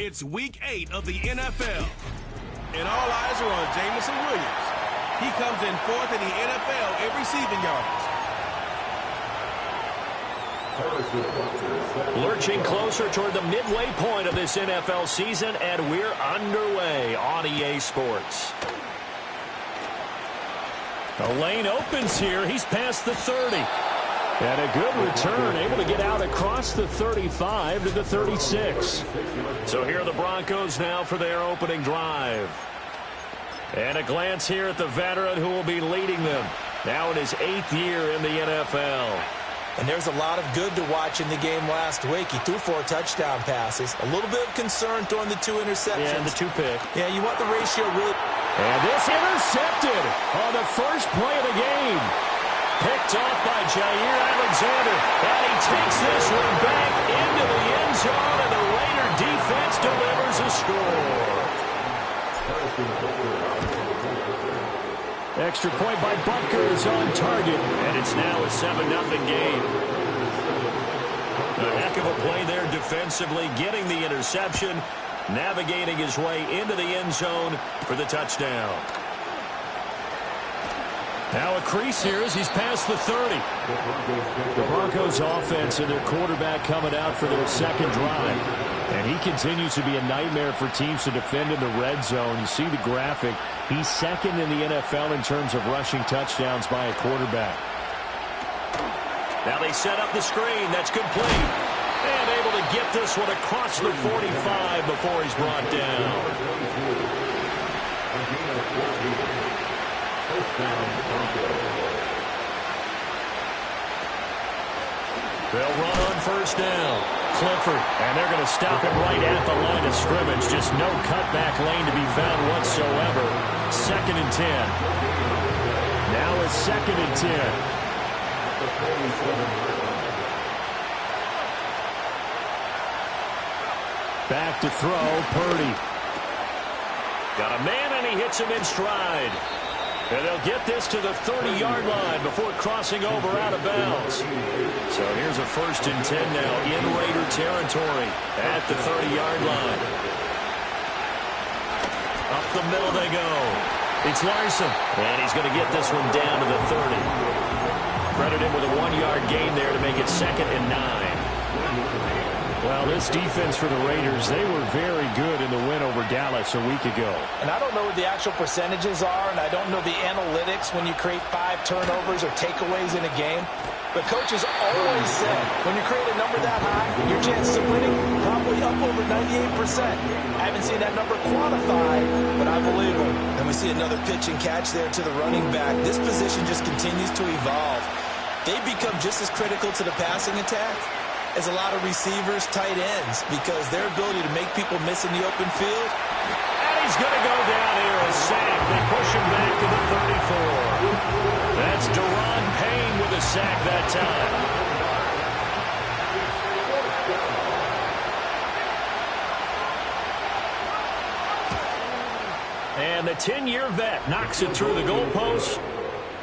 It's Week 8 of the NFL. And all eyes are on Jameson Williams. He comes in fourth in the NFL in receiving yards. Lurching closer toward the midway point of this NFL season, and we're underway on EA Sports. The lane opens here. He's past the 30. And a good return, able to get out across the 35 to the 36. So here are the Broncos now for their opening drive. And a glance here at the veteran who will be leading them. Now in his 8th year in the NFL. And there's a lot of good to watch in the game last week. He threw 4 touchdown passes. A little bit of concern throwing the 2 interceptions. Yeah, and the 2 pick. Yeah, you want the ratio really. And this intercepted on the first play of the game. Picked off by Jair Alexander. And he takes this one back into the end zone, and the Raider defense delivers a score. Extra point by Butker is on target, and it's now a 7-0 game. A heck of a play there defensively, getting the interception, navigating his way into the end zone for the touchdown. Now a crease here as he's past the 30. The Broncos offense and their quarterback coming out for their second drive. And he continues to be a nightmare for teams to defend in the red zone. You see the graphic. He's second in the NFL in terms of rushing touchdowns by a quarterback. Now they set up the screen. That's complete. And able to get this one across the 45 before he's brought down. They'll run on first down. Clifford, and they're going to stop him right at the line of scrimmage. Just no cutback lane to be found whatsoever. 2nd and 10. Now it's 2nd and 10. Back to throw, Purdy. Got a man, and he hits him in stride. And they'll get this to the 30-yard line before crossing over out of bounds. So here's a 1st and 10 now in Raider territory at the 30-yard line. Up the middle they go. It's Larson. And he's going to get this one down to the 30. Credit him with a 1-yard gain there to make it 2nd and 9. Well, this defense for the Raiders, they were very good in the win over Dallas a week ago. And I don't know what the actual percentages are, and I don't know the analytics when you create 5 turnovers or takeaways in a game. But coaches always said, when you create a number that high, your chances of winning probably up over 98%. I haven't seen that number quantified, but I believe them. And we see another pitch and catch there to the running back. This position just continues to evolve. They become just as critical to the passing attack as a lot of receivers, tight ends, because their ability to make people miss in the open field. And he's going to go down here, a sack. They push him back to the 34. That's Deron Payne with a sack that time. And the 10-year vet knocks it through the goalpost.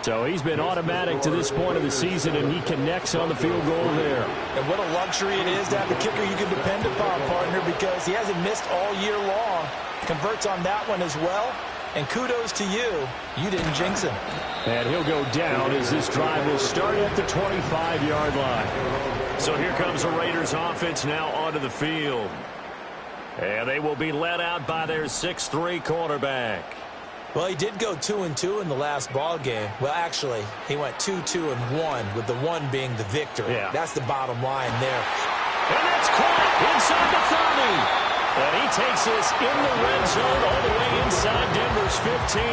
So he's been automatic to this point of the season, and he connects on the field goal there. And what a luxury it is to have a kicker you can depend upon, partner, because he hasn't missed all year long. Converts on that one as well. And kudos to you. You didn't jinx him. And he'll go down as this drive will start at the 25-yard line. So here comes the Raiders offense now onto the field. And they will be led out by their 6'3" quarterback. Well, he did go 2-2 in the last ball game. Well, actually, he went 2-2-1, with the 1 being the victory. Yeah. That's the bottom line there. And that's caught inside the 30. And he takes this in the red zone all the way inside Denver's 15.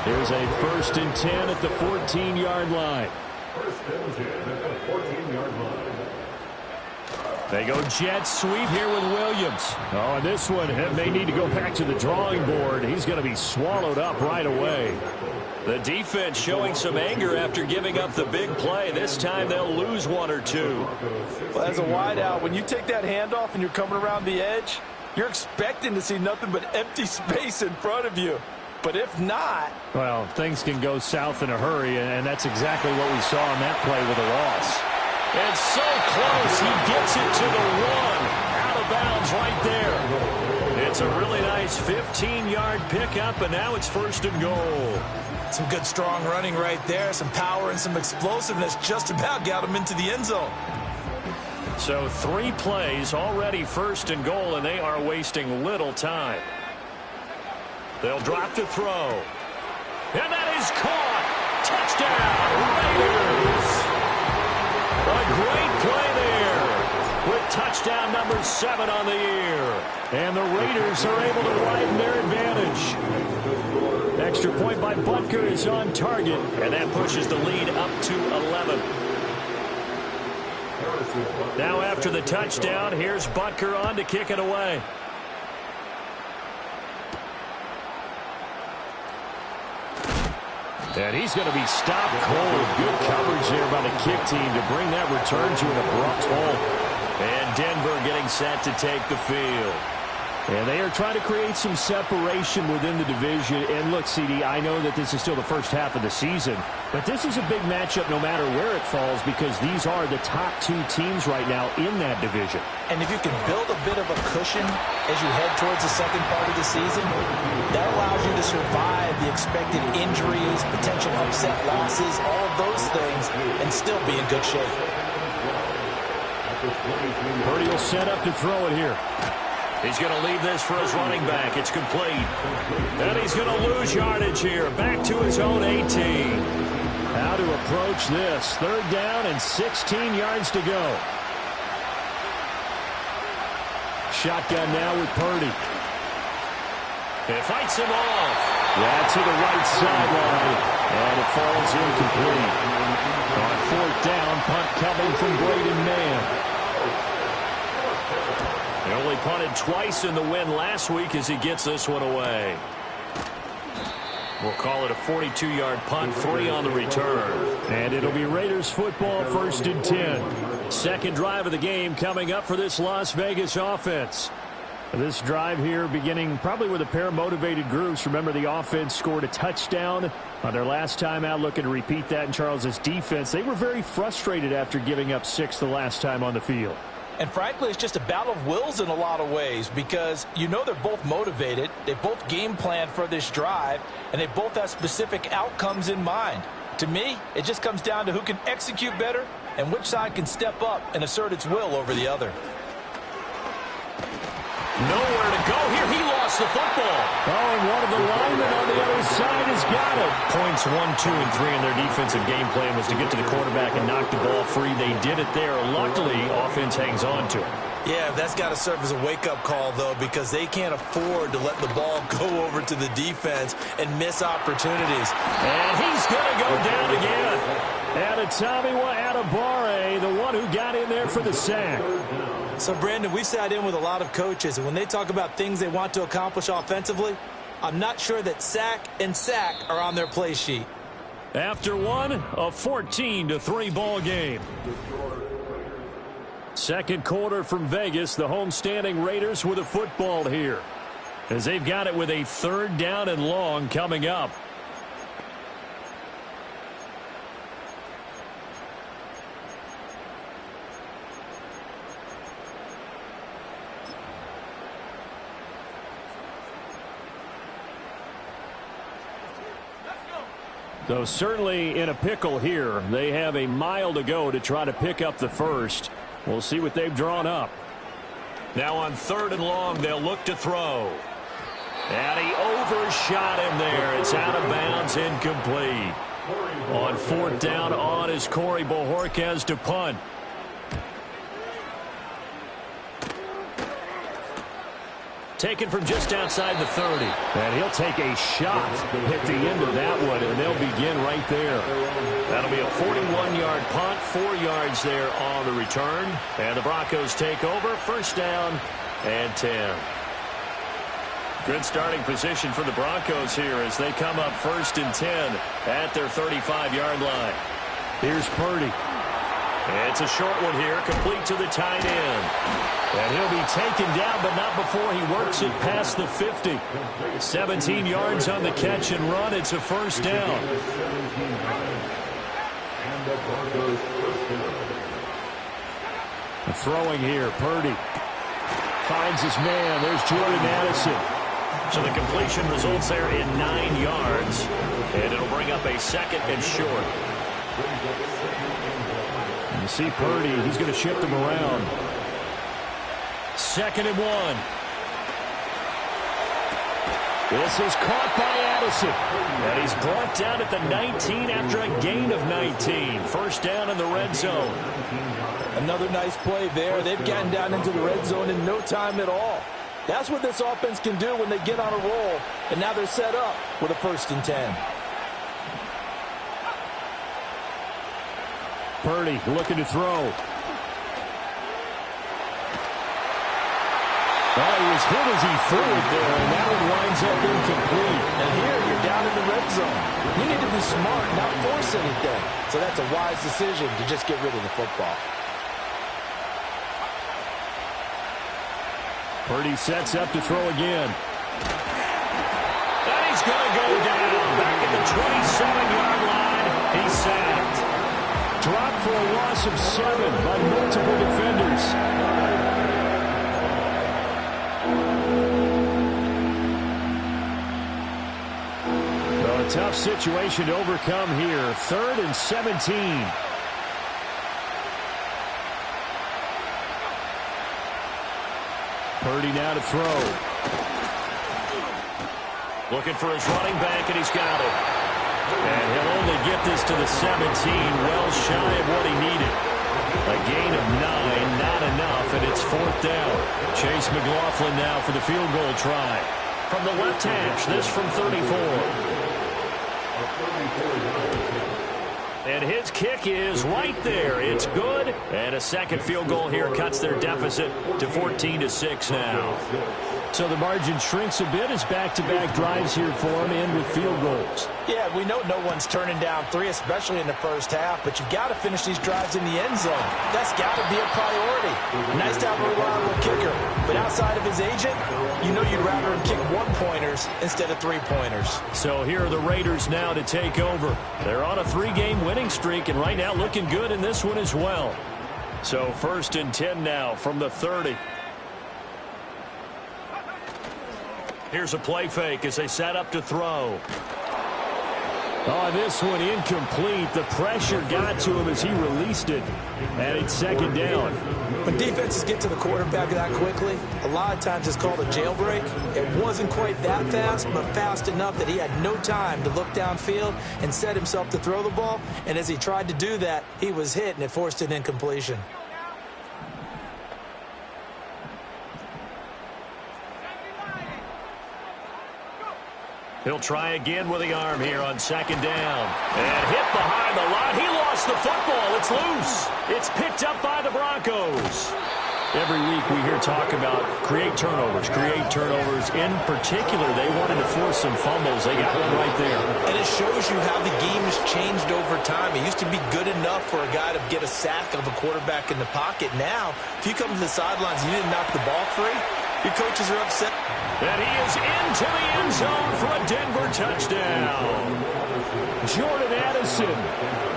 Here's a 1st and 10 at the 14-yard line. 1st and 10 at the 14-yard line. They go jet sweep here with Williams. Oh, and this one may need to go back to the drawing board. He's going to be swallowed up right away. The defense showing some anger after giving up the big play. This time they'll lose 1 or 2. Well, as a wideout, when you take that handoff and you're coming around the edge, you're expecting to see nothing but empty space in front of you. But if not... Well, things can go south in a hurry, and that's exactly what we saw on that play with a loss. And so close, he gets it to the 1. Out of of bounds right there. It's a really nice 15-yard pickup, and now it's first and goal. Some good, strong running right there. Some power and some explosiveness just about got him into the end zone. So 3 plays, already first and goal, and they are wasting little time. They'll drop to throw. And that is caught. Touchdown, Raiders. A great play there with touchdown number 7 on the year. And the Raiders are able to widen their advantage. Extra point by Butker is on target, and that pushes the lead up to 11. Now after the touchdown, here's Butker on to kick it away. And he's going to be stopped cold. Good coverage there by the kick team to bring that return to an abrupt halt. And Denver getting set to take the field. And they are trying to create some separation within the division. And look, CD, I know that this is still the first half of the season, but this is a big matchup no matter where it falls because these are the top 2 teams right now in that division. And if you can build a bit of a cushion as you head towards the second part of the season, that allows you to survive the expected injuries, potential upset losses, all of those things, and still be in good shape. Purdy will set up to throw it here. He's going to leave this for his running back. It's complete. And he's going to lose yardage here. Back to his own 18. How to approach this. 3rd down and 16 yards to go. Shotgun now with Purdy. It fights him off. Yeah, to the right sideline. And it falls incomplete. On 4th down, punt coming from Braden Mann. He only punted twice in the win last week as he gets this one away. We'll call it a 42-yard punt, 3 on the return. And it'll be Raiders football, 1st and 10. Second drive of the game coming up for this Las Vegas offense. This drive here beginning probably with a pair of motivated groups. Remember, the offense scored a touchdown on their last time out, looking to repeat that in Charles' defense. They were very frustrated after giving up 6 the last time on the field. And frankly, it's just a battle of wills in a lot of ways because you know they're both motivated, they both game planned for this drive, and they both have specific outcomes in mind. To me, it just comes down to who can execute better and which side can step up and assert its will over the other. Nowhere to go here. He lost the football. Oh, and one of the linemen on the other side has got it. Points 1, 2, and 3 in their defensive game plan was to get to the quarterback and knock the ball free. They did it there. Luckily, offense hangs on to it. Yeah, that's got to serve as a wake-up call, though, because they can't afford to let the ball go over to the defense and miss opportunities. And he's going to go down again. Adetomiwa Adebawore, the one who got in there for the sack. So, Brandon, we've sat in with a lot of coaches, and when they talk about things they want to accomplish offensively, I'm not sure that sack and sack are on their play sheet. After one, a 14-3 ball game. Second quarter from Vegas, the homestanding Raiders with a football here, as they've got it with a 3rd down and long coming up. So certainly in a pickle here. They have a mile to go to try to pick up the first. We'll see what they've drawn up. Now on 3rd and long, they'll look to throw. And he overshot him there. It's out of bounds, incomplete. On 4th down on is Corey Bojorquez to punt. Taken from just outside the 30. And he'll take a shot at the end of that one, and they'll begin right there. That'll be a 41-yard punt, 4 yards there on the return. And the Broncos take over, 1st down and 10. Good starting position for the Broncos here as they come up 1st and 10 at their 35-yard line. Here's Purdy. It's a short one here, complete to the tight end. And he'll be taken down, but not before he works it past the 50. 17 yards on the catch and run. It's a 1st down. Throwing here, Purdy. finds his man. There's Jordan Addison. So the completion results there in 9 yards. And it'll bring up a 2nd and short. And you see Purdy, he's going to shift him around. 2nd and 1. This is caught by Addison. And he's brought down at the 19 after a gain of 19. First down in the red zone. Another nice play there. They've gotten down into the red zone in no time at all. That's what this offense can do when they get on a roll. And now they're set up with a 1st and 10. Purdy looking to throw. Oh, he was hit as he threw it there, and that one winds up incomplete. And here, you're down in the red zone. You need to be smart, not force anything. So that's a wise decision to just get rid of the football. Purdy sets up to throw again. And he's going to go down. Back at the 27-yard line. He's sacked. Dropped for a loss of 7 by multiple defenders. A tough situation to overcome here. 3rd and 17. Purdy now to throw. Looking for his running back, and he's got it. And he'll only get this to the 17, well shy of what he needed. A gain of 9, not enough, and it's 4th down. Chase McLaughlin now for the field goal try. From the left hash, this from 34. And his kick is right there. It's good. And a 2nd field goal here cuts their deficit to 14-6 now. So the margin shrinks a bit as back-to-back drives here for him end with field goals. Yeah, we know no one's turning down 3, especially in the first half, but you've got to finish these drives in the end zone. That's got to be a priority. Nice to have a reliable kicker, but outside of his agent, you know you'd rather him kick 1-pointers instead of 3-pointers. So here are the Raiders now to take over. They're on a 3-game winning streak, and right now looking good in this one as well. So 1st and 10 now from the 30. Here's a play fake as they set up to throw. Oh, this one incomplete. The pressure got to him as he released it. And it's 2nd down. When defenses get to the quarterback that quickly, a lot of times it's called a jailbreak. It wasn't quite that fast, but fast enough that he had no time to look downfield and set himself to throw the ball. And as he tried to do that, he was hit, and it forced an incompletion. He'll try again with the arm here on 2nd down. And hit behind the line. He lost the football. It's loose. It's picked up by the Broncos. Every week we hear talk about create turnovers. In particular, they wanted to force some fumbles. They got one right there. And it shows you how the game has changed over time. It used to be good enough for a guy to get a sack of a quarterback in the pocket. Now, if you come to the sidelines and you didn't knock the ball free, your coaches are upset. And he is into the end zone for a Denver touchdown. Jordan Addison.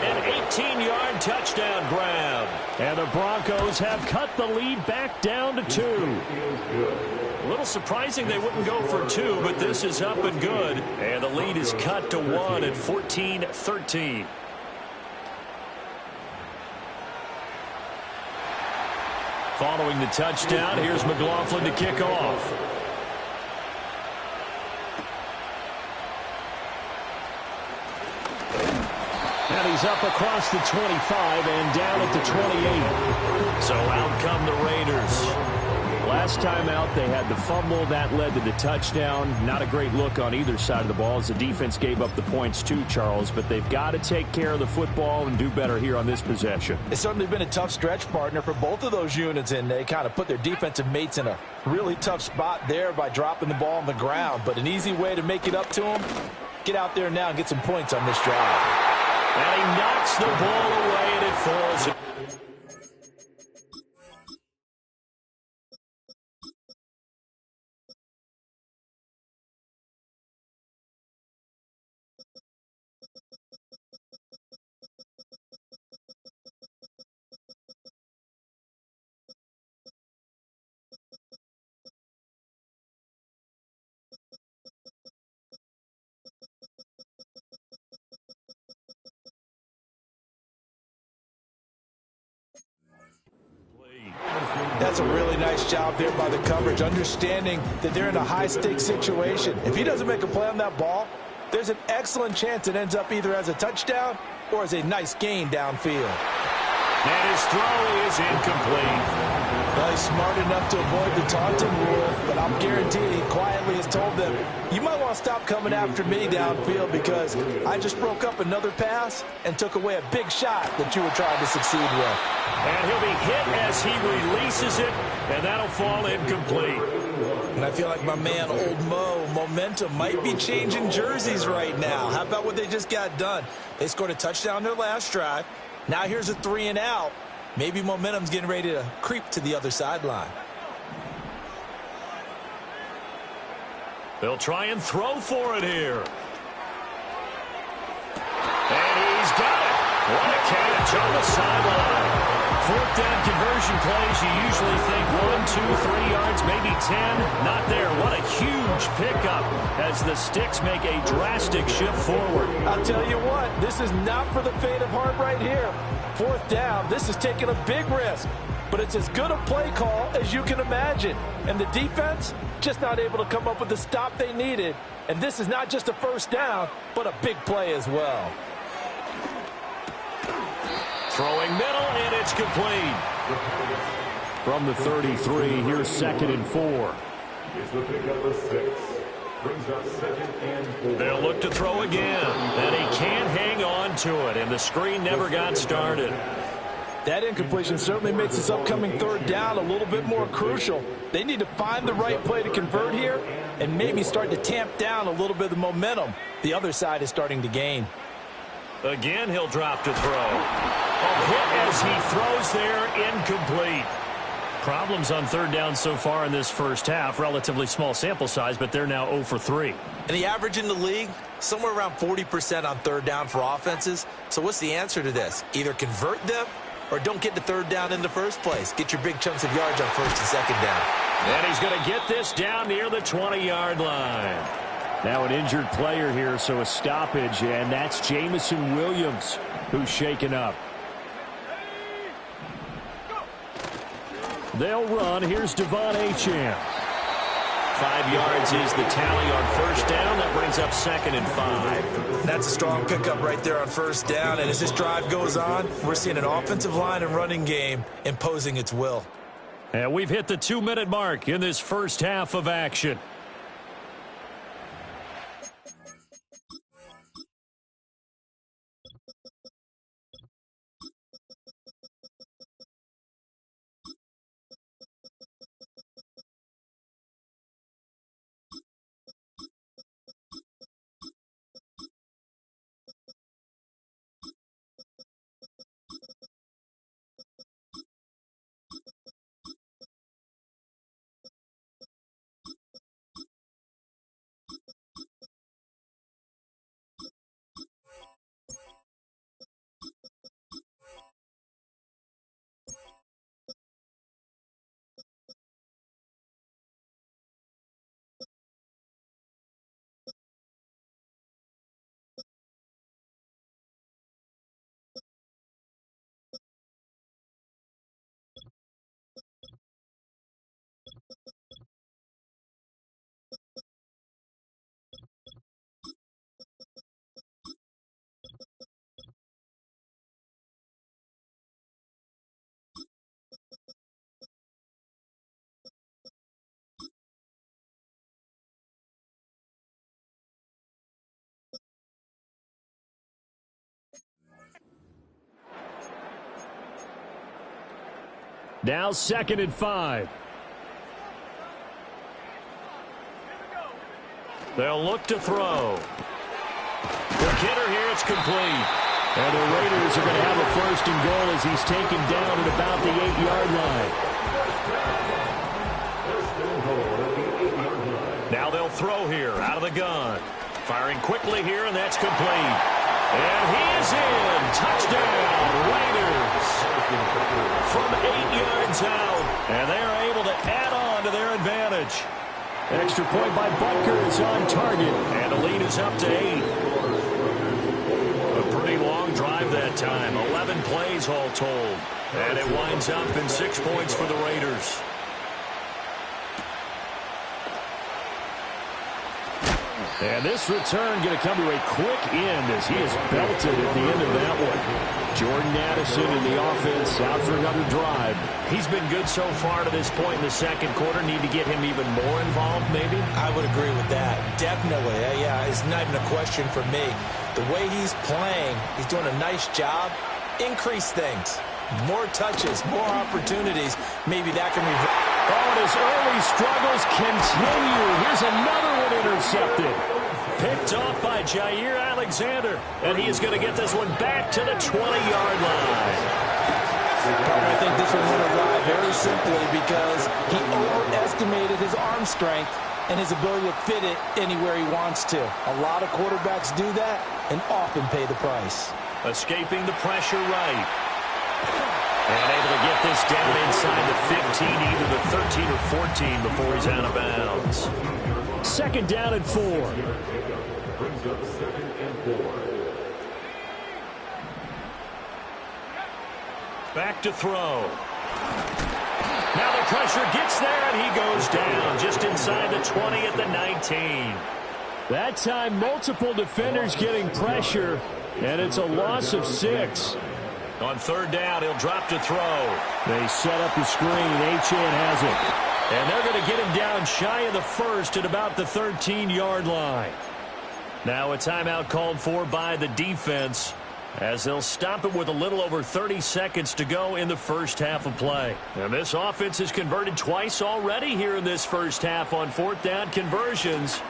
An 18-yard touchdown grab. And the Broncos have cut the lead back down to 2. A little surprising they wouldn't go for 2, but this is up and good. And the lead is cut to 1 at 14-13. Following the touchdown, here's McLaughlin to kick off. And he's up across the 25 and down at the 28. So out come the Raiders. Last time out, they had the fumble. That led to the touchdown. Not a great look on either side of the ball as the defense gave up the points too, Charles. But they've got to take care of the football and do better here on this possession. It's certainly been a tough stretch, partner, for both of those units, and they kind of put their defensive mates in a really tough spot there by dropping the ball on the ground. But an easy way to make it up to them, get out there now and get some points on this drive. And he knocks the ball away, and it falls. That's a really nice job there by the coverage, understanding that they're in a high-stakes situation. If he doesn't make a play on that ball, there's an excellent chance it ends up either as a touchdown or as a nice gain downfield. And his throw is incomplete. Well, he's smart enough to avoid the taunting rule, but I'm guaranteed he quietly has told them, you might want to stop coming after me downfield because I just broke up another pass and took away a big shot that you were trying to succeed with. And he'll be hit as he releases it, and that'll fall incomplete. And I feel like my man, Old Mo, momentum might be changing jerseys right now. How about what they just got done? They scored a touchdown their last drive. Now here's a 3 and out. Maybe momentum's getting ready to creep to the other sideline. They'll try and throw for it here. And he's got it. What a catch on the sideline. Fourth down conversion plays, you usually think 1, 2, 3 yards, maybe 10. Not there. What a huge pickup as the Sticks make a drastic shift forward. I'll tell you what, this is not for the faint of heart right here. Fourth down, this is taking a big risk. But it's as good a play call as you can imagine. And the defense, just not able to come up with the stop they needed. And this is not just a first down, but a big play as well. Throwing middle, and it's complete. From the 33, here's 2nd and 4. It's the pickup of 6. Brings up 2nd and 4. They'll look to throw again, and he can't hang on to it, and the screen never got started. That incompletion certainly makes this upcoming 3rd down a little bit more crucial. They need to find the right play to convert here and maybe start to tamp down a little bit of the momentum the other side is starting to gain. Again, he'll drop to throw. A hit as he throws there, incomplete. Problems on 3rd down so far in this first half. Relatively small sample size, but they're now 0 for 3. And the average in the league, somewhere around 40% on 3rd down for offenses. So what's the answer to this? Either convert them or don't get to 3rd down in the first place. Get your big chunks of yards on 1st and 2nd down. And he's going to get this down near the 20-yard line. Now an injured player here, so a stoppage, and that's Jameson Williams who's shaken up. They'll run. Here's Devon Achane. 5 yards is the tally on 1st down. That brings up 2nd and 5. That's a strong pickup right there on 1st down. And as this drive goes on, we're seeing an offensive line and running game imposing its will. And we've hit the 2-minute mark in this first half of action. Now 2nd and 5. They'll look to throw. The hitter here, it's complete. And the Raiders are going to have a 1st and goal as he's taken down at about the 8-yard line. Now they'll throw here out of the gun. Firing quickly here, and that's complete. And he is in. Touchdown, Raiders. From 8 yards out. And they are able to add on to their advantage. Extra point by Butker is on target. And the lead is up to 8. A pretty long drive that time. 11 plays all told. And it winds up in 6 points for the Raiders. And this return going to come to a quick end as he is belted at the end of that one. Jordan Addison in the offense out for another drive. He's been good so far to this point in the second quarter. Need to get him even more involved, maybe? I would agree with that. Definitely. Yeah, it's not even a question for me. The way he's playing, he's doing a nice job. Increase things. More touches, more opportunities. Maybe that can be... Oh, and his early struggles continue. Here's another one intercepted. Picked off by Jair Alexander. And he is going to get this one back to the 20-yard line. I think this one went awry very simply because he overestimated his arm strength and his ability to fit it anywhere he wants to. A lot of quarterbacks do that and often pay the price. Escaping the pressure right. And able to get this down inside the 15, either the 13 or 14 before he's out of bounds. Second down and 4. Brings up 2nd and 4. Back to throw. Now the pressure gets there, and he goes down just inside the 20 at the 19. That time, multiple defenders getting pressure, and it's a loss of 6. On third down, he'll drop to throw. They set up the screen. Achane has it. And they're going to get him down shy of the first at about the 13-yard line. Now a timeout called for by the defense as they'll stop it with a little over 30 seconds to go in the first half of play. And this offense has converted twice already here in this first half on fourth down conversions.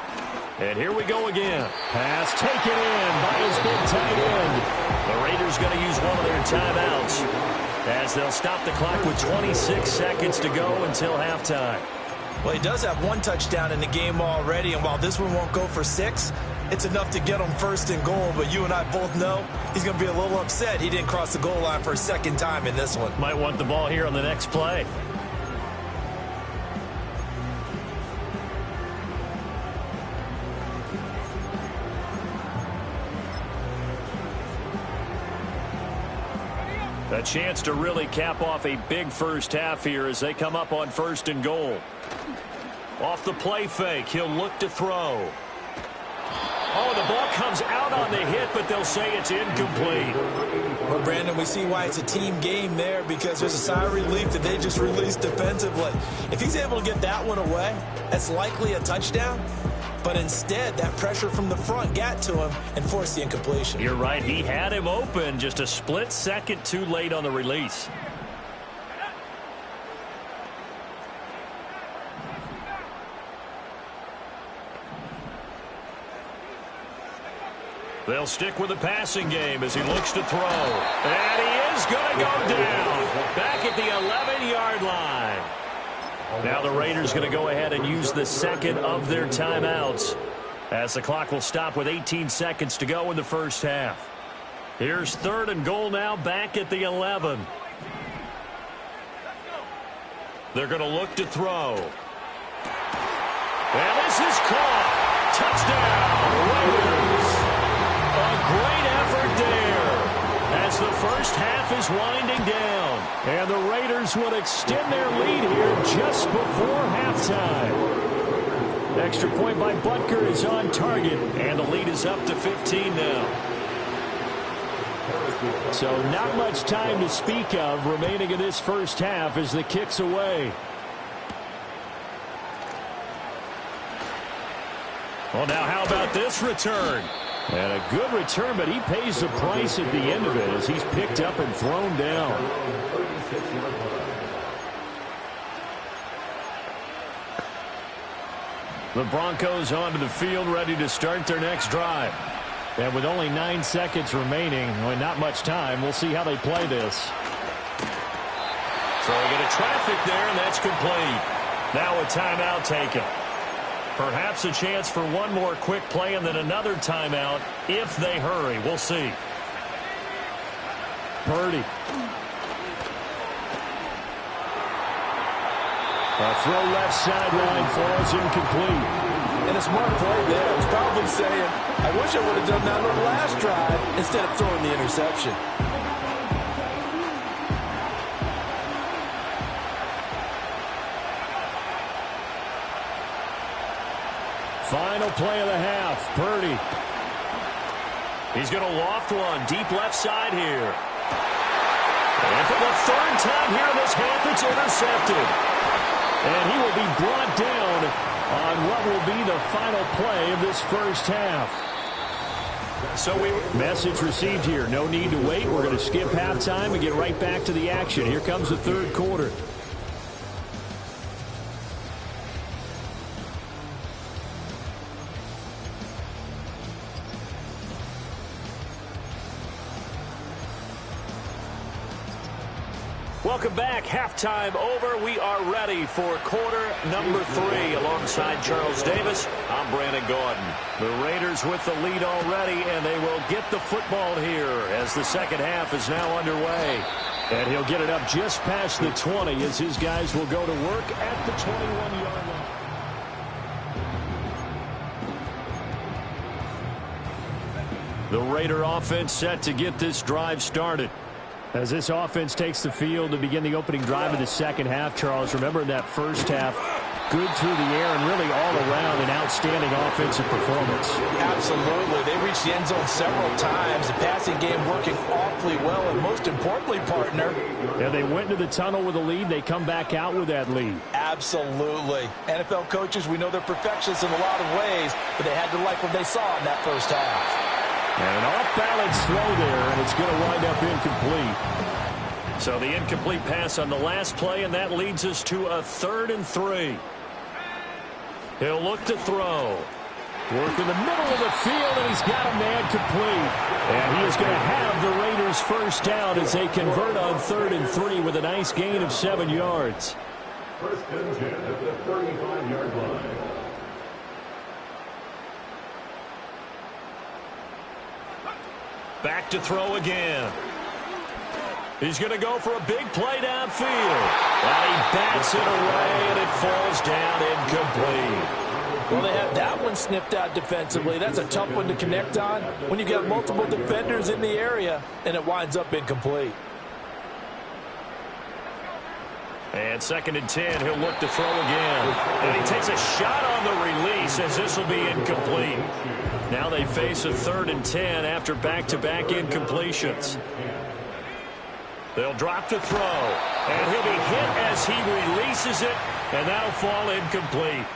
And here we go again. Pass taken in by his big tight end. The Raiders going to use one of their timeouts as they'll stop the clock with 26 seconds to go until halftime. Well, he does have one touchdown in the game already, and while this one won't go for 6, it's enough to get him first and goal. But you and I both know he's going to be a little upset he didn't cross the goal line for a second time in this one. Might want the ball here on the next play. A chance to really cap off a big first half here as they come up on first and goal. Off the play fake, he'll look to throw. Oh, the ball comes out on the hit, but they'll say it's incomplete. Well, Brandon, we see why it's a team game there because there's a sigh of relief that they just released defensively. If he's able to get that one away, that's likely a touchdown. But instead, that pressure from the front got to him and forced the incompletion. You're right. He had him open, just a split second too late on the release. They'll stick with the passing game as he looks to throw. And he is going to go down. Back at the 11-yard line. Now the Raiders going to go ahead and use the second of their timeouts as the clock will stop with 18 seconds to go in the first half. Here's third and goal now back at the 11. They're going to look to throw. And this is caught. Touchdown, Raiders. A great effort there as the first half is winding down. And the Raiders will extend their lead here just before halftime. Extra point by Butker is on target. And the lead is up to 15 now. So not much time to speak of remaining in this first half as the kick's away. Well, now how about this return? And a good return, but he pays the price at the end of it as he's picked up and thrown down. The Broncos onto the field ready to start their next drive. And with only 9 seconds remaining, well, not much time, we'll see how they play this. Throwing into traffic there, and that's complete. Now a timeout taken. Perhaps a chance for one more quick play and then another timeout if they hurry. We'll see. Purdy. A throw left sideline falls incomplete. And a smart play there. He's probably saying, I wish I would have done that on the last drive instead of throwing the interception. Final play of the half, Purdy. He's going to loft one deep left side here. And for the third time here in this half, it's intercepted. And he will be brought down on what will be the final play of this first half. Message received here. No need to wait. We're going to skip halftime and get right back to the action. Here comes the third quarter. Welcome back. Halftime over. We are ready for quarter number 3. Alongside Charles Davis, I'm Brandon Gordon. The Raiders with the lead already, and they will get the football here as the second half is now underway. And he'll get it up just past the 20 as his guys will go to work at the 21-yard line. The Raider offense set to get this drive started. As this offense takes the field to begin the opening drive of the second half, Charles, remember in that first half, good through the air and really all around an outstanding offensive performance. Absolutely. They reached the end zone several times. The passing game working awfully well, and most importantly, partner. Yeah, they went into the tunnel with a lead. They come back out with that lead. Absolutely. NFL coaches, we know they're perfectionists in a lot of ways, but they had to like what they saw in that first half. And an off-balance throw there, and it's going to wind up incomplete. So the incomplete pass on the last play, and that leads us to a 3rd and 3. He'll look to throw. Work in the middle of the field, and he's got a man complete. And he is going to have the Raiders first down as they convert on 3rd and 3 with a nice gain of 7 yards. First and 10 at the 35-yard line. Back to throw again. He's going to go for a big play downfield. And he bats it away, and it falls down incomplete. Well, they had that one snipped out defensively. That's a tough one to connect on when you got multiple defenders in the area, and it winds up incomplete. And 2nd and 10, he'll look to throw again. And he takes a shot on the release as this will be incomplete. Now they face a 3rd and 10 after back-to-back incompletions. They'll drop to throw. And he'll be hit as he releases it, and that'll fall incomplete.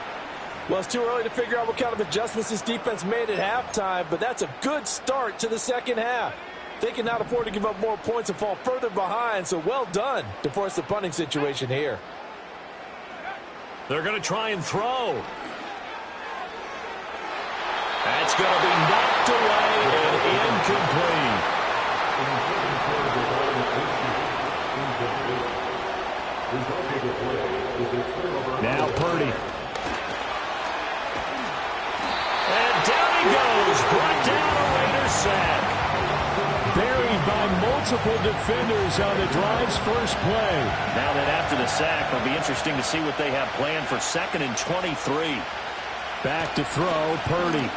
Well, it's too early to figure out what kind of adjustments this defense made at halftime, but that's a good start to the second half. They cannot afford to give up more points and fall further behind, so well done to force the punting situation here. They're going to try and throw. That's going to be knocked away and incomplete. Now Purdy. And down he goes. Brought down a Raiders sack. Buried by multiple defenders on the drive's first play. Now that after the sack, it'll be interesting to see what they have planned for 2nd and 23. Back to throw, Purdy.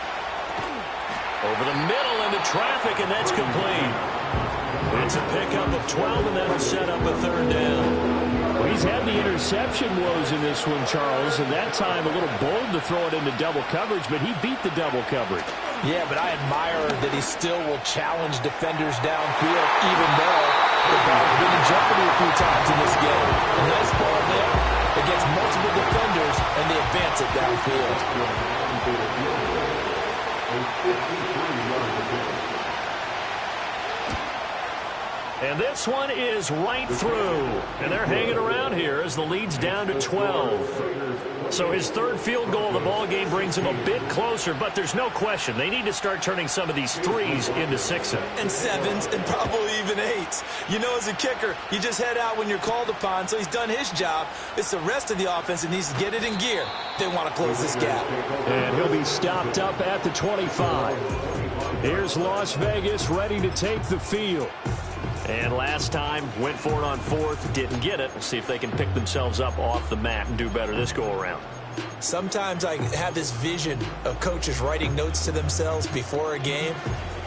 Over the middle into traffic, and that's complete. It's a pickup of 12, and that'll set up a 3rd down. Well, he's had the interception woes in this one, Charles, and that time a little bold to throw it into double coverage, but he beat the double coverage. Yeah, but I admire that he still will challenge defenders downfield, even though the ball's been in jeopardy a few times in this game. A nice ball there against multiple defenders, and they advance it downfield. And this one is right through. And they're hanging around here as the lead's down to 12. So his 3rd field goal of the ball game brings him a bit closer, but there's no question they need to start turning some of these 3s into 6s. And 7s and probably even 8s. You know, as a kicker, you just head out when you're called upon, so he's done his job. It's the rest of the offense that needs to get it in gear. They want to close this gap. And he'll be stopped up at the 25. Here's Las Vegas ready to take the field. And last time, went for it on 4th, didn't get it. We'll see if they can pick themselves up off the mat and do better this go-around. Sometimes I have this vision of coaches writing notes to themselves before a game,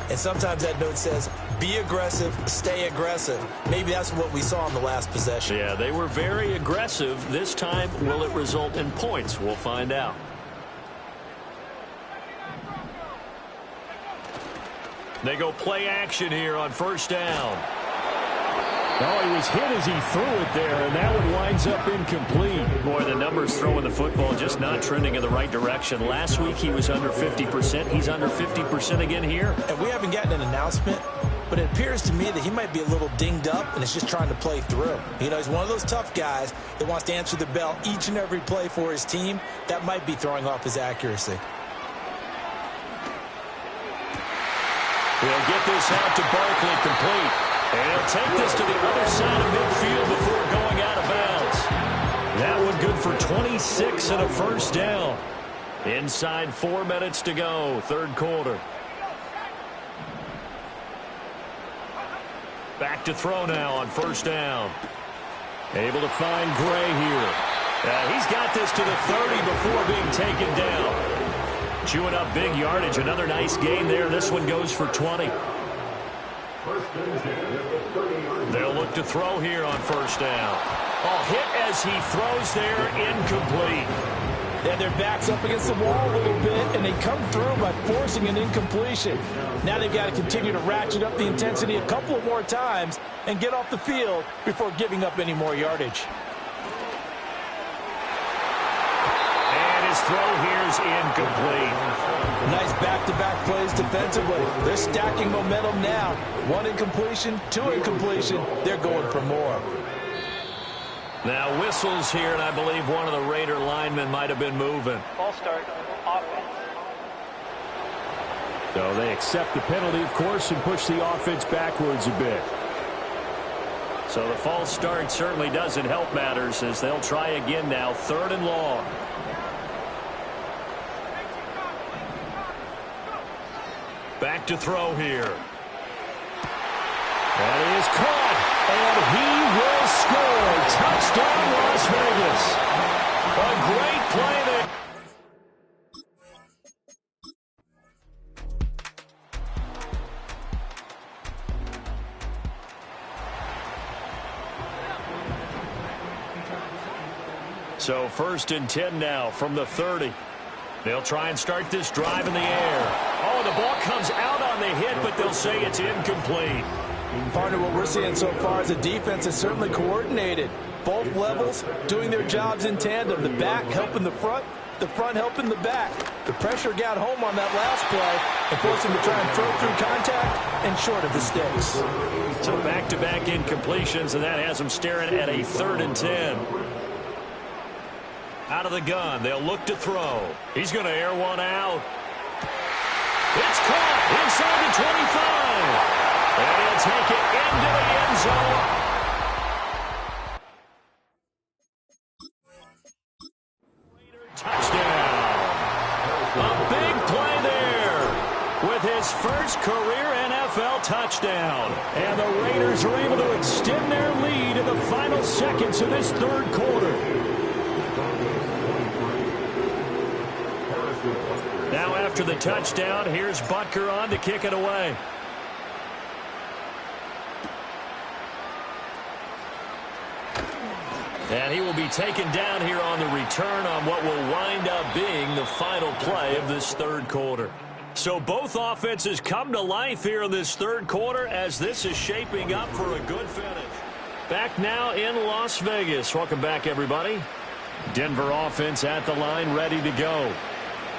and sometimes that note says, be aggressive, stay aggressive. Maybe that's what we saw in the last possession. Yeah, they were very aggressive. This time, will it result in points? We'll find out. They go play action here on first down. Oh, he was hit as he threw it there, and that one winds up incomplete. Boy, the numbers throwing the football just not trending in the right direction. Last week he was under 50%. He's under 50% again here. And we haven't gotten an announcement, but it appears to me that he might be a little dinged up and is just trying to play through. You know, he's one of those tough guys that wants to answer the bell each and every play for his team. That might be throwing off his accuracy. He'll get this out to Barkley, complete. And he'll take this to the other side of midfield before going out of bounds. That one good for 26 and a first down. Inside 4 minutes to go, third quarter. Back to throw now on first down. Able to find Gray here. He's got this to the 30 before being taken down. Chewing up big yardage. Another nice gain there. This one goes for 20. They'll look to throw here on first down. Oh, hit as he throws there, incomplete. Yeah, their back's up against the wall a little bit, and they come through by forcing an incompletion. Now they've got to continue to ratchet up the intensity a couple of more times and get off the field before giving up any more yardage. And his throw here's incomplete. Nice back-to-back plays defensively. They're stacking momentum now. 1 incompletion, 2 incompletion. They're going for more. Now whistles here, and I believe one of the Raider linemen might have been moving. False start, offense. So they accept the penalty, of course, and push the offense backwards a bit. So the false start certainly doesn't help matters as they'll try again now, 3rd and long. Back to throw here. That is caught, and he will score. Touchdown, Las Vegas. A great play there. So 1st and 10 now from the 30. They'll try and start this drive in the air. Oh, the ball comes out on the hit, but they'll say it's incomplete. Part of what we're seeing so far is the defense is certainly coordinated. Both levels doing their jobs in tandem. The back helping the front helping the back. The pressure got home on that last play and forced him to try and throw through contact and short of the sticks. So back-to-back incompletions, and that has them staring at a 3rd and 10. Out of the gun, they'll look to throw. He's going to air one out. It's caught inside the 25. And he'll take it into the end zone. Touchdown. A big play there with his first career NFL touchdown. And the Raiders are able to extend their lead in the final seconds of this 3rd quarter. Now after the touchdown, here's Butker on to kick it away. And he will be taken down here on the return on what will wind up being the final play of this 3rd quarter. So both offenses come to life here in this 3rd quarter as this is shaping up for a good finish. Back now in Las Vegas. Welcome back, everybody. Denver offense at the line, ready to go.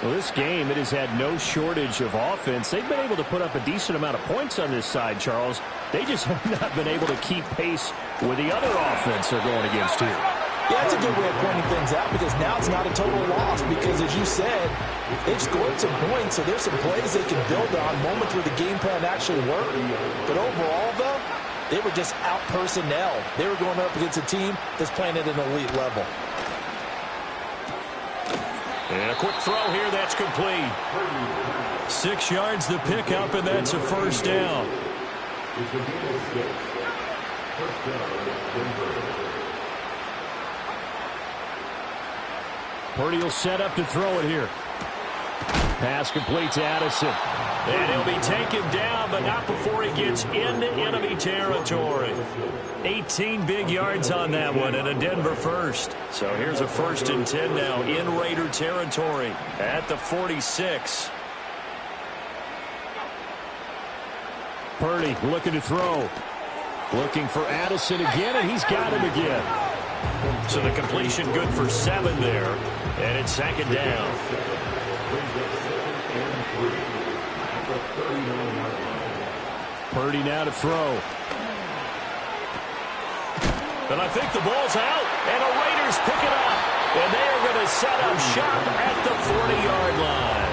Well, this game, it has had no shortage of offense. They've been able to put up a decent amount of points on this side, Charles. They just have not been able to keep pace with the other offense they're going against here. Yeah, that's a good way of pointing things out because now it's not a total loss because, as you said, they've scored some points, so there's some plays they can build on, moments where the game plan actually worked. But overall, though, they were just out-personnel. They were going up against a team that's playing at an elite level. And a quick throw here, that's complete. 6 yards the pickup, and that's a first down. Purdy will set up to throw it here. Pass complete to Addison. And he'll be taken down, but not before he gets into enemy territory. 18 big yards on that one, and a Denver first. So here's a 1st and 10 now in Raider territory at the 46. Purdy looking to throw. Looking for Addison again, and he's got him again. So the completion good for 7 there, and it's second down. Purdy now to throw. And I think the ball's out, and the Raiders pick it up. And they are going to set up shop at the 40-yard line.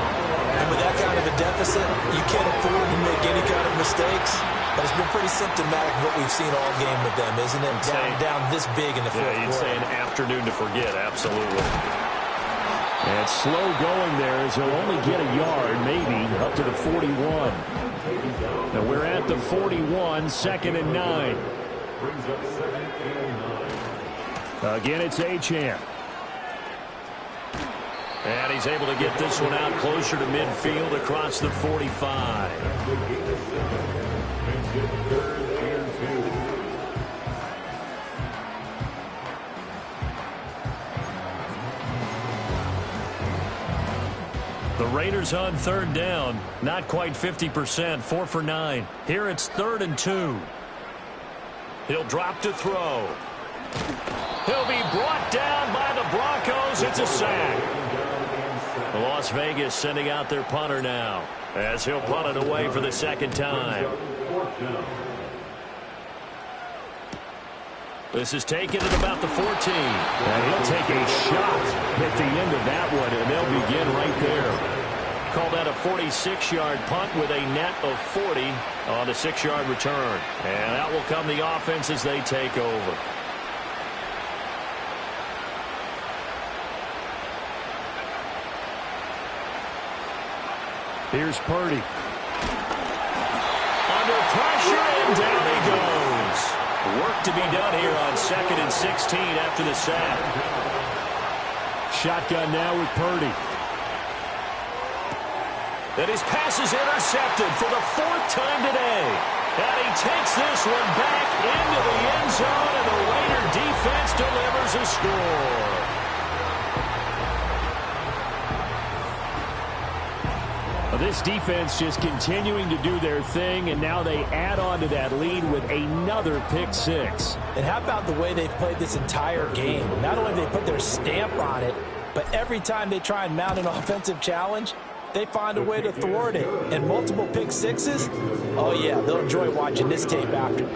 And with that kind of a deficit, you can't afford to make any kind of mistakes. But it's been pretty symptomatic of what we've seen all game with them, isn't it? Down this big in the fourth quarter. You'd say an afternoon to forget, absolutely. And slow going there as he'll only get a yard, maybe, up to the 41. Now we're at the 41, 2nd and 9. Again, it's Achane. And he's able to get this one out closer to midfield across the 45. The Raiders on 3rd down. Not quite 50%, 4 for 9. Here it's 3rd and 2. He'll drop to throw. He'll be brought down by the Broncos. It's a sack. Las Vegas sending out their punter now as he'll punt it away for the 2nd time. This is taken at about the 14. And he'll take a shot at the end of that one, and they'll begin right there. Call that a 46-yard punt with a net of 40 on the 6-yard return. And out will come the offense as they take over. Here's Purdy. Under pressure, and down he goes. Work to be done here on 2nd and 16 after the sack. Shotgun now with Purdy. And his pass is intercepted for the 4th time today. And he takes this one back into the end zone, and the Raider defense delivers a score. This defense just continuing to do their thing, and now they add on to that lead with another pick 6. And how about the way they've played this entire game? Not only have they put their stamp on it, but every time they try and mount an offensive challenge, they find a way to thwart it. And multiple pick 6s, oh yeah, they'll enjoy watching this tape after.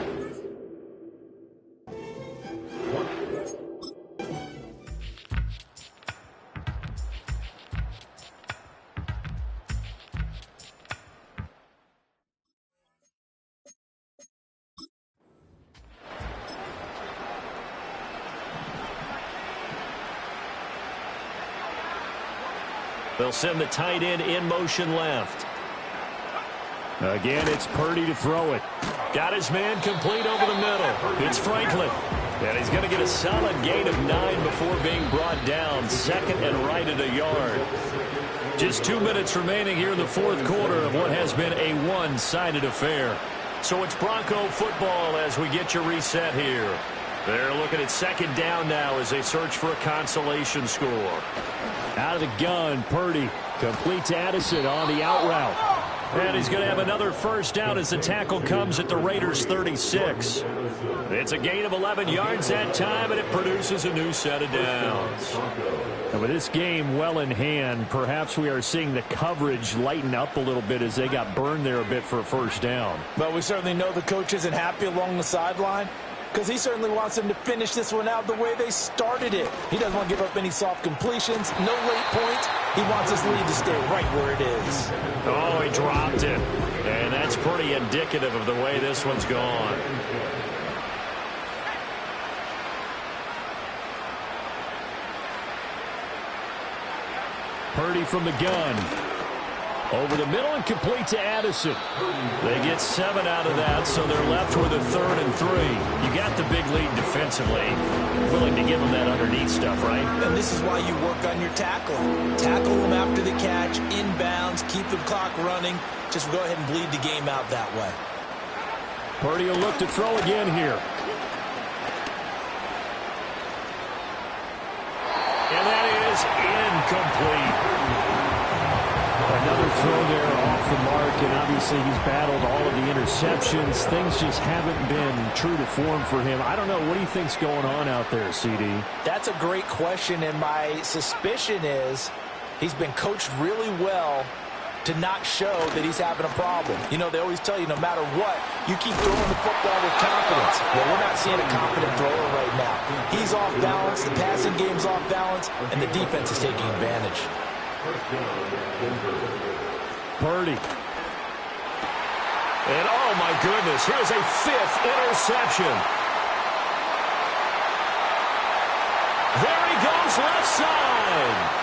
They'll send the tight end in motion left. Again, it's Purdy to throw it. Got his man complete over the middle. It's Franklin. And he's going to get a solid gain of 9 before being brought down. 2nd and right at a yard. Just 2 minutes remaining here in the 4th quarter of what has been a one-sided affair. So it's Bronco football as we get your reset here. They're looking at 2nd down now as they search for a consolation score. Out of the gun, Purdy complete to Addison on the out route. And he's going to have another 1st down as the tackle comes at the Raiders' 36. It's a gain of 11 yards that time, and it produces a new set of downs. And with this game well in hand, perhaps we are seeing the coverage lighten up a little bit as they got burned there a bit for a 1st down. But we certainly know the coach isn't happy along the sideline, because he certainly wants them to finish this one out the way they started it. He doesn't want to give up any soft completions, no late points. He wants his lead to stay right where it is. Oh, he dropped it. And that's pretty indicative of the way this one's gone. Purdy from the gun. Over the middle and complete to Addison. They get 7 out of that, so they're left with a 3rd and 3. You got the big lead defensively. Willing to give them that underneath stuff, right? And this is why you work on your tackling. Tackle them after the catch, inbounds, keep the clock running. Just go ahead and bleed the game out that way. Purdy will look to throw again here. And that is incomplete. Another throw there off the mark, and obviously he's battled all of the interceptions. Things just haven't been true to form for him. I don't know. What do you think's going on out there, CD? That's a great question, and my suspicion is he's been coached really well to not show that he's having a problem. You know, they always tell you no matter what, you keep throwing the football with confidence. Well, we're not seeing a confident thrower right now. He's off balance, the passing game's off balance, and the defense is taking advantage. Purdy. And oh my goodness, here's a 5th interception. There he goes, left side.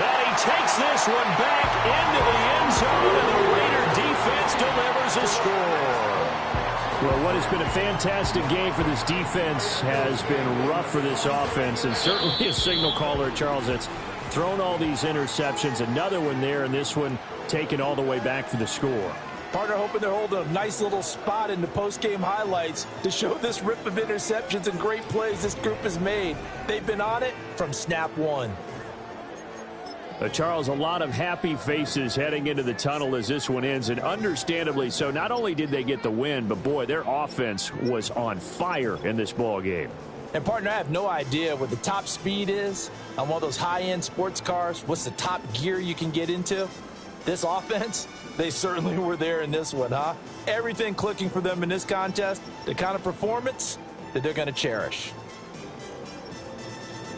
And he takes this one back into the end zone, and the Raider defense delivers a score. Well, what has been a fantastic game for this defense has been rough for this offense, and certainly a signal caller, Charles, that's thrown all these interceptions. Another one there, and this one taken all the way back for the score. Partner hoping they're holding a nice little spot in the post-game highlights to show this rip of interceptions and great plays this group has made. They've been on it from snap one. Charles, a lot of happy faces heading into the tunnel as this one ends, and understandably so. Not only did they get the win, but boy, their offense was on fire in this ball game. And partner, I have no idea what the top speed is on one of those high-end sports cars. What's the top gear you can get into? This offense, they certainly were there in this one, huh? Everything clicking for them in this contest, the kind of performance that they're going to cherish.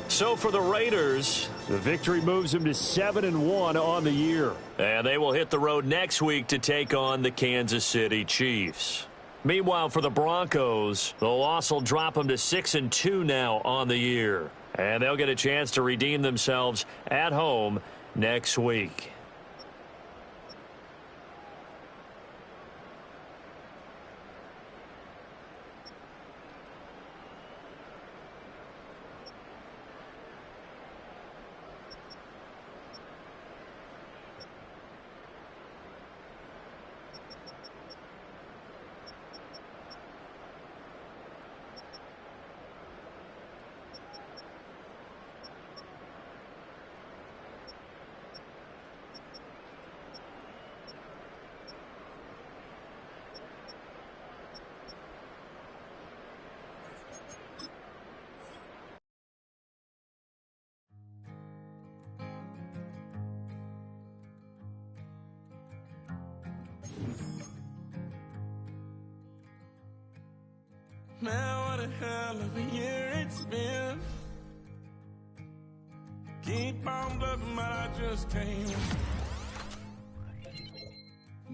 So for the Raiders, the victory moves them to 7-1 on the year. And they will hit the road next week to take on the Kansas City Chiefs. Meanwhile, for the Broncos, the loss will drop them to 6-2 now on the year. And they'll get a chance to redeem themselves at home next week. Man, what a hell of a year it's been. Keep on bluffing, but I just can't.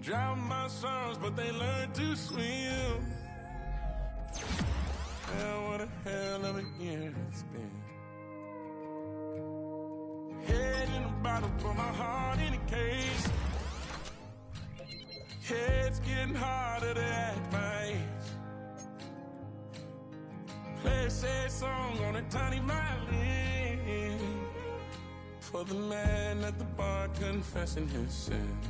Drown my sorrows, but they learn to swim. Man, what a hell of a year it's been. Head in a bottle, put my heart in a case. It's getting harder to act my age. Play a sad song on a tiny violin for the man at the bar confessing his sins.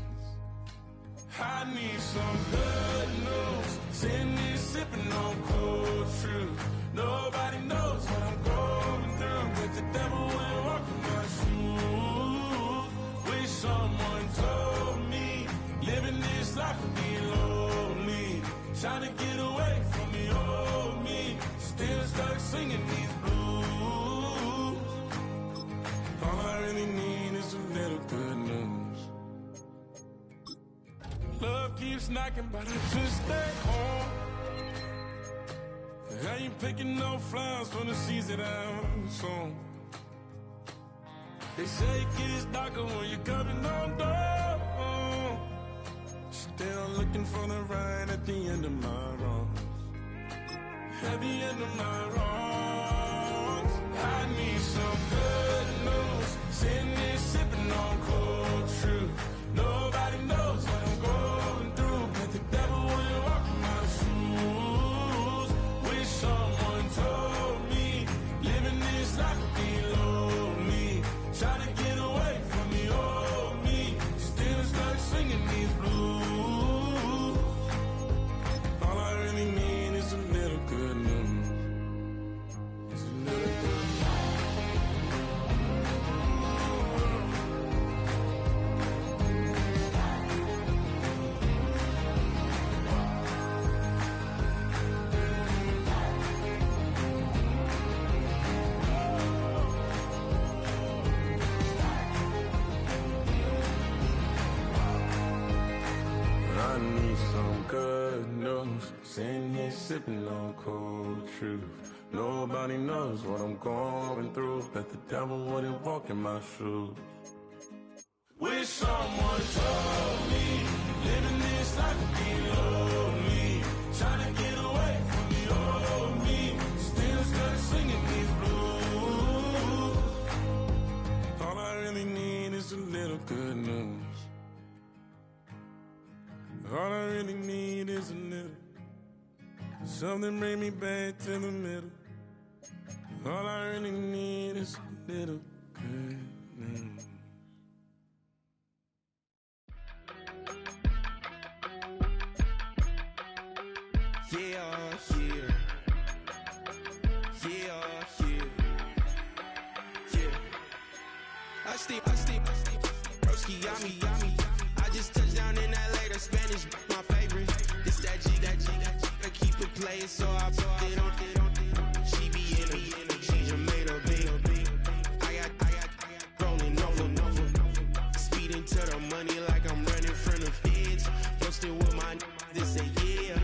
I need some good news. Send me sipping on cold truth. Nobody knows what I'm going through, but the devil will walk in my shoes. Wish someone told me living this life would be lonely. Trying to get away from the old me. Still stuck singing these blues. All I really need is a little good news. Love keeps knocking, but I just stay home. I ain't picking no flowers for the seeds that I'm sown. They say it gets darker when you're coming on down. Still looking for the right at the end of my wrongs. At the end of my wrongs, I need some good news. Sitting here sipping on cold truth. Nobody knows what I'm going through, but the devil will walk in my shoes. Wish someone told me living this life would be lonely. Try to get away from the old me. Still stuck singing these blues. All I really need is a little good news. sipping on cold truth. Nobody knows what I'm going through. Bet the devil wouldn't walk in my shoes. Wish someone told me living this life would be lonely. Trying to get away from the old me. Still stuck singing these blues. All I really need is a little good news. All I really need is a little. Something bring me back to the middle. All I really need is a little good news. Broski, yummy. I just touched down in LA, the Spanish, my favorite. This that G. I keep it playing, so I put it on. She be in it, she just made a beat. I got rolling over. Speeding to the money like I'm running from the feds. Posting with my this say yeah.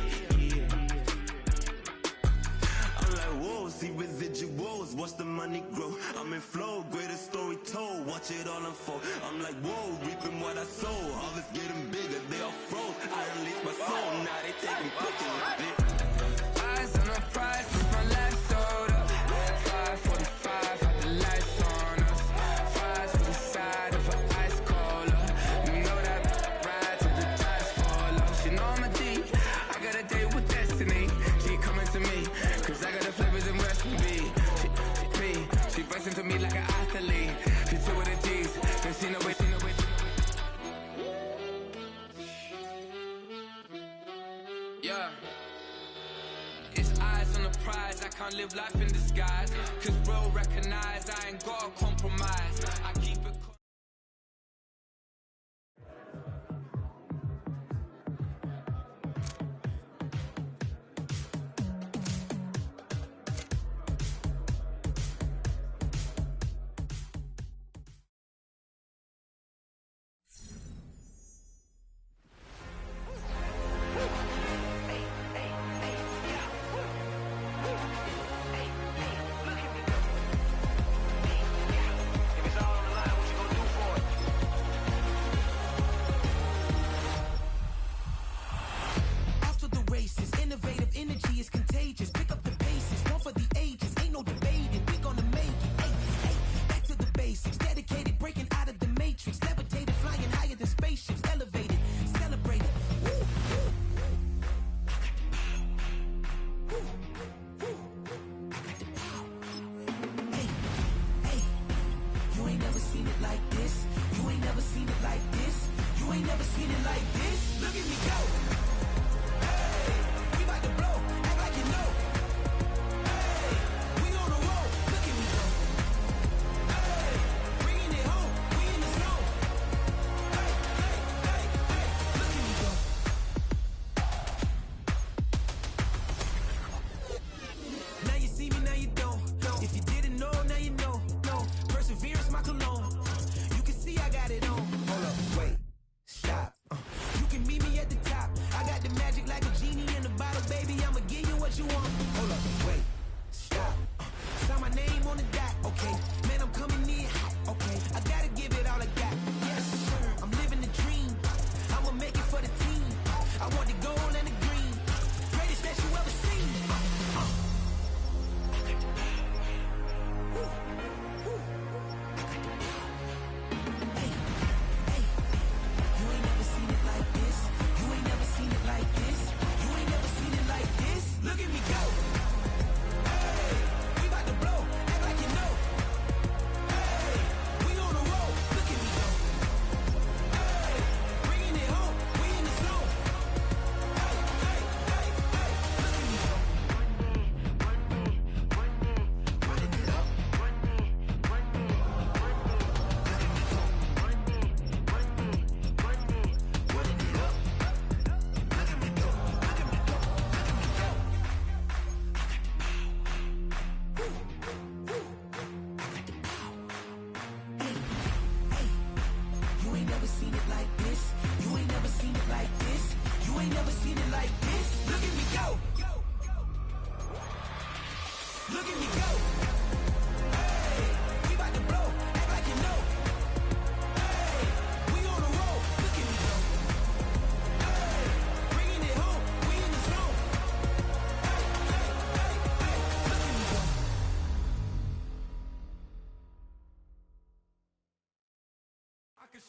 I'm like, whoa, see residuals, watch the money grow. I'm in flow, greatest story told, watch it all unfold. I'm like, whoa, reaping what I sow. Harvest getting bigger, they all froze. I unleashed my soul, now they taking pictures of it. Eyes on the prize, since my last soda. 5:45, had the lights on us. Fries for the side of an ice cola. You know that ride till the dice fall off. She know I'm a D, I got a date with destiny. She coming to me, cause I got the flavors and recipe. She bustin' to me like an athlete. She two with the G's, then she know it. Yeah. It's eyes on the prize, I can't live life in disguise. Cause real recognize I ain't gotta compromise. I keep it. If it's all on the line, what you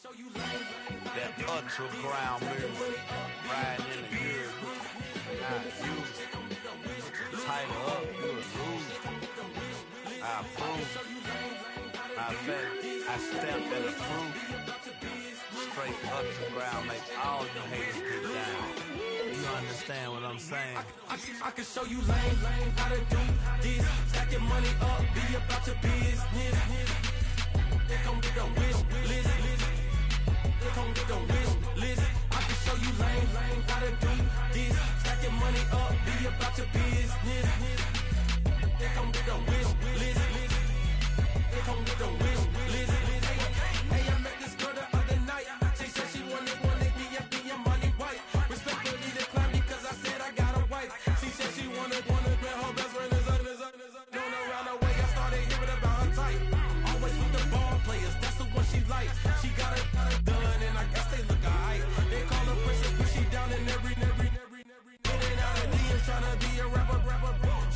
That ultra ground move, riding in the good, not you. Tighten up, you a lose. I approve. I stamped and approved. Straight ultra ground, make all you haters get down. You understand what I'm saying? I can show you lame how to do this. Stack your money up, be about your business. They come get a wish list. They come get a wish list. I can show you lame how to do this. Stack your money up, be about your business. They come get a wish list. They come get a wish list. Hey, I met this girl the other night. She said she wanted me and be your money white. Respectfully declined because I said I got a wife. She said she wanted man, her best friend is doing around the way. I started hearing about her type. Always with the ball players, that's the one she likes. She got it done, and I guess they look alright. They call her princess, but she down in every. In and out of DMs, tryna be a rapper.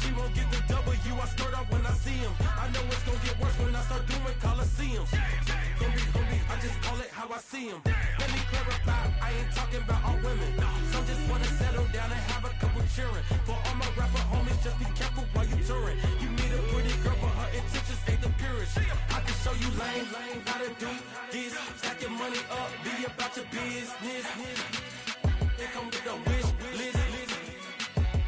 She won't get the W, I skirt off when I see him. I know it's gonna get worse when I start doing Coliseums. Gonna be, I just call it how I see him. Let me clarify, I ain't talking about all women. Some just wanna settle down and have a couple cheering. For all my rapper homies, just be careful while you touring. You meet a pretty girl, but her intentions ain't the purest. I can show you lame how to do this. Stack your money up, be about your business. They come with a wish list.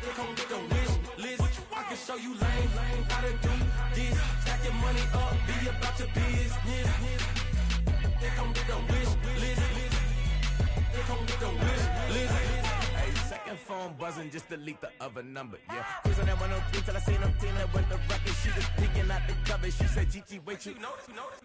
They come with a wish list. I can show you lame how to do this. Stack your money up, be about your business. They come with a wish list. They come with a wish list. Hey, second phone buzzing, just delete the other number, yeah. Cruising at 103 till I seen them teaming with the record. She was peeking out the cover. She said, Gigi, wait, you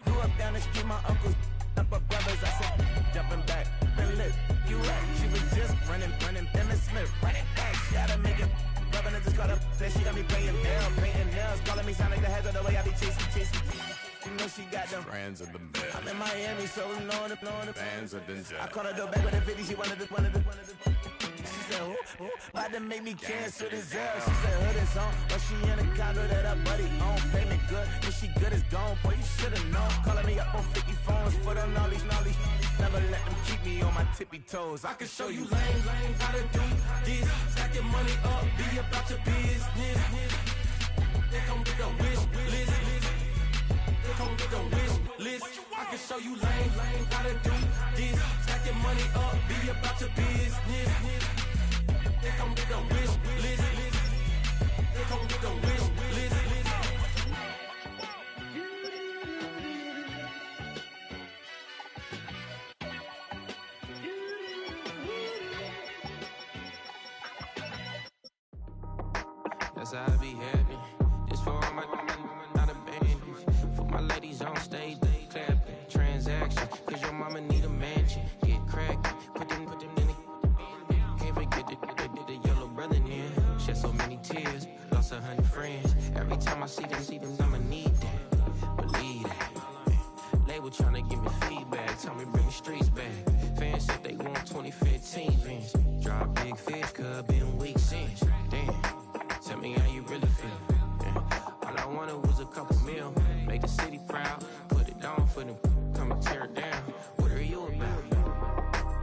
grew up down the street, my uncles up her brothers. I said, jumping back, been lit. You right, she was just running, Emmett Smith, running back. She had to make it, rubbing it, just caught up. Then she got me painting nails, calling me sound like the heads of the way I be chasing. You know she got them Brands of the bed. I'm in Miami, so knowing the Bands of the I caught her door back with a 50, she wanted the. She said, about to make me cancel this L. She said, hood is on, but she in a condo that her buddy own. Payment good, if she good is gone, boy, you should've known. Calling me up on 50 phones, for the knowledge. Never let them keep me on my tippy toes. I can show you lame how to do this. Stack your money up, be about your business. They come with a wish list. They come with a wish list. I can show you lame how to do this. Stack your money up, be about your business. They come with a wish list. They come with a wish list. That's how I be happy. Just for all my not abandoned. For my ladies on stage, they clapping. Transaction, cause your mama need a mansion. Get crackin', put them in the. Can't forget the yellow brother in. Shed so many tears, lost 100 friends. Every time I see them, I'ma need that. Believe that. Label tryna give me feedback, tell me bring the streets back. Fans said they want 2015 Vince. Drop big fish, cuz been weeks since. Damn. Tell me how you really feel. Yeah. All I wanted was a couple mil. Make the city proud. Put it down for them. Come and tear it down. What are you about?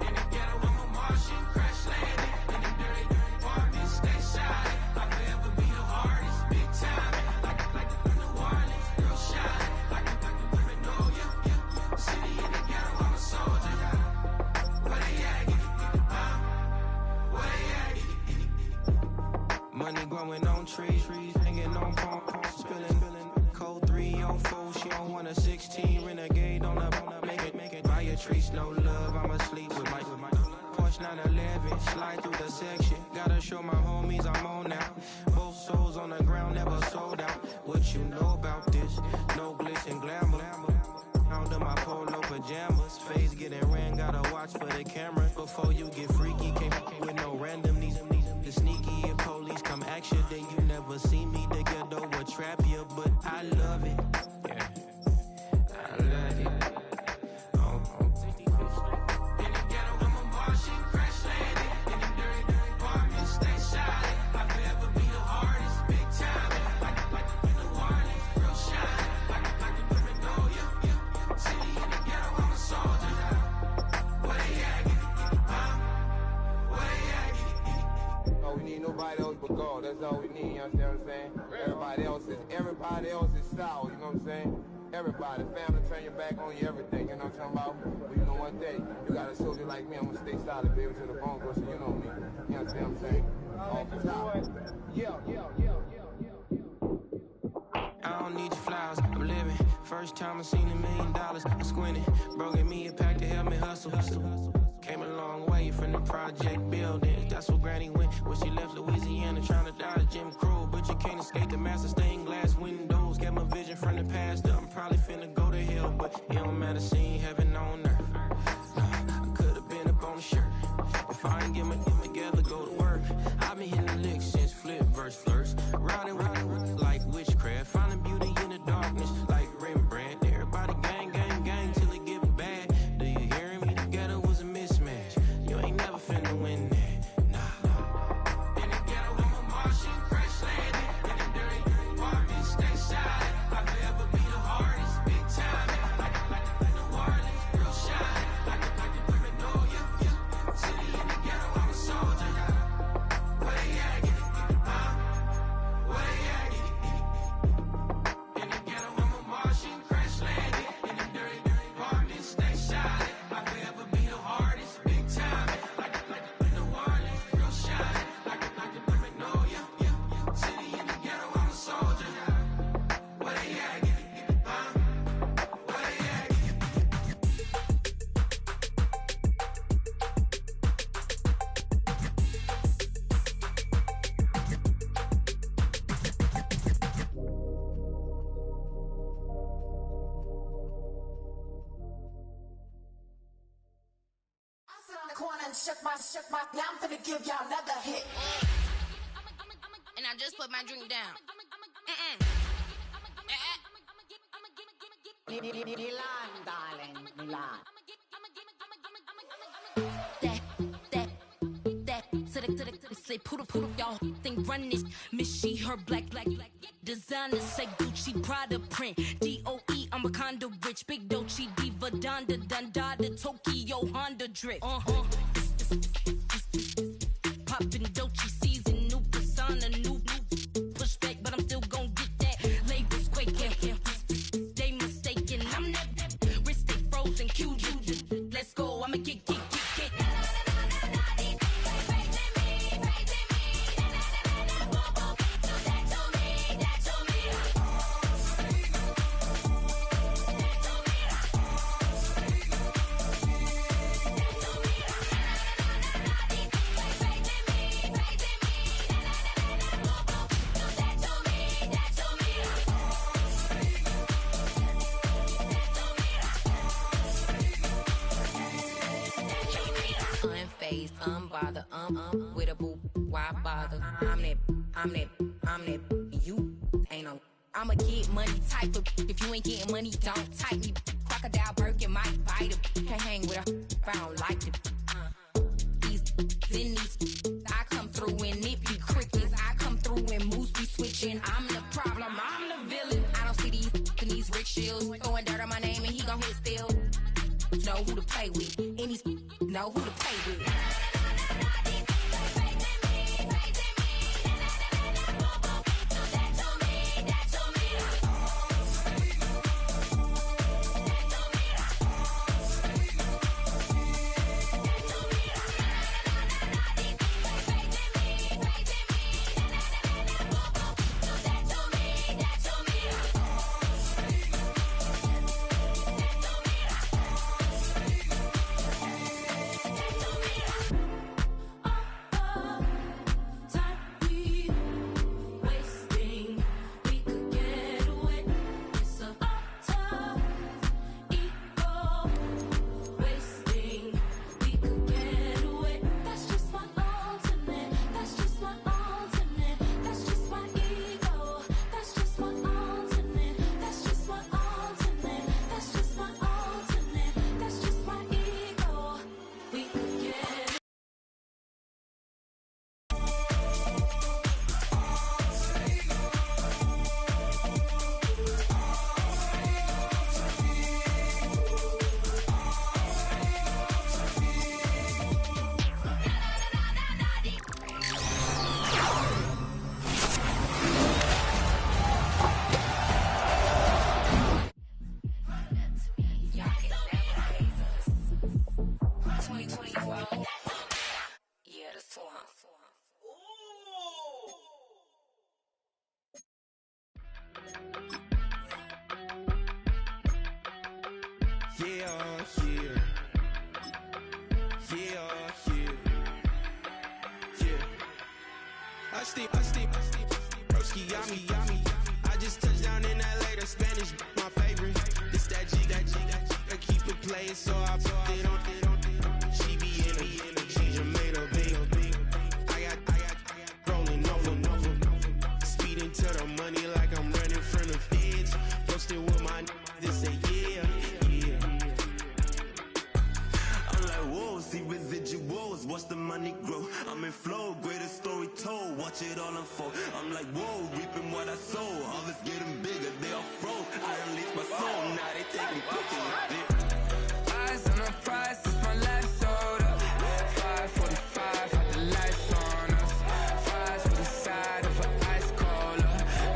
In the ghetto, I'm a Martian. Crash landing. In the dirty apartments. Stay shine. I'll forever be the hardest. Big time. Like New Orleans. Real shine. Like women know you. City in the ghetto, I'm a soldier. Where they at? Where they at? Money growing on trees, hanging on palms, spilling. Code 304, she don't want a 16. Renegade on the make it. Buy a tree, no love, I'm asleep with my Porsche 911, slide through the section. Gotta show my homies I'm on now. Both souls on the ground, never sold out. What you know about this? No glitz and glamour. Under my polo pajamas, face getting ran, gotta watch for the camera. Before you get freaky, can't with no random these sneaky. If police come ask you, then you never see me. The ghetto will trap you, but I love it. Yeah, I love it. In the ghetto, I'm a Martian, crash landing. In the dirty apartments, stay shine. I'll forever be the hardest, big time. Like New Orleans, real shine. Like the women know you. City in the ghetto, I'm a soldier. but God. That's all we need, you understand what I'm saying? Everybody else is sour, you know what I'm saying? Everybody, family, turn your back on you, everything, you know what I'm talking about? But you know one day, you got a soldier like me, I'm gonna stay solid, baby, to the bone, so you know me. You understand what I'm saying? Off the top. I don't need your flowers, I'm living. First time I seen $1 million, I squinted. Bro gave me a pack to help me hustle. Came a long way from the project buildings. That's where Granny went when she left Louisiana, trying to dodge Jim Crow. But you can't escape the master stained glass windows. Got my vision from the past. I'm probably finna go to hell, but it don't matter, seeing heaven on earth. I could've been up on the shirt. If I ain't get my shit together, go to work. I've been hitting the licks since flip verse first. Riding like witchcraft, finding beauty in the darkness like Rembrandt. Everybody gang, gang, gang till it get bad. Do you hear me? Together was a mismatch. You ain't never finna win that. Nah. In the ghetto, I'm a Martian, crash landing. In the dirty apartment, stay silent. I forever be the hardest, big time. Like the Warlins, real shine. Like the paranoia, yeah. City in the ghetto, I'm a soldier. Where they at? Get it, where they at? Get it. In the ghetto, I'm a Martian, crash landing. In the dirty apartment, stay silent. I forever be the hardest, big time. Like the Warlins, real shine. Like the paranoia, yeah. City in the ghetto, I'm a soldier. Where they at? Get it, where they at? I sit on the corner and shook my, now I'm finna give y'all another hit. And I just put my drink down. Milan, darling, Milan. That, to the say, poodle, y'all think run this. Miss she, her black, designer, say Gucci, Prada print, DOE, I'm a condo rich, big Dolce, Diva, Donda, Tokyo, Honda drift. Poppin' Dolce season, new persona, new pushback, but I'm still gon' get that. Labels quaking, they mistaken, I'm that wrist stay frozen, QU, let's go, I'ma get. Unbothered, with a boo, why bother? I'm that, you ain't no. I'ma get money type of, if you ain't getting money, don't type me. Crocodile Birkin might bite him. Can't hang with her if I don't like it. These, I come through and it be crickets. I come through and moves be switching. I'm the problem, I'm the villain. I don't see these rich shields. Throwing dirt on my name and he gon' hit still. Know who to play with, and these know who to play with. Broski, yummy. I just touched down in LA, the Spanish, my favorite. This that G. I keep it playing, so I put it on. She be in it, she just made a big. I got rolling over. Speeding to the money like I'm running from the feds. Posted with my this say yeah. I'm like, whoa, see residuals, watch the money grow. I'm in flow, greatest story told, watch it all unfold. I'm like, whoa, reaping what I sow. Harvest getting bigger, they all froze. I unleashed my soul, now they taking pictures. Eyes on the prize, it's my last soda. 5:45, had the lights on us. Fries for the side of an ice cola.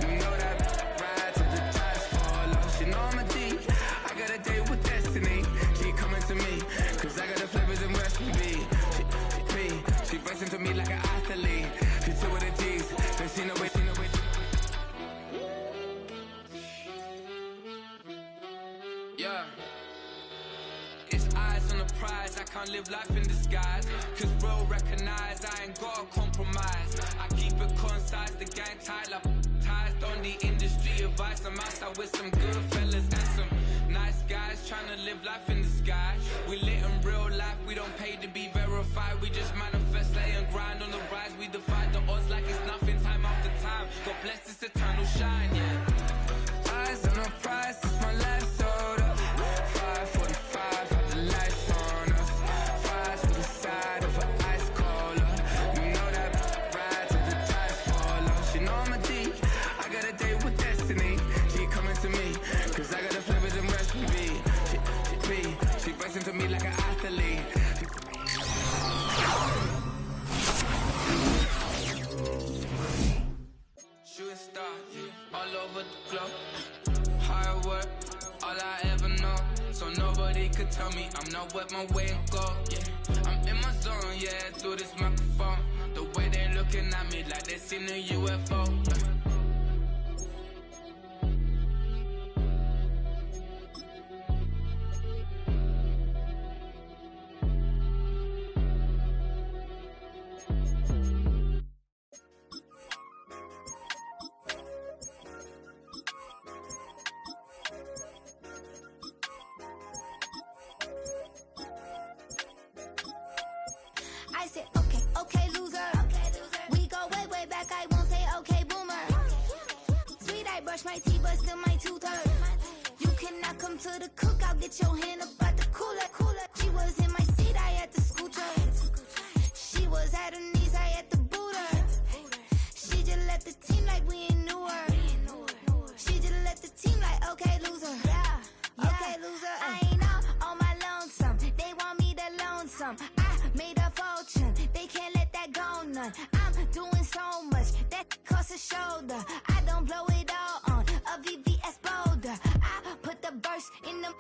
You know that ride till the tires fall off. She know I'm a D, I got a date with destiny. She coming to me, cause I got the flavors and recipe. She racing to me like an athlete. She two with the G's, then she know it. Yeah. It's eyes on the prize, I can't live life in disguise. Cause real recognize, I ain't gotta compromise. I keep it concise, the gang tight like ties. On the industry advice, I'm outside with some good fellas and some nice guys trying to live life in the sky. We lit in real life, we don't pay to be verified. We just manifest, lay and grind on the rise. We defy the odds like it's nothing, time after time. God bless this eternal shine, yeah. Eyes on the prize, it's my last soda. 5:45, had the lights on us. Fries for the side of an ice cola. You know that ride till the tires fall off. She know I'm a D, I got a date with destiny. She coming to me, cause I got the flavors and recipe. She racing to me like an athlete. Shooting star, all over the globe. Hard work, all I ever know. So nobody could tell me I'm not what my way and go. Yeah, I'm in my zone, yeah, through this microphone. The way they looking at me like they seen a UFO. I said, okay, loser. We go way back, I won't say okay, boomer. Sweet, I brush my teeth, but still my tooth hurt. You cannot come to the cookout, get your hand up at the cooler. She was in my seat, I had to scoot her. She was at her knees, I had to boot her. She just left the team like we ain't knew her. She just left the team like, okay, loser. Okay, loser. I ain't on my lonesome. They want me to loan some. I made a fortune. They can't let that go none. I'm doing so much that costs a shoulder. I don't blow it all on a VVS boulder. I put the verse in the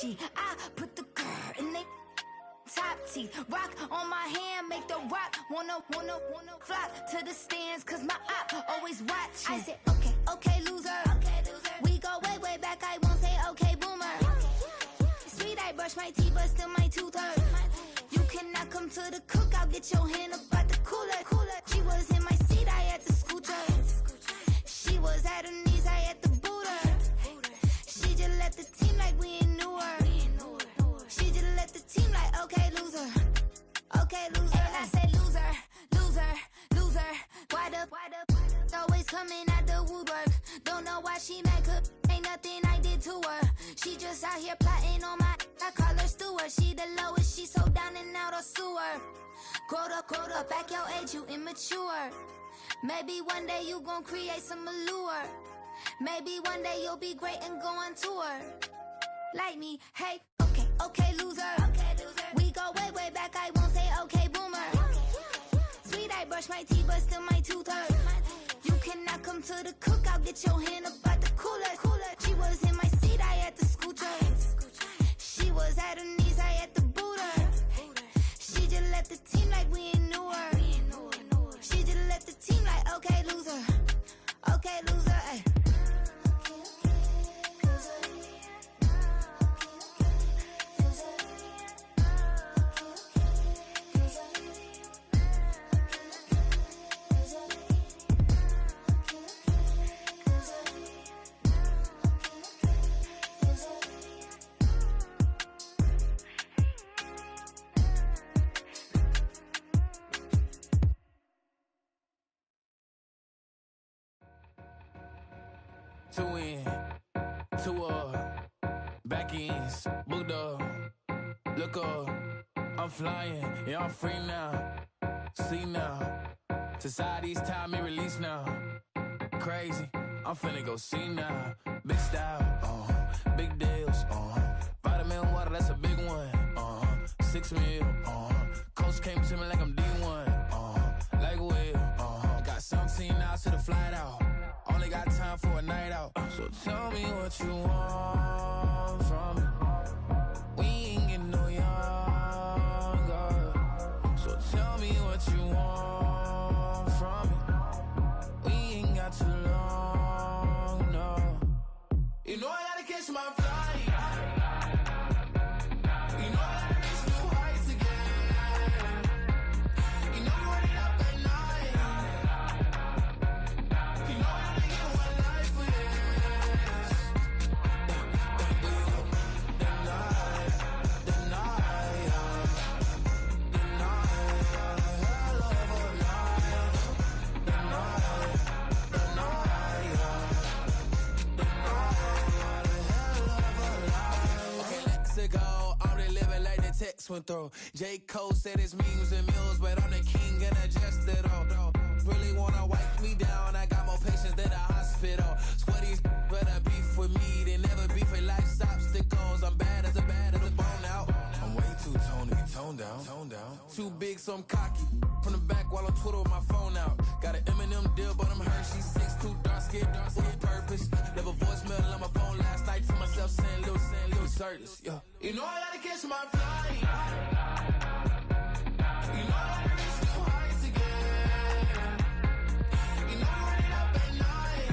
cheat. I put the girl in the top teeth. Rock on my hand, make the rock wanna flock to the stands, cause my op always watching. I said, okay, loser. We go way back, I won't say okay, boomer. Sweet, I brush my teeth, but still my tooth hurt. You cannot come to the cookout, get your hand up at the cooler. She was in my seat, I had to scoot her. She was at her knees, I had to boot her. She just left the team like we ain't knew her. She just left the team like, okay, loser. Okay, loser. And I say loser. Why the always coming out the woodwork? Don't know why she mad, cause ain't nothing I did to her. She just out here plotting on my, I call her steward. She the lowest, she so down and out of sewer. Growed up, back your age, you immature. Maybe one day you gon' create some allure. Maybe one day you'll be great and go on tour. Like me, hey, okay, loser. We go way back, I won't say okay, boomer. Sweet, I brush my teeth, but still my tooth hurt. You cannot come to the cookout, get your hand up at the cooler. She was in my seat, I had to scoot her. She was at her knees, I had to boot her. She just left the team like we ain't knew her. She just left the team like, okay, loser. Okay, loser, ay. Two in, two back ends, booked up. Look up, I'm flying, yeah, I'm free now. See now, society's time me release now. Crazy, I'm finna go see now. Big style, big deals, vitamin water, that's a big one. 6 mil, coach came to me like I'm D1, like Will. Got 17 hours to the flight out. Only got time for a night out. So tell me what you want from me. We ain't getting no younger. So tell me what you want from me. We ain't got too long, no. You know I gotta catch my flight. You know I gotta reach new heights again. You know you're running up at night. You know I only get one life for this. Text went through. J. Cole said his memes and meals, but I'm the king and adjust it all. Really wanna wipe me down, I got more patience than a hospital. Sweaty better beef with me than never beef with life's obstacles. I'm bad as a bone out. I'm way too toned to be toned down. Too big, so I'm cocky. From the back while I'm Twitter with my phone out. Got an Eminem deal, but I'm Hershey 6'2", dark skin, with a purpose. Never voicemail on my phone last night to myself saying little Curtis, yeah. You know I gotta catch my flight. You know I gotta reach new heights again. You know I'm running up at night.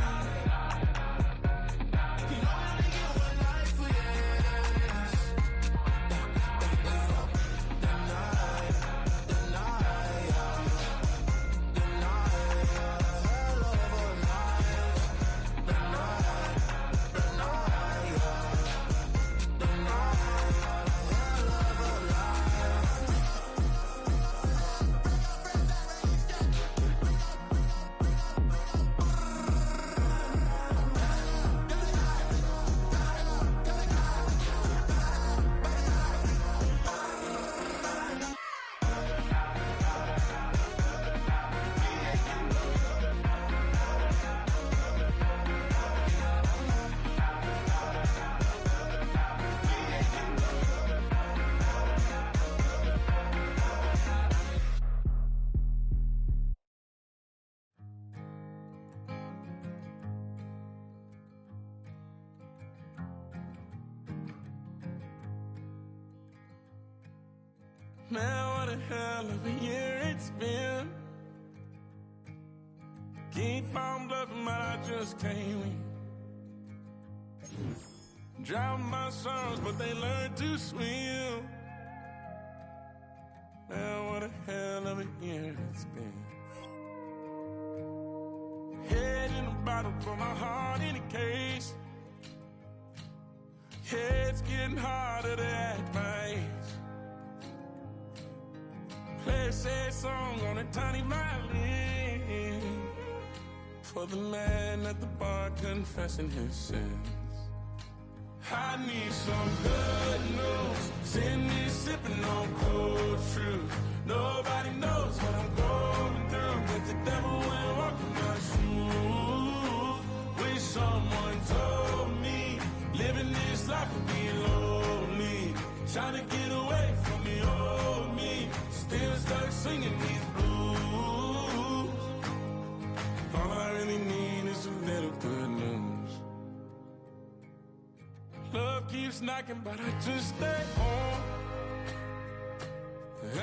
You know I only get one life for this. Man, what a hell of a year it's been. Keep on bluffing, but I just can't win. Drown my sorrows, but they learn to swim. Man, what a hell of a year it's been. Head in a bottle, put my heart in a case. It's getting harder to act my age. Play a sad song on a tiny violin for the man at the bar confessing his sins. I need some good news. Send me sipping on cold truth. Nobody knows what I'm going through, but the devil will walk in my shoes. Wish someone told me living this life would be lonely. Trying to get away from the old me. Still stuck singing these blues. All I really need is a little good news. Love keeps knocking, but I just stay home.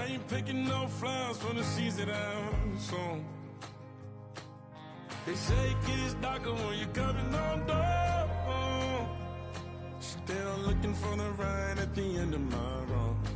I ain't picking no flowers from the seeds that I'm sown. They say it gets darker when you're coming on door. Still looking for the right at the end of my wrongs.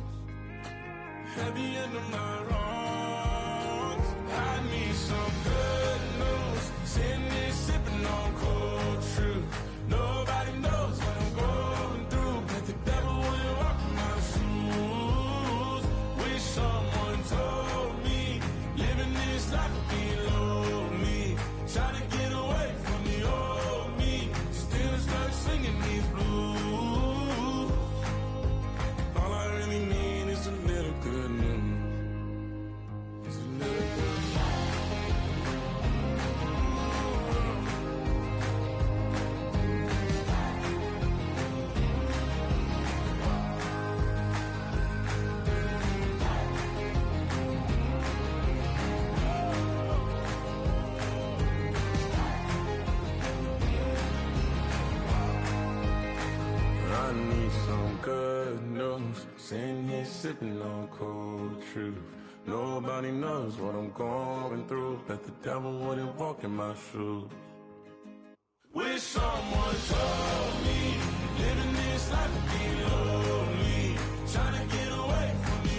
At the end of my wrongs, I need some good news. Sitting there sipping on cold truth. Nobody knows what I'm going through, but the devil will walk in my shoes. Wish someone told me living this life would be lonely. Trying to get away from the old me. I need some good news. Sitting here sipping on cold truth. Nobody knows what I'm going through. Bet the devil wouldn't walk in my shoes. Wish someone told me living this life would be lonely. Trying to get away from the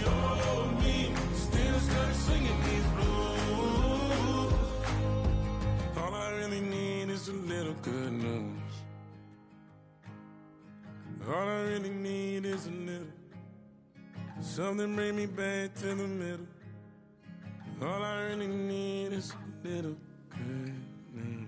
old me. Still stuck singing these blues. All I really need is a little good news. All I really need is a little. Something bring me back to the middle. All I really need is a little good news.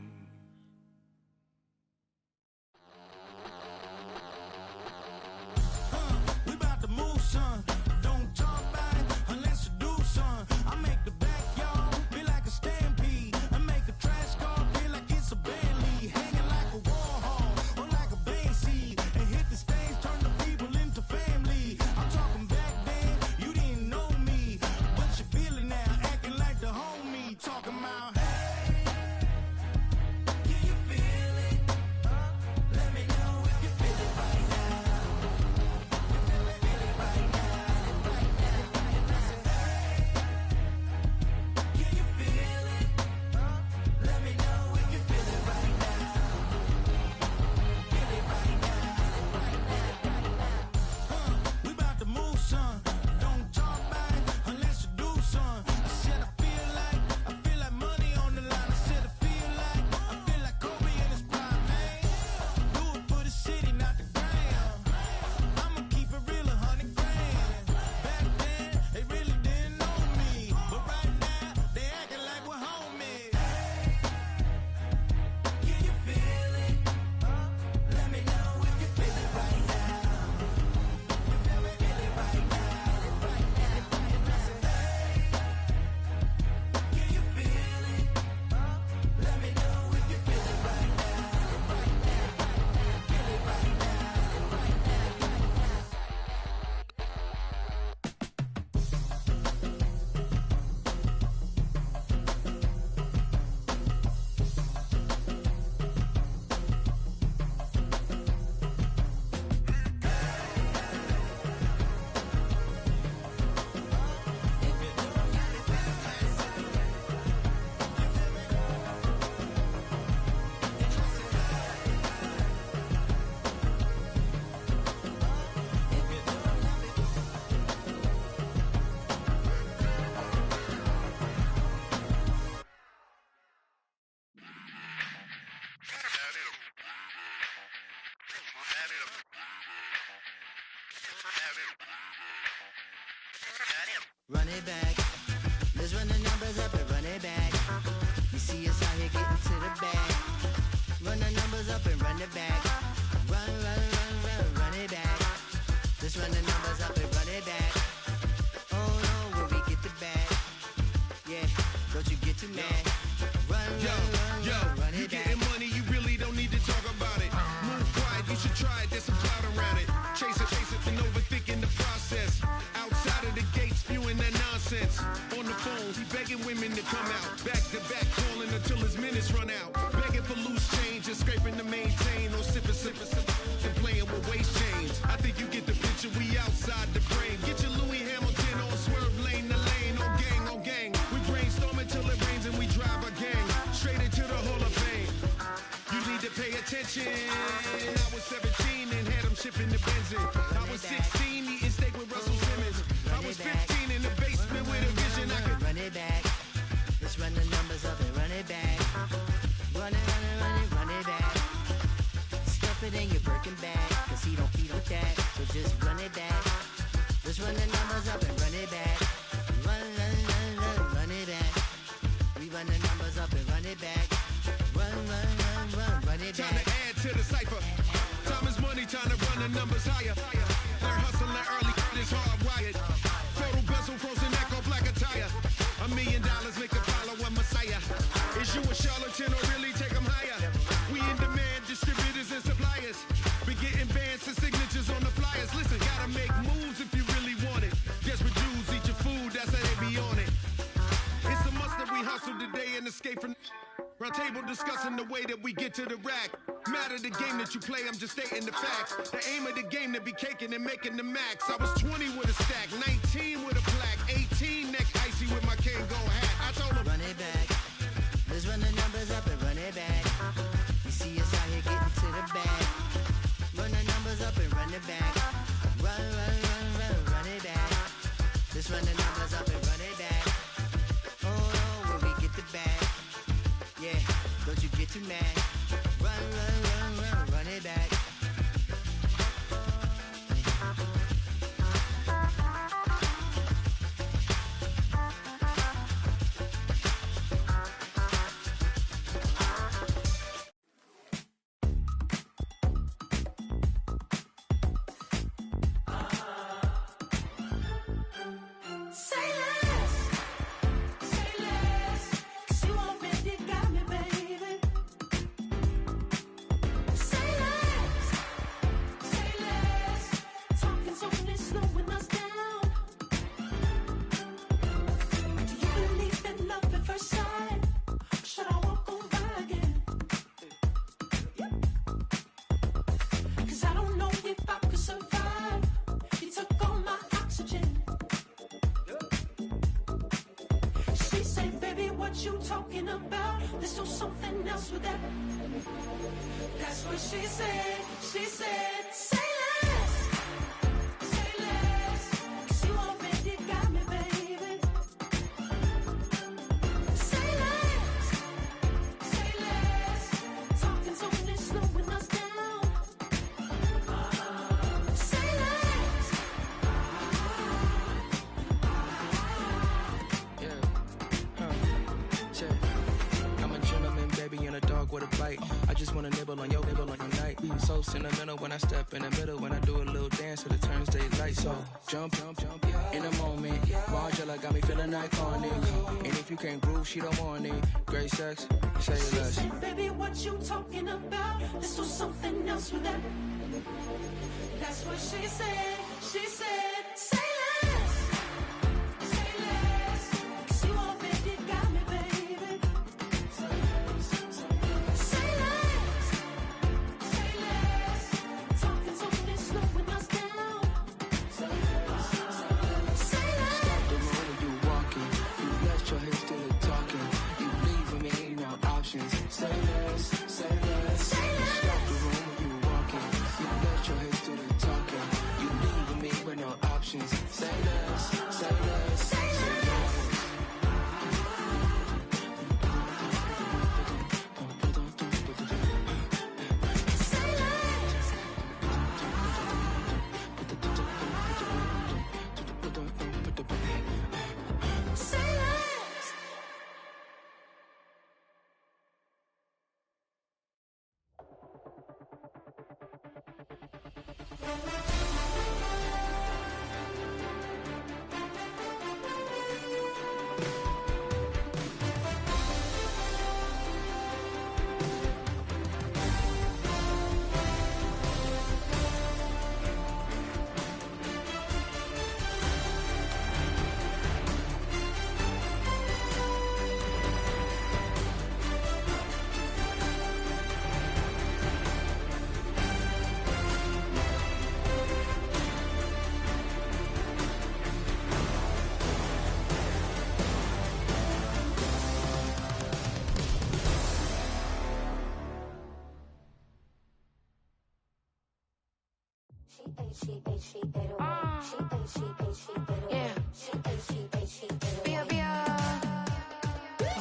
We about to move, son. Don't talk about it unless you do, son. I make the backyard feel like a stampede. I make a trash car feel like it's a Bentley. Hanging like a Warhol or like a Banksy. And hit the stage, turn the people into family. I'm talking back then, you didn't know me. But you feel it now, acting like the homie. Talking about, hey, can you feel it? Let me know if you feel it right now. Run it back. Let's run the numbers up and run it back. You see us out here getting to the bag. Run the numbers up and run it back. Run, run, run, run, run it back. Let's run the numbers up and run it back. Oh no, when we get the bag. Yeah, don't you get too mad. Run, run it back. You getting money, you really don't need to talk about it. Move quiet, you should try it, there's some cloud around it. Chase it, and overthinking the process. Outside of the gate, spewing that nonsense. On the phone, he begging women to come out. Back to back, calling until his minutes run out. Begging for loose change and scraping to maintain. Or sipping, and playing with waist chains. I think you get the picture, we outside the frame. Get your Louis Hamilton on swerve lane to lane. On gang. We brainstorm until it rains and we drive a gang. Straight into the Hall of Fame. You need to pay attention. I was 17 and had him shipping the benzin. I was 16 eating steak with Russell Simmons. I was 15 in the basement with a vision. I could run it back. Let's run the numbers up and run it back. Run it back. Stuff it in your Birkin bag, cause he don't with that. So just run it back. Let's run the numbers up and run it back. Run it back. We run the numbers up and run it back. Run it back. Time to add to the cipher. Time is money, time to run the numbers higher. They're hustling early, it's hardwired. Photo bezel, frozen echo, black attire. $1 million make a follow a messiah. Is you a charlatan or really take them higher? We in demand, distributors and suppliers. Been getting bands and signatures on the flyers. Listen, gotta make moves if you really want it. Desperate Jews eat your food, that's how they be on it. It's a must that we hustle today and escape from. Round table discussing the way that we get to the rack. outside of the game that you play, I'm just stating the facts. The aim of the game to be caking and making the max. I was 20 with a stack, 19 with a plaque, 18 neck icy with my Kango hat. I told him, run it back. Let's run the numbers up and run it back. You see us out here getting to the bag. Run the numbers up and run it back. Run it back. Let's run the numbers up and run it back. Oh, when we get the bag. Yeah, don't you get too mad. Run it back. You talking about? Let's do something else with that. That's what she said. She said, say less. Say less. 'Cause you already got me, baby. Say less. Say less. Talking's only slowing us down. Say less. I'm a gentleman, baby, and a dog with a bite. I just wanna nibble on your night. So sentimental when I step in the middle. When I do a little dance, till it turns daylight. So jump, in a moment. Margella got me feeling iconic. And if you can't groove, she don't want it. Great sex, say less. She said, baby, what you talking about? Let's do something else with that. That's what she said. She said, say less. Say less. 'Cause you already got me, baby. Say less. Say less. Talking's only slowing us down. Say less. Say less. Stop the room when you walking. You left your hips to the talking. You leaving me, no options. Say less, say less. Say less. Stop the room when you walking. You left your hips to the talking. You leaving me with no options. Say less, say less, say less. Say less.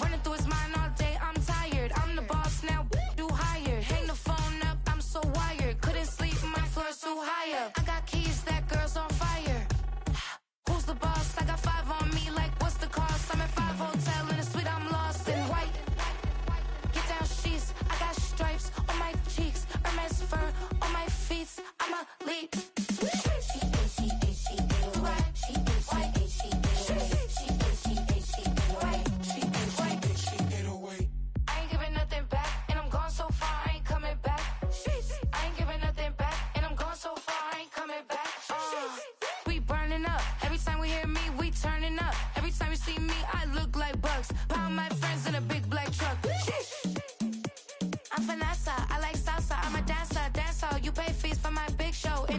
Running through his mind all day, I'm tired. I'm the boss now, do higher. Hang the phone up, I'm so wired. Couldn't sleep, my floor's too high up. I got keys, that girl's on fire. Who's the boss? I got 5 on me, like what's the cost? I'm at 5 hotel in a suite, I'm lost in white. Get down sheets, I got stripes on my cheeks. Hermes fur on my feet, I'm a lead. I ain't giving nothing back, and I'm gone so far, I ain't coming back. I ain't giving nothing back, and I'm gone so far, I ain't coming back. We burning up, every time we hear me, we turning up. Every time you see me, I look like bugs. Pound my friends in a big black truck. I'm Vanessa, I like salsa, I'm a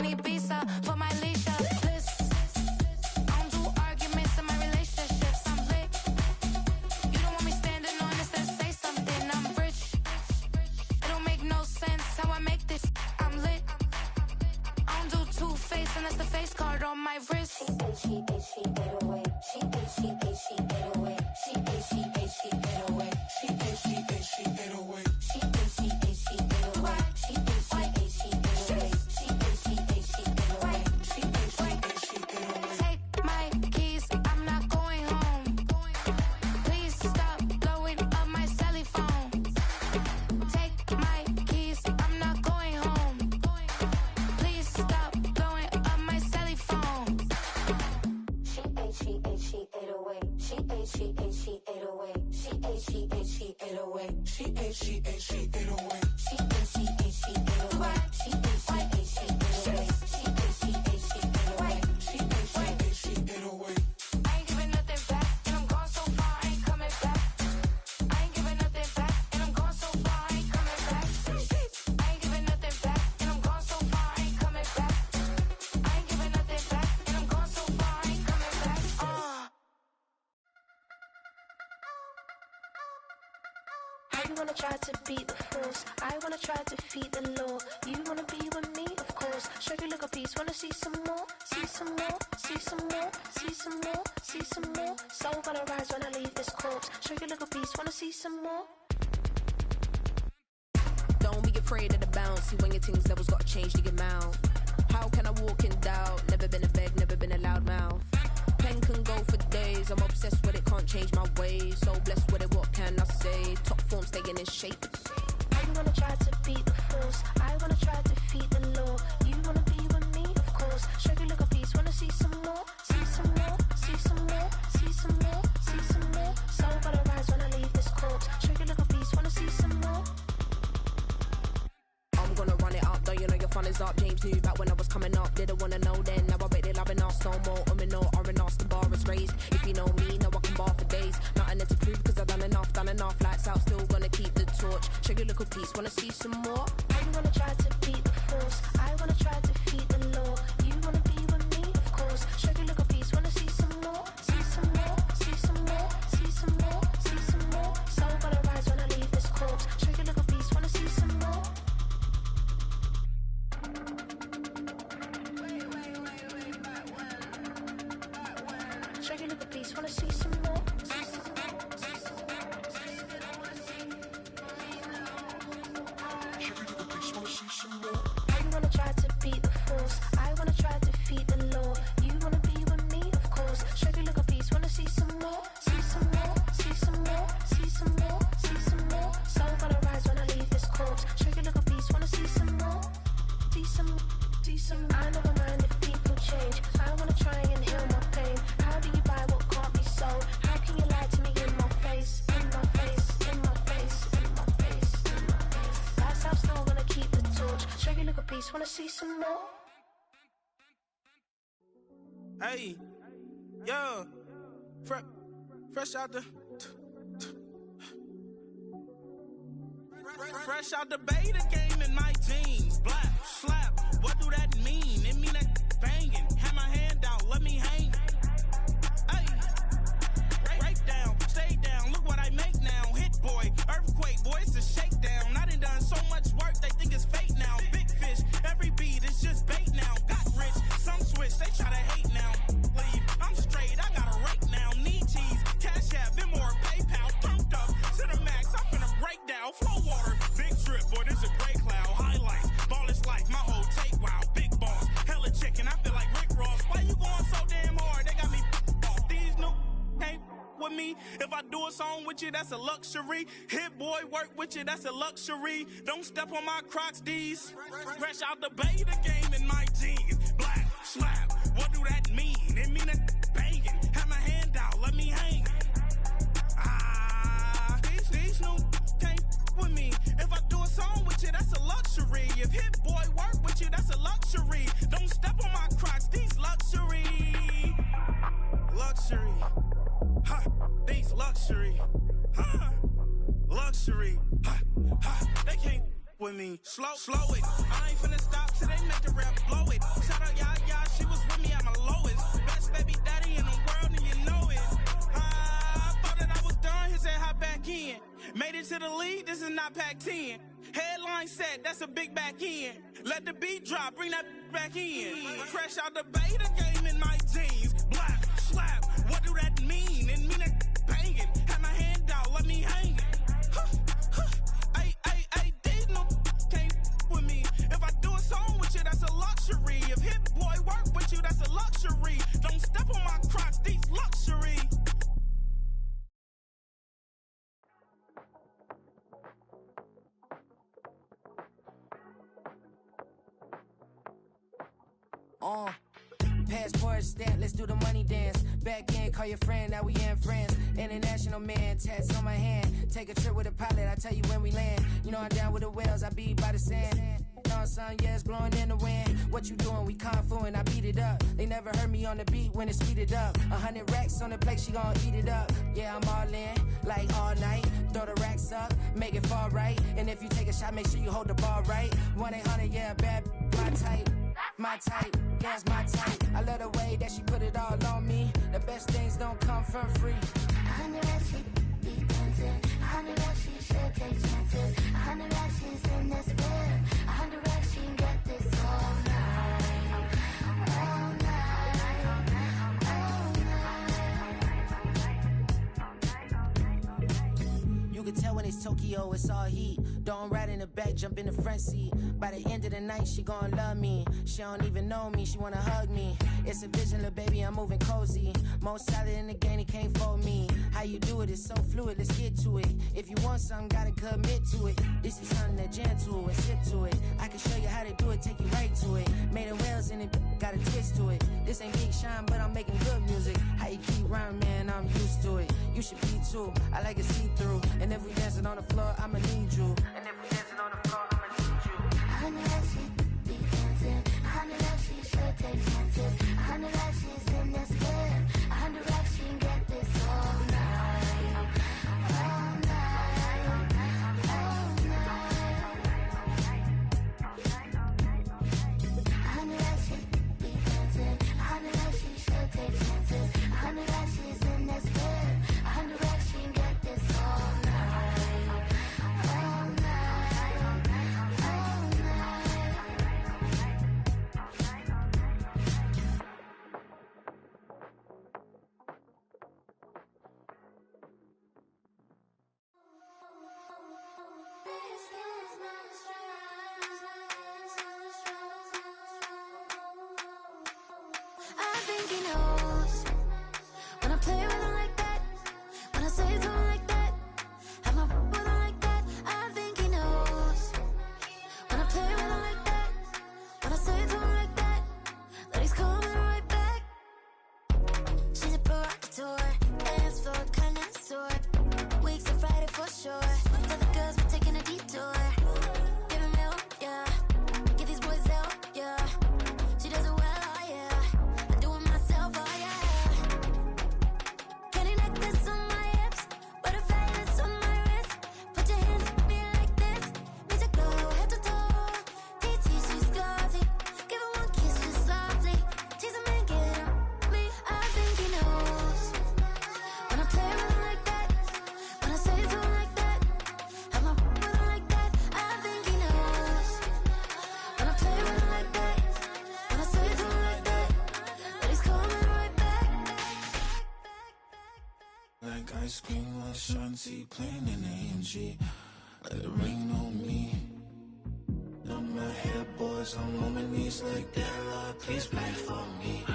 in Ibiza for my leisure. Bliss. I don't do arguments in my relationships. I'm lit. You don't want me standing on this, then say something. I'm rich. It don't make no sense how I make this. I'm lit. I don't do two-face, and that's the face card on my wrist. She 808. She 808. She 808. She 808. She 808. She 808. She 808. She 808. She 808. She 808. She 808. She 808. She 808. She 808. She 808. Take my keys, I'm not going home. Please stop blowing up my celly phone. Take my keys, I'm not going home. Please stop blowing up my celly phone. She 808. She 808. She 808. She 808. She 808. She 808. She 808. She 808. She 808. She 808. She 808. She 808. She 808. She 808. She 808. She 808. I ain't giving nothing back, and I'm gone so far, I ain't coming back. I ain't giving nothing back, and I'm gone so far, I ain't coming back. I ain't giving nothing back, and I'm gone so far, I ain't coming back. I ain't giving nothing back, and I'm gone so far, I ain't coming back. I wanna try to beat the force. I wanna try to defeat the law. You wanna be with me, of course. Show you look a piece. Wanna see some more? See some more? See some more? See some more? See some more? Soul gonna rise when I leave this corpse. Show you look a piece. Wanna see some more? Don't be afraid of the bounce. See when your things levels gotta change to your mouth. How can I walk in doubt? Never been a beg, never been a loud mouth. Pen can go for days. I'm obsessed with it, can't change my ways. So blessed with it, what can I say? Top form staying in shape. I wanna try to beat the force. I wanna try to defeat the law. You wanna be with me, of course. Show you look a piece. Wanna see some more? See some more? See some more? See some more? See some more? Soul gonna rise when I leave this corpse. Show you look a piece. Wanna see some more? I'm gonna run it up, though you know your fun is up. James knew back when I was coming up. Didn't wanna know then, now I bet they're loving us no more. No R&R's, the bar is raised. If you know me, know I can bar for days. Nothing there to prove, cause I've done enough. Lights out, still gonna keep the torch. Show you little piece, wanna see some more? I wanna try to beat the force. I wanna try to defeat the law. You wanna be with me, of course. Show you little piece, wanna see some more? See some more? See some more? See some more? See some more? Soul gonna rise when I leave this corpse. Show you little piece, wanna see some more? Show you little piece, wanna see some more? I wanna try to beat the force. I wanna try to defeat the law. You wanna be with me, of course. Show you look a piece, wanna see some more? See some more? See some more? See some more? See some more? Soul gonna rise when I leave this corpse. Show you look a piece, wanna see some more? See some, see some. I never mind if people change. I wanna try and heal my pain. How do you buy what can't be sold? How can you lie to me in my face? In my face, in my face, in my face, in my face. That's how still gonna keep the torch. Show you look a piece, wanna see some more? Hey, yo, fresh out the fresh out the beta game in my jeans. Black slap, what do that mean? It mean that banging. Have my hand out, let me hang. Hey, break down, stay down. Look what I make now. Hit boy, earthquake, boy, it's a shakedown. I done so much work, they think it's fake now. Big fish, every beat is just bait now. Got rich, some switch, they try to hate now. Leave, I'm straight, I got a rake now. Need cheese, cash app, Venmo or PayPal. Pumped up to the max, I'm finna break down. Flow water, big trip, boy, this a gray cloud. Highlights, ball is life, my whole take, wow. Big boss, hella chicken, I feel like Rick Ross. Why you going so damn hard? They got me off. These new can't with me. If I do a song with you, that's a luxury. Hit boy, work with you, that's a luxury. Don't step on my Crocs, D's. Fresh out the beta game in my jeans. Black slap, what do that mean? It mean that banging. Have my hand out, let me hang. These new can't with me. If I do a song with you, that's a luxury. If hit boy work with you, that's a luxury. Don't step on my Crocs, these luxury. Luxury. Ha, these luxury. Ha, luxury. Ha, ha, they can't with me. Slow it. I ain't finna stop till they make the rap blow it. Shout out y'all, she was with me at my lowest. Best baby daddy in the world, and you know it. I thought that I was done, he said hop back in. Made it to the league, this is not Pac-10. Headline set, that's a big back end. Let the beat drop, bring that back in. Fresh out the beta game in my jeans. Black, slap, what do that mean? It mean that banging. Have my hand out, let me hang it. Ay, these no can't with me. If I do a song with you, that's a luxury. If Hit Boy work with you, that's a luxury. Don't step on my Crocs, these luxury. Passport stamp, let's do the money dance. Back in, call your friend, now we in France. International man, tats on my hand. Take a trip with a pilot, I tell you when we land. You know I'm down with the whales, I be by the sand. On sun, yeah, it's blowing in the wind. What you doing? We kung fu and I beat it up. They never heard me on the beat when it's speeded up. 100 racks on the plate, she gon' eat it up. Yeah, I'm all in, like all night. Throw the racks up, make it fall right. And if you take a shot, make sure you hold the ball right. 1-800, yeah, bad, my type. My type, yeah, it's my type. I love the way that she put it all on me. The best things don't come from free. 100 racks, she be dancing. 100 racks, she should take chances. 100 racks, she's in this bed. 100 racks, she can get this all night. All night. All night. You can tell when it's Tokyo, it's all heat. Don't ride in the back, jump in the front seat. By the end of the night, she gon' love me. She don't even know me, she wanna hug me. It's a vision, little baby, I'm moving cozy. Most solid in the game, he can't fold me. How you do it, it's so fluid, let's get to it. If you want something, gotta commit to it. This is something that jam to and sip to it. I can show you how to do it, take you right to it. Made of whales and it got a twist to it. This ain't Big Shine, but I'm making good music. How you keep rhyming, man, I'm used to it. You should be too, I like it see-through. And if we dancing on the floor, I'ma need you. And if we dancing on the floor, I'ma need you. 100 racks, she be dancing. 100 racks, she should take chances. 100 racks, she's in this bed. 100 racks, she can get this all night. All night. All night. 100 racks, she be dancing. 100 racks, she should take chances. 100 racks, she's in this bed. 100 racks, she can get this all night. All night. I think he knows when I play with him like that, when I say to him like that, have my with him like that. I think he knows when I play with him like that, when I say to him like that, that he's coming right back. She's a provocateur, dance floor connoisseur. Weeks of Friday for sure. Tell the girls we're taking a detour. Give him milk, yeah. Get these boys out, yeah. She does it well, oh yeah. I do it myself, oh yeah. Candy necklace on my hips, butterflies on my wrist. Put your hands on me like this. Need to go head to toe. TT, she's gauzy. Give her one kiss just softly. Tease him and get him me. I think he knows when I play with him like that, when I say to him like that, have my with him like that. I think he knows when I play with him like that, when I say to him like that, that he's coming right back. Like ice cream with Shanti playing in AMG. Let it rain on me. On my head, boys, I'm on my knees like that. Lord, please play for me.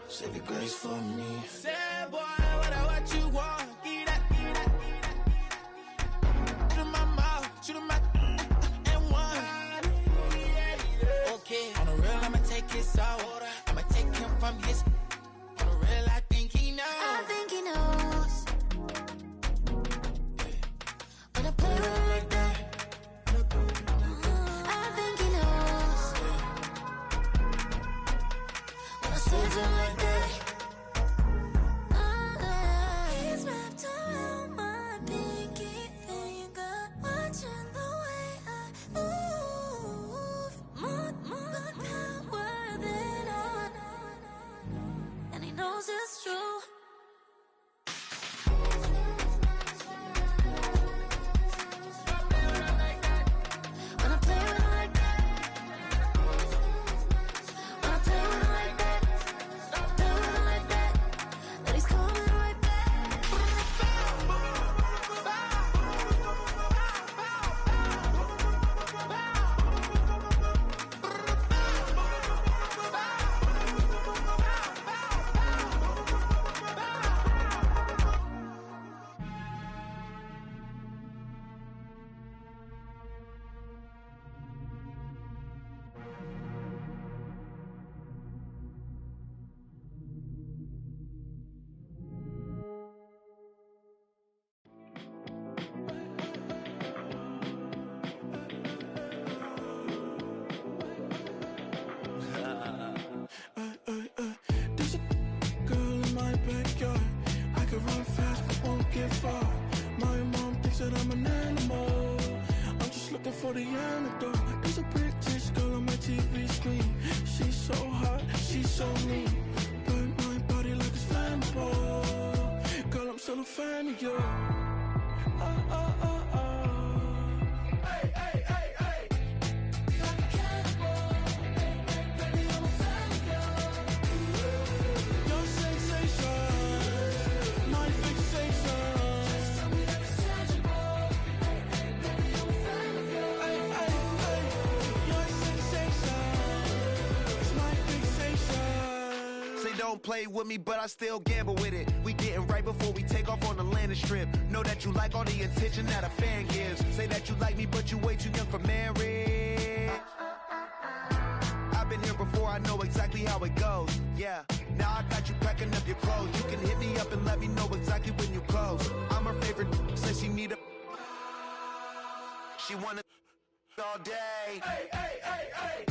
Save your grace for me. Say, boy, what you want? Get that. Shoot in my mouth, shoot in my and one. Okay, on the real, I'ma take his out. I'ma take him from his. On the real, I think he knows. I think he knows when I play with him like that. I think he knows when I say to him like that. He's wrapped around my pinky finger, watching the way I move. More power. looking for the antidote. There's a British girl on my TV screen. She's so hot, she's so mean. Burn my body like it's flammable. Girl, I'm still a fan of you. Hey, hey, hey, hey. Like a cannibal. Baby, I'm a fan of you. Your sensation, my fixation. Just tell me that it's tangible. Baby, I'm a fan of you. Hey, hey, hey. Your sensation is my fixation. Say don't play with me, but I still gamble with it. We getting right before we take off on the landing strip. Know that you like all the attention that a fan gives. Say that you like me, but you way too young for marriage. I've been here before, I know exactly how it goes. Yeah, now I got you packing up your clothes. You can hit me up and let me know exactly when you close. I'm her favorite, says she need a. She wanna all day. Hey, hey, hey, hey.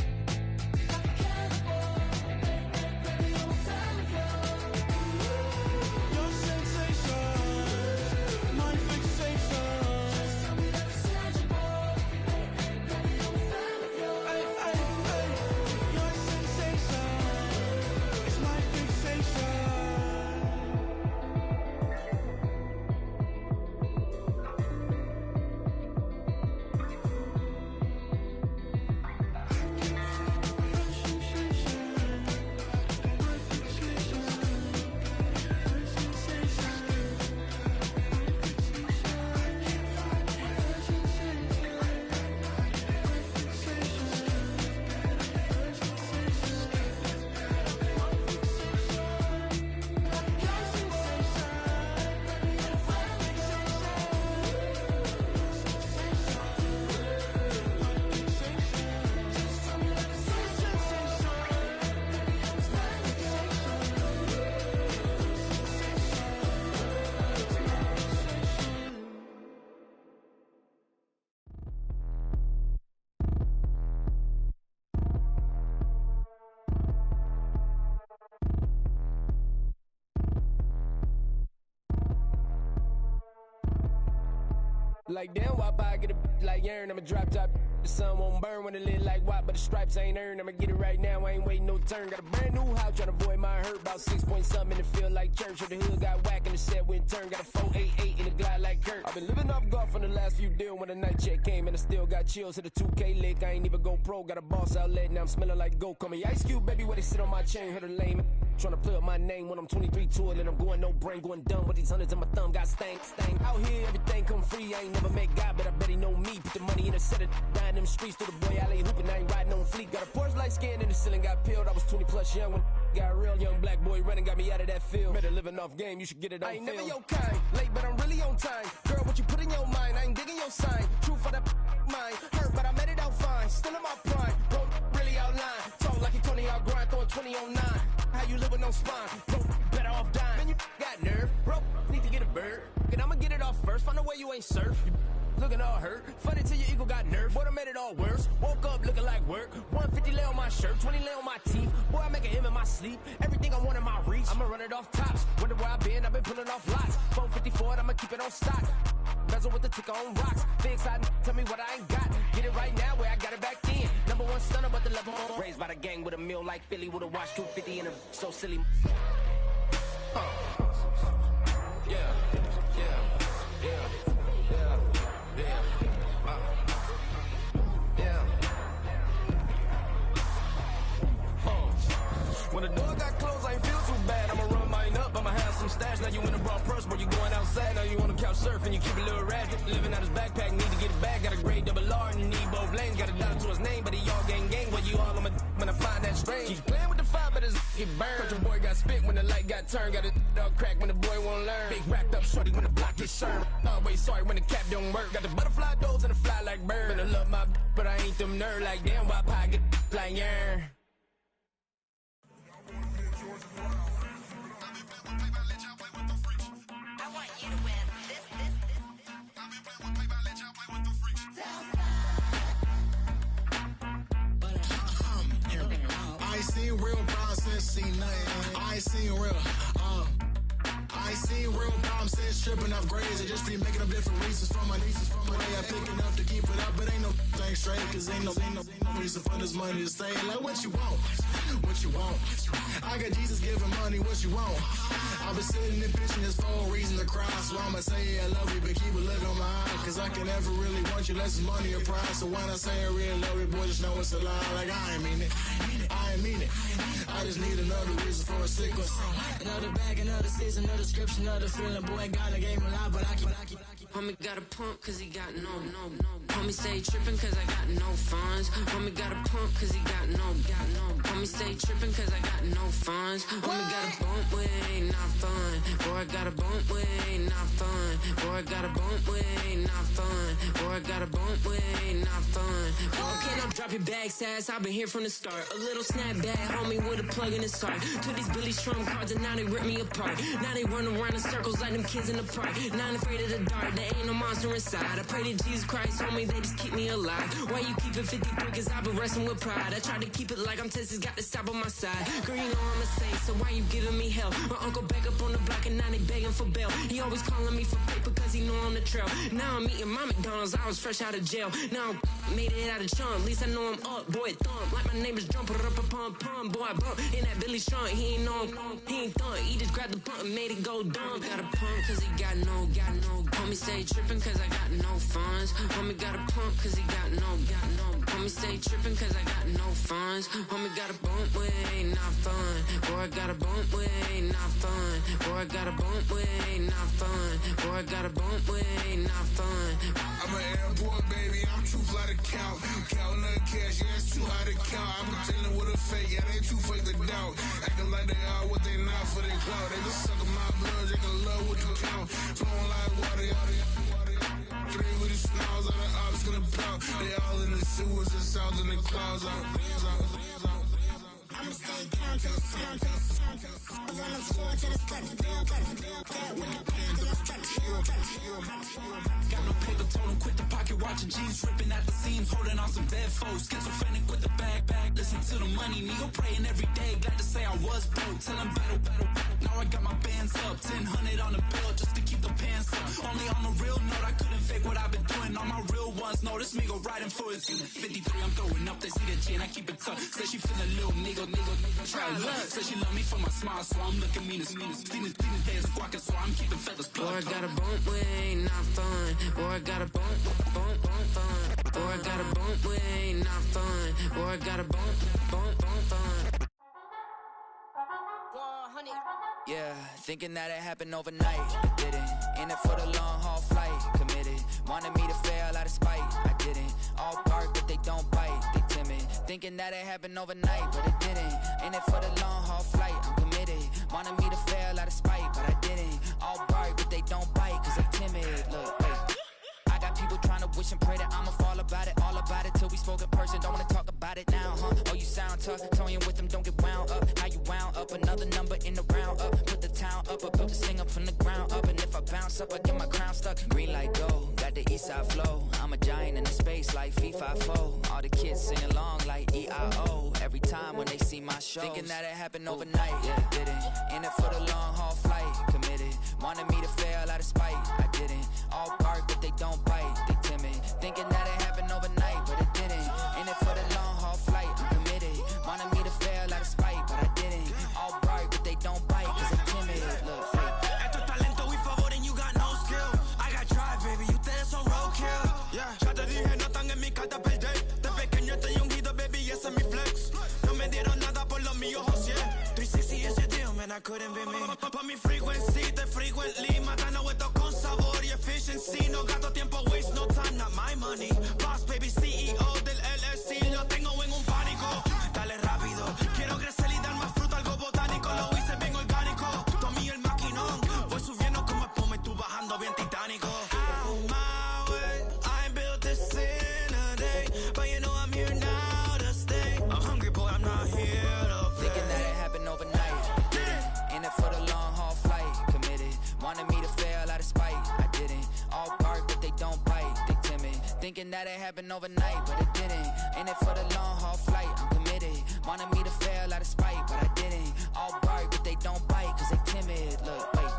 Like damn, wop, I get a like urn. I'ma drop top. The sun won't burn when it lit like wop, but the stripes ain't earned. I'ma get it right now, I ain't waiting no turn. Got a brand new house, tryna avoid my hurt. About 6 point something in the field like church. Or the hood got whack and the set went turn. Got a 488 in the glide like Kurt. I've been living off golf on the last few deals. When the night check came and I still got chills. Hit a 2K lick, I ain't even go pro. Got a boss outlet, now I'm smelling like goat. Call me Ice Cube, baby, where they sit on my chain. Heard a lame tryna play up my name when I'm 23 to it. And I'm going no brain, going dumb with these hundreds in my thumb. Got stank. Out here, everything come free. I ain't never met God, but I bet he know me. Put the money in a set of down them streets to the boy alley hooping. I ain't riding on fleek. Got a Porsche light skin in the ceiling, got peeled. I was 20 plus young when got real. Young black boy running, got me out of that field. Better living off game, you should get it on film. I ain't never your kind, late but I'm really on time. Girl, what you put in your mind, I ain't digging your sign. True for that mind, hurt but I made it out fine. Still in my prime, bro, really outline. Talk like you Tony out grind, throwing 20 on 9. How you living on spine, bro, better off dying. Man, you got nerve, bro, need to get a bird. And I'ma get it off first, find a way you ain't surf. Looking all hurt, funny till your ego got nerfed. Boy, I made it all worse. Woke up looking like work. 150 lay on my shirt, 20 lay on my teeth. Boy, I make an M in my sleep. Everything I want in my reach. I'ma run it off tops. Wonder where I been, I've been pulling off lots. 454, I'ma keep it on stock. Bezel with the ticker on rocks. Things I tell me what I ain't got. Get it right now where I got it back then. Number one stunner, but the level on. Raised by the gang with a meal like Philly with a watch 250 and a so silly. Yeah, yeah, yeah, yeah. When the door got closed, I ain't feel too bad. I'ma run mine up, I'ma have some stash. Now you in a broad purse, but you going outside. Now you on the couch surfing, you keep a little rash. Living out his backpack, need to get it back. Got a grade double R and you need both lanes. Got a dollar to his name, but he all gang. But you all on my when I find that strange. Keep playing with the fire, but his get burned. But your boy got spit when the light got turned. Got a dog crack when the boy won't learn. Big racked up shorty when the block gets served. Always sorry when the cap don't work. Got the butterfly doors and the fly like bird. And I love my but I ain't them nerd like damn. Why pie get like yarn? I ain't seen real bronze since seen nothing. I ain't seen real. I I ain't seen real problems since tripping off grades. I just be making up different reasons for my nieces. From my way I pick enough to keep it up, but ain't no thing straight. Cause ain't no reason for this money to stay. Like what you want? What you want? I got Jesus giving money, what you want? I've been sitting and pitching this for a reason to cry. So I'ma say yeah, I love you, but keep a look on my eye. Cause I can never really want you unless it's money or pride. So when I say I really love you, boy, just know it's a lie. Like I ain't mean it. I ain't mean it. I just need another reason for a sickness. Another bag, another season, another description, another feeling. Boy, God, I gave him a lot, but I keep. Homie got a pump cause he got no. Homie stay trippin' cause I got no funds. Homie got a pump cause he got no. Homie stay trippin' cause I got no funds. Homie got a bump with it ain't not fun. Boy, I got a bump with it ain't not fun. Boy, I got a bump with it ain't not fun. Boy, I got a bump with it ain't not fun. Okay, now drop your bag, sass. I've been here from the start. A little snapback, homie with a plug in his heart. Took these Billy Strum cards and now they rip me apart. Now they run around in circles like them kids in the park. Not afraid of the dark, there ain't no monster inside. I pray to Jesus Christ, homie, they just keep me alive. Why you keep it 53? Cause I've been wrestling with pride. I try to keep it like I'm Texas, got the stop on my side. Girl, you know I'm a saint, so why you giving me hell? My uncle back up on the block and now they begging for bail. He always calling me for paper cause he know I'm the trail. Now I'm eating my McDonald's, I was fresh out of jail. Now I made it out of chunk, at least I know I'm up, boy, thump. Like my neighbors jumping up a pump, boy, I bump. In that Billy Strong, he ain't know he ain't thump. He just grabbed the pump and made it go dumb. Got a pump cause he got no. Homie stay trippin' cause I got no funds. Homie got a pump cause he got no. Homie stay trippin' cause I got no funds. Homie got a bump with it ain't not fun. Boy, I got a bump with it ain't not fun. Boy, I got a bump with it ain't not fun. Boy, I got a bump with it ain't not fun. I'm an airport baby, I'm too fly to count. Counting the cash, yeah, it's too high to count. I'm dealing with a fake, yeah, they too fake to doubt. Acting like they are what they not for their clout. They just sucking my blood, they can love what you count. Flowing like water, three with the smiles, all the ops gonna pout. They all in the sewers, the south in the clouds. I'ma stay down to the sound, to the sound, to the sound. On the floor to the steps, with the pen to the steps. Got no paper, told him quit the pocket, watching jeans ripping at the seams, holding on some dead foes. Schizophrenic with the bag, listen to the money, nigga praying every day. Glad to say I was broke, tell him battle. Now I got my bands up, 1000 on the bill just to keep the pants up. Only on a real note, I couldn't fake what I've been doing. All my real ones know this nigga riding for his unit. 53, I'm throwing up, they see the G and I keep it tough. Say she feeling little nigga, try look. Say she love me for my smile, so I'm looking meanest. Seen the days of walking, so I'm keeping feathers plugged. Boy, I got a bump with it ain't not fun. Boy, I got a bump fun. Boy, I got a bump with it ain't not fun. Boy, I got a bump fun. Yeah, thinking that it happened overnight, it didn't. In it for the long haul flight, committed. Wanted me to fail out of spite, I didn't. All bark but they don't bite, they timid. Thinking that it happened overnight, but it didn't. In it for the long haul flight, I'm committed. Wanted me to fail out of spite, but I didn't. All bark but they don't bite, cause they timid. Look, hey. I got people trying to wish and pray that I'ma fall about it, all about it till we spoke in person. Don't wanna talk about it now, huh? Oh, you sound tough, toying with them, don't get wound up. How you wound up? Another number in the round up. Put the town up, I built this thing up from the ground up. And if I bounce up, I get my crown stuck. Green light go, got the east side flow. I'm a giant in the space like FIFA4. All the kids sing along like EIO. Every time when they see my show, thinking that it happened overnight, yeah, it didn't. In it for the long haul flight, committed. Wanted me to fail out of spite, I didn't. All bark but they don't bite, they timid. Thinking that it happened overnight, but it didn't. In it for the long haul flight, I'm committed. Wanted me to fail out of spite, but I didn't. All bark but they don't bite, cause I'm timid. Look, Esto es talento, we favor and you got no skill. I got drive, baby, ustedes son roadkill. Yeah, ya te dije, no están en mi carta perder. De pequeño estoy ungido, baby, y ese es mi flex. No me dieron nada por lo mío, José. 360 is your deal, man, I couldn't be me. Pa' mi frequency, te frequently. Matando esto con sabor y efficiency. No gasto tiempo, waste no time, not my money. Boss, baby, CEO del LLC. Lo tengo en un pánico. Dale rápido, quiero crecer y dar más fruto, algo botánico. Lo hice bien orgánico. Tomé el maquinón. Voy subiendo como espuma y tú bajando bien titánico. Out my way, I ain't built this in a day. But you know I'm here now to stay. I'm hungry, boy, I'm not here to play. thinking that it happened overnight, it didn't. In it for the long haul flight, committed. Wanted me to fail out of spite, I didn't. All bark but they don't bite, they timid. Thinking that it happened overnight, but it didn't. In it for the long haul flight, I'm committed. Wanted me to fail out of spite, but I didn't. All bark but they don't bite, cause they timid. Look, wait.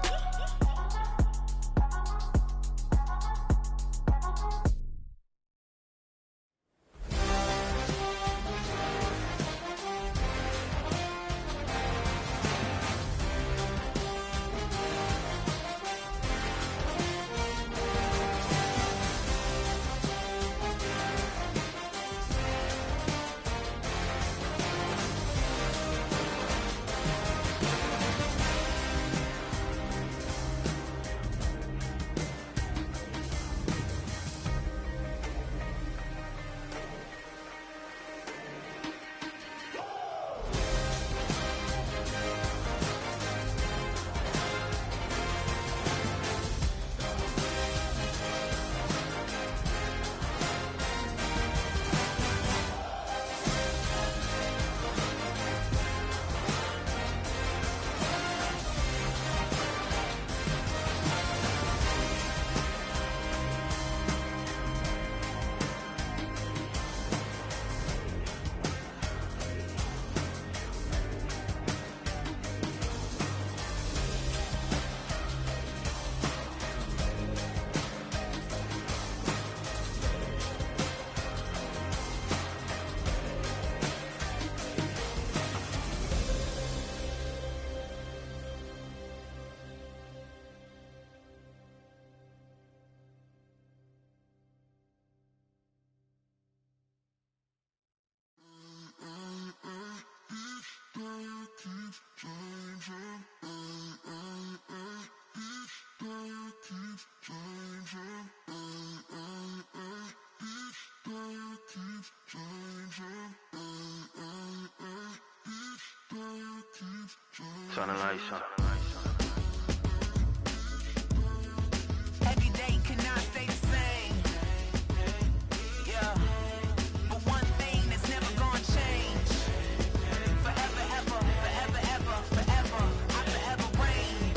on, the lights on. Every day cannot stay the same. Yeah. But one thing that's never gonna change. Forever, ever, forever, ever, forever. I forever reign.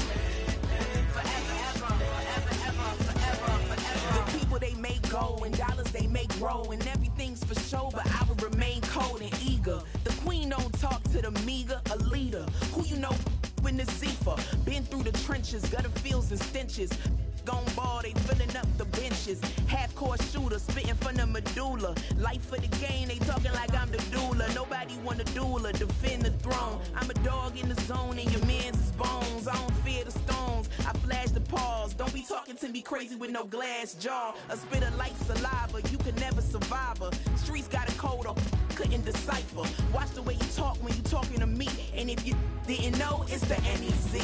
Forever, ever, forever, ever, forever, forever. The people they make go and dollars they make grow and everything's for show, but I will remain cold and eager. The queen don't talk to the meager, a leader. Who you know in the Zephyr? Been through the trenches, gutter fields and stenches. Gone ball, they filling up the benches. Half-court shooter, spitting from the medulla. Life for the game, they talking like I'm the doula. Nobody want a doula, defend the throne. I'm a dog in the zone and your man's is bones. I don't fear the stones, I flash the paws. Don't be talking to me crazy with no glass jaw. A spit of light saliva, you can never survive her. Streets got a code or couldn't decipher. Watch the way you talk when you talking to me. And if you didn't know, it's the NEC.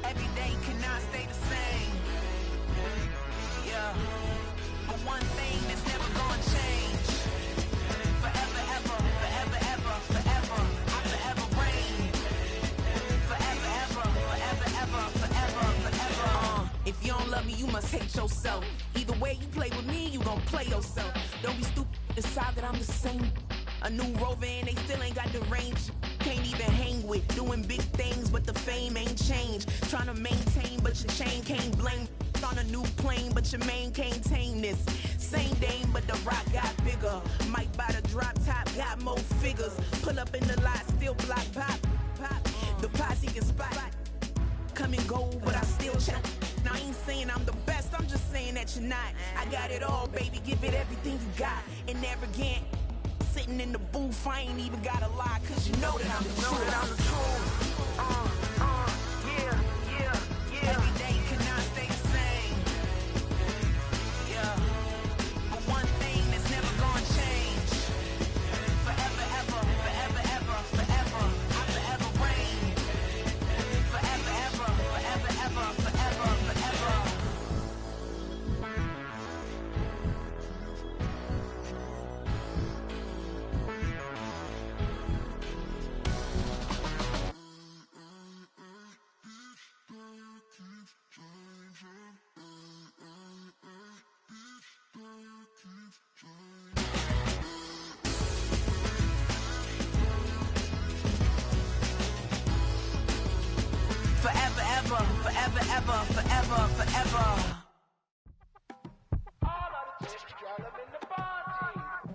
Every day cannot stay the same. Yeah. But one thing that's never gonna change. Forever, ever, forever, ever, forever. I forever reign. Forever, ever, forever, ever, forever, forever. If you don't love me, you must hate yourself. Either way you play with me, you gon' play yourself. Don't be stupid, decide that I'm the same. A new rover and they still ain't got the range. Can't even hang with, doing big things, but the fame ain't changed. Trying to maintain, but your chain can't blame. On a new plane, but your main can't tame this. Same dame, but the rock got bigger. Might buy the drop top, got more figures. Pull up in the lot, still block pop. The posse can spot. Come and go, but I still chat. Now I ain't saying I'm the best, I'm just saying that you're not. I got it all, baby, give it everything you got. And never again. Sitting in the booth, I ain't even gotta lie, cause you know that I'm the truth. Yeah. Every day cannot stay the same. Yeah. But one thing that's never gonna change. Forever, ever, forever, ever, forever. I forever reign. Forever, ever, forever, ever, forever, forever. Forever, ever, forever, ever, forever, forever.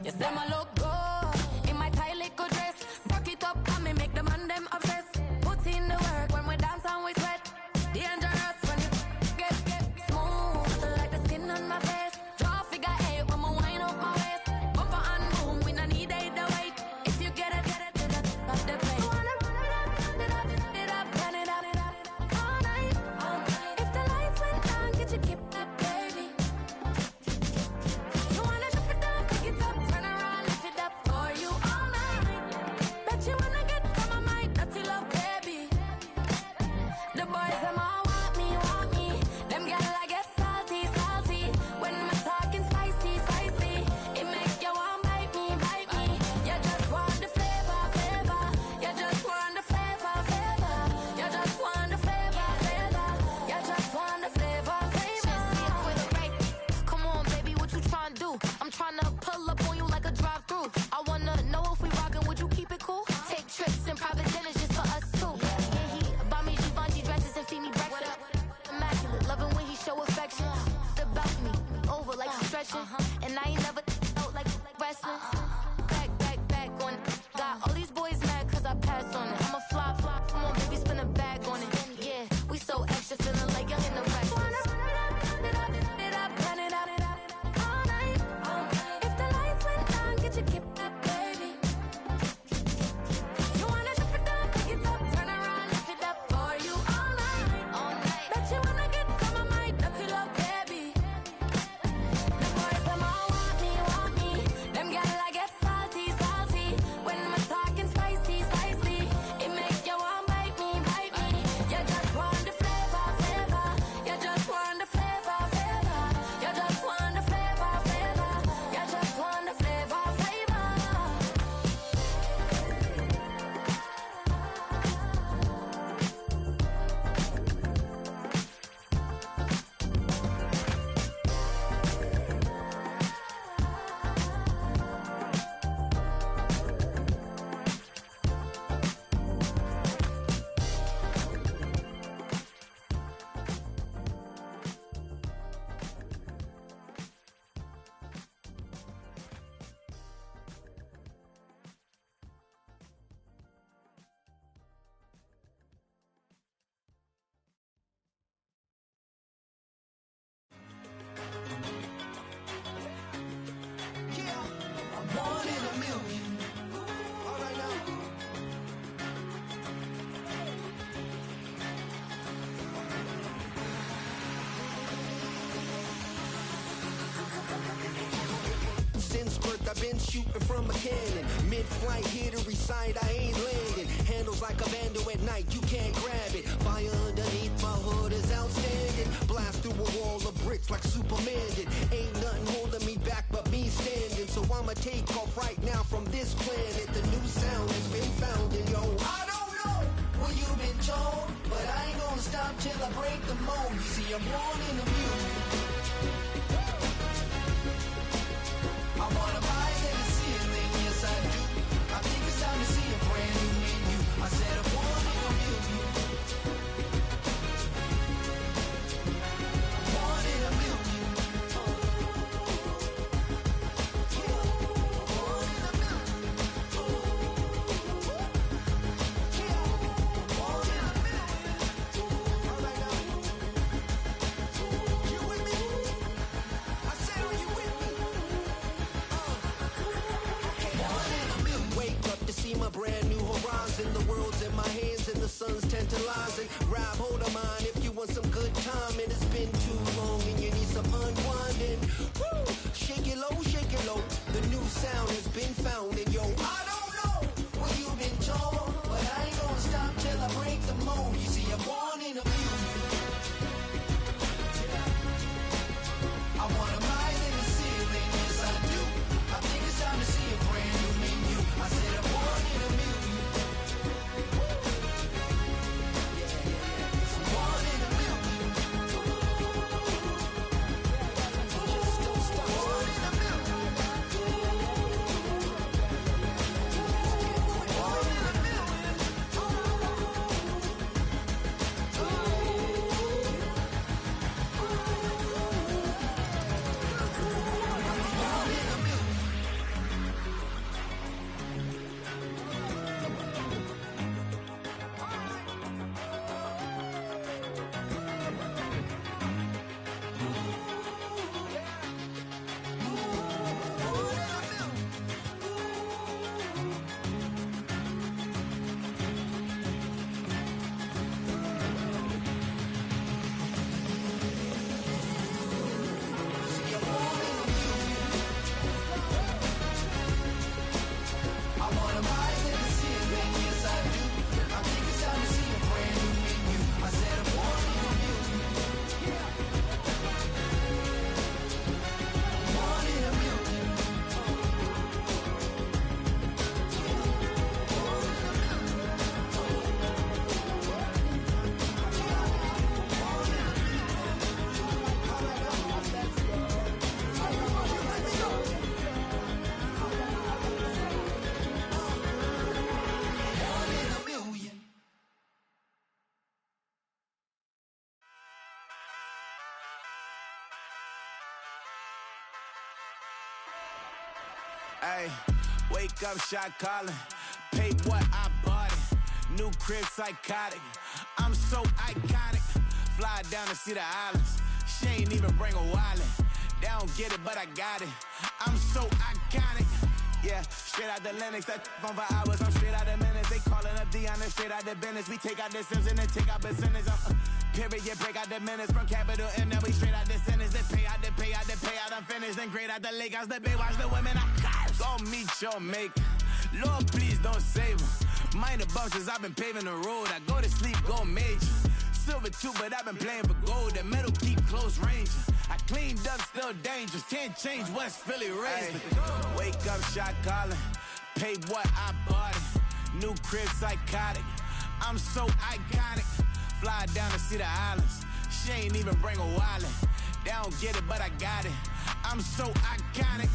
You say my look good in my tight little dress. Rock it up and me make the man them obsessed. Put in the work when we dance and we sweat. Dangerous when you get smooth like the skin on my face. Draw figure 8 when we wind up my waist. Bumper and boom, we don't need either wait. If you get it, off the plate. Wanna run it up, turn it up, all night. If the lights went down, get you keep that baby. You wanna drop it down, pick it up, turn around, lift it up for you all night. Bet you wanna get some of my dirty love, baby. The boys them all want me. Them gyal I get salty. When my talking spicy. It make you want bite me. You just want the flavor. You just want the flavor. You just want the flavor. You just want the flavor. With a right. Come on, baby, what you tryna do? I'm tryna pull up on you like a drive-through. I wanna know if we rockin', would you keep it cool? Take trips and private dinners just for us two. Yeah, he buy me Givenchy dresses and feed me breakfast. Immaculate, loving when he show affection. About me, over like stretching. And I ain't never out like wrestling. Back on it. Got all these boys mad cause I passed on it. I'm a flop. Come on, baby, spin a bag on it. Yeah, we so extra, feeling like young in the rest. Turn it up, all night. If the lights went down, get you keep that baby. You wanna drop it down, pick it up, turn around, lift it up for you all night. Bet you wanna get some of my dirty love, baby. The boys them all want me. been shooting from a cannon. Mid-flight, here to recite, I ain't landing. Handles like a vandal at night, you can't grab it. Fire underneath my hood is outstanding. Blast through a wall of bricks like Superman did. Ain't nothing holding me back but me standing. So I'ma take off right now from this planet. The new sound has been found and yo, I don't know what you've been told, but I ain't gonna stop till I break the mold. You see, I'm born in the music. I wanna rise in the ceiling, yes I do. I think it's time to see a brand new menu. I said I'm born in the music. Born in the music. My brand new horizon, the world's in my hands and the sun's tantalizing. Grab hold of mine if you want some good time, and it's been too long and you need some unwinding. Woo! Shake it low, the new sound has been found, and yo, I don't know what you've been told, but I ain't gonna stop till I break the mold. You see, I'm born in the music. I wanna rise in the ceiling, yes I do. I think it's time to see a brand new menu. I said I'm born in the music. Born in the music. Just don't stop. Born in the music. Born in the music. Ay, wake up, shot calling. Pay what I bought it. New crib, psychotic. I'm so iconic. Fly down to see the islands. She ain't even bring a wallet. They don't get it, but I got it. I'm so iconic. Yeah, straight out the Lennox, that phone for hours, I'm straight out the minutes. They calling up Dion, straight out the business. We take out the Sims and then take out percentage. Period, break out the minutes from capital M, now we straight out the sentence. They pay out, I'm finished. Then grade out the lake house, the bay, watch the women, I curse. Go meet your maker. Lord, please don't save them. Minor bumps as I've been paving the road. I go to sleep, go major. Silver too, but I've been playing for gold. The metal keep close range. I cleaned up, still dangerous. Can't change West Philly raised. Wake up, shot calling. Pay what I bought it. New crib, psychotic. I'm so iconic. Fly down to see the islands. She ain't even bring a wallet. They don't get it, but I got it. I'm so iconic.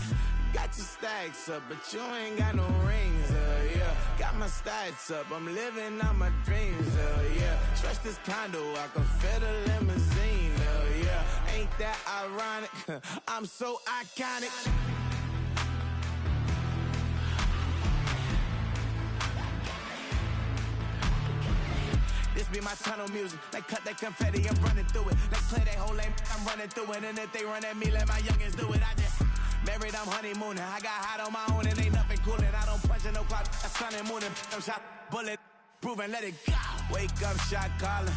Got your stacks up, but you ain't got no rings, yeah. Got my stats up, I'm living out my dreams, yeah. Stretch this condo, I can fit a limousine, yeah. Ain't that ironic? I'm so iconic. This be my tunnel music. They cut that confetti, I'm running through it. They clear that whole lane, I'm running through it. And if they run at me, let my youngins do it. I just married, I'm honeymooning. I got hot on my own and ain't nothing coolin'. I don't punch in no clock, a sun and moonin'. I'm shot, bullet, proven, let it go. Wake up, shot calling.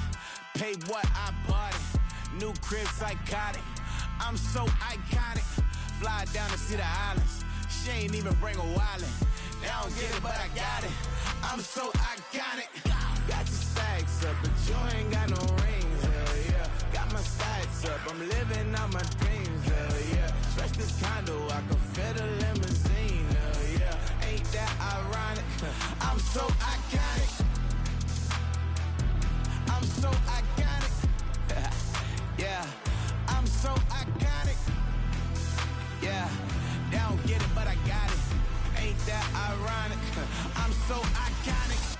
Pay what I bought it. New crib, psychotic. I'm so iconic. Fly down to see the islands. She ain't even bring a wallet. They don't get it, but I got it. I'm so iconic. Got your stacks up, but you ain't got no rings, hell yeah. Got my stacks up, I'm living out my dreams, hell yeah. Stretch this condo, I can fit a limousine, hell yeah. Ain't that ironic? I'm so iconic. I'm so iconic. Yeah, I'm so iconic. Yeah, they don't get it, but I got it. Ain't that ironic? I'm so iconic.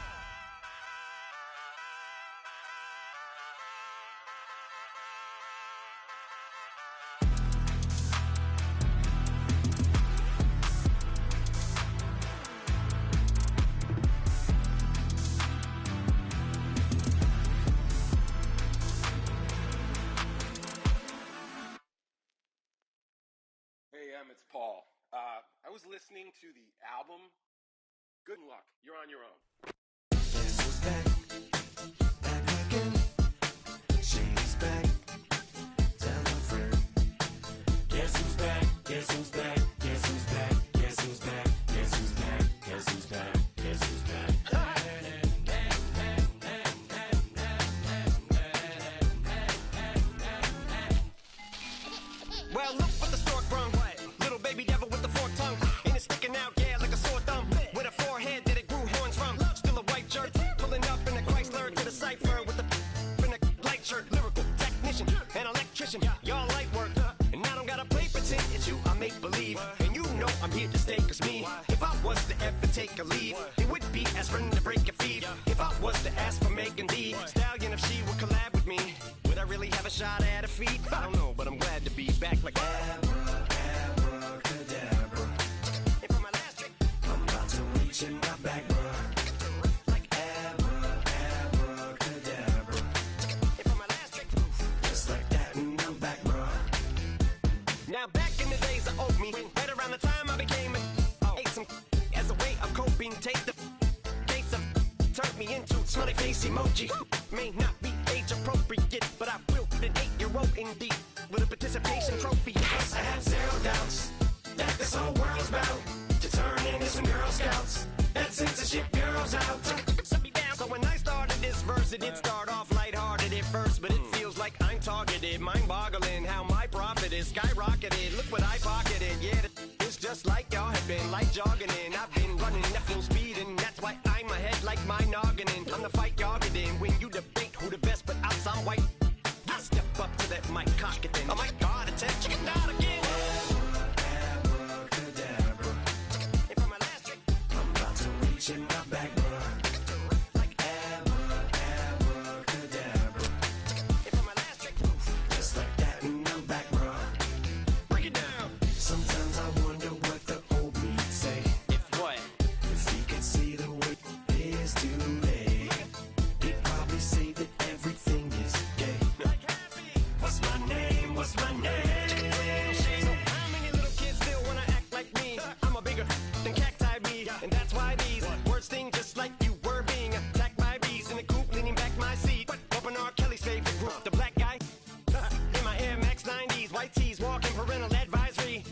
Hey, it's Paul. I was listening to the album. Good luck. You're on your own. Guess who's back? Back again. She's back. Tell a friend. Guess who's back? Guess who's back? Guess who's back? Guess who's back? Guess who's back? Guess who's back? Guess who's back? Well, look what the stork brung. Little baby devil with the forked tongue. Ain't it sticking out, yeah, like a sore thumb. With a forehead that it grew horns from. Still a white shirt, pulling up in a Chrysler to the cipher with the in a light shirt. Lyrical technician, an electrician, y'all light work. And I don't gotta play pretend, it's you I make believe. And you know I'm here to stay, cause me, if I was to ever take a leave, it would be aspirin to break a feed. If I was to ask for Megan D Stallion, if she would collab with me, would I really have a shot at her feet? I don't know, but I'm glad to be back like Abracadabra. And for my last trick, I'm about to reach in my back, bruh. like Abracadabra. And for my last trick, Just like that, and I'm back, bruh. now back in the days of oat me, right around the time I became ate some as a way of coping. Take the case of turned me into smiley face emoji. May not be age appropriate, but I will put an 8-year-old indeed with a participation trophy. Yes, I have zero doubts that this whole world's about to turn into some Girl Scouts. That censorship bureau's out. So when I started this verse, it did start off lighthearted at first, but it feels like I'm targeted. Mind-boggling how my profit is skyrocketed. Look what I pocketed. Yeah, it's just like y'all have been like jogging in. I've been running at full speed, and that's why I'm ahead like my noggin. I'm the fight y'all get in when you debate who the best, but I'm some white. I step up to that mic, cock it then. Oh my God, it's a chicken out again. Abracadabra. And for my last trick, I'm about to reach in my back, bruh. like Abracadabra. And for my last trick, Just like that, and I'm back, bruh. break it down. Sometimes I wonder what the old me'd say. If what? If he could see the way it is today, he'd probably say that everything is gay. What's my name? What's my name? So how many little kids still wanna act like me? I'm a bigger than cacti me, and that's why these words sting just like you were being attacked by bees in the coop, leaning back my seat. Open R. Kelly's favorite group, the black guy. In my Air Max 90s, white tees, walking parental advisory.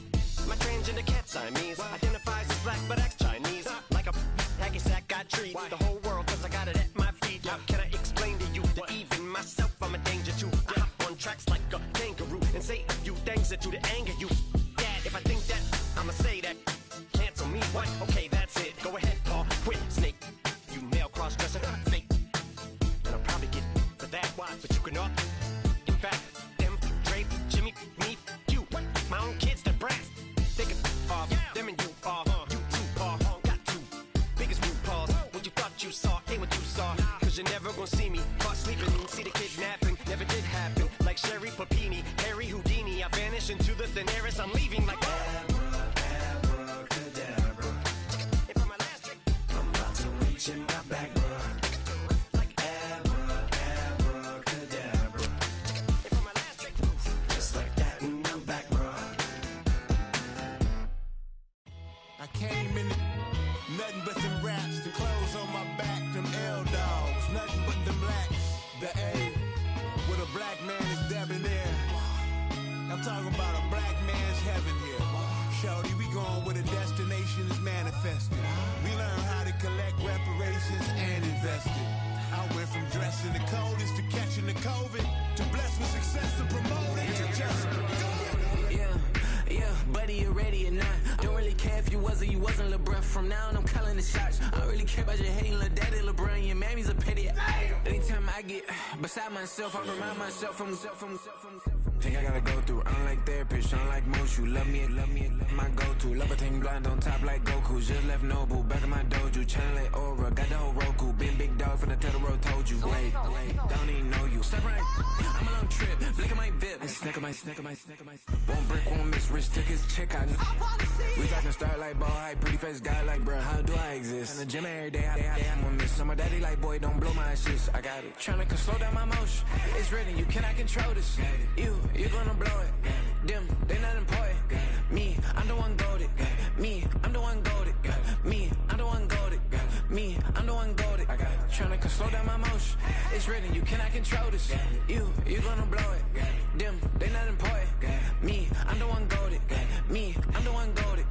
My transgender cat Siamese identifies as black but acts Chinese. Like a hacky sack, I treat the whole world cause I got it at my feet. How can I explain to you that even myself I'm a danger to? I hop on tracks like a kangaroo and say a few things that to the anger you. Dad, if I think that, I'ma say that. Cancel me, what? Okay, that's it. Go ahead, Paul, quit, snake. You male cross-dresser, fake. And I'll probably get for that, but you can all. In fact, them, Dre, Jimmy, me, you. My own kids, they're brass. They can off, them and you off. You too, Paul, got two. Biggest blue paws. What you thought you saw ain't what you saw. Cause you're never gonna see me caught sleeping. See the kidnapping, never did happen. Like Sherry Papini, Harry Houdini. I vanish into the thin air as I'm leaving like Abracadabra. And for my last trick, I'm about to reach in my back, bruh. like Abracadabra. And for my last trick, Just like that, and I'm back, bruh. I came in nothing but them raps, the clothes on my back, them L-dogs, nothing but them blacks. The A, with a black man is debonair. I'm talking about a black man's heaven here. Shorty, we going with a destination he wasn't LeBron. From now on, I'm calling the shots. I don't really care about your hating, little daddy, LeBron. Your mammy's a petty. Anytime I get beside myself, I remind myself from. Think I gotta go through. I don't like therapist, I don't like most. You love me, my go-to. Love a thing blind on top like Goku. Just left Noble, back in my dojo. Channel like Aura, got the whole Roku. Been big dog from the Tether Road, told you. Wait, don't even know you. Step right, I'm a long trip. Blink at my VIP. And snack my. Won't break, won't miss. Rich took his check, I know. We talking start like ball high, pretty face guy like, bruh, how do I exist? In the gym every day, I won't miss. So my daddy like, boy, don't blow my assist. I got it. Tryna slow down my motion. It's written, you cannot control this. You gonna blow it. Them, they not important. Me, I'm the one goated. Me, I'm the one goated. Me, I'm the one goated. Me, I'm the one goated. Tryna slow down my motion. It's written, you cannot control this. You gonna blow it. Them, they not important. Me, I'm the one goated. Me, I'm the one goated.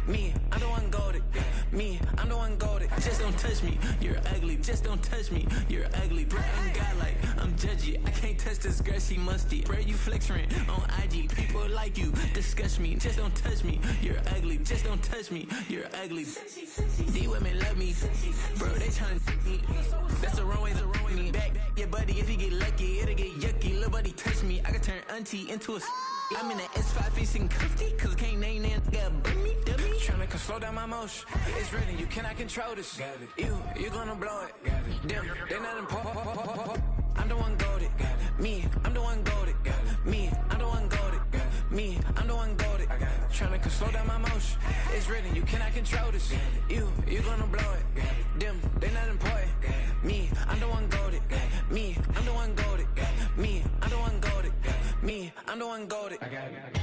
Me, I'm the one goated. Me, I'm the one goated. Just don't touch me, you're ugly. Just don't touch me, you're ugly. Bro, I'm godlike, I'm judgy. I can't touch this girl, she musty. Bro, you flexing on IG. People like you disgust me. Just don't touch me, you're ugly. Just don't touch me, you're ugly. These women love me, bro, they tryna me. That's the wrong way, me. Back your buddy, if you get lucky, it'll get yucky. Little buddy touch me, I can turn auntie into a I'm in the S5 facing cuffy, cause I can't name that nigga dummy. Tryna slow down my motion. It's written, you cannot control this. You gonna blow it. Them, they not important. I'm the one goated. Me, I'm the one goated. Me, I'm the one goated. Me, I'm the one goated. Tryna slow down my motion. It's written, you cannot control this. You gonna blow it. Them, they not important. Me, I'm the one goated. Me, I'm the one goated. Me, I'm the one goated. Me, I'm the one goated. I got it.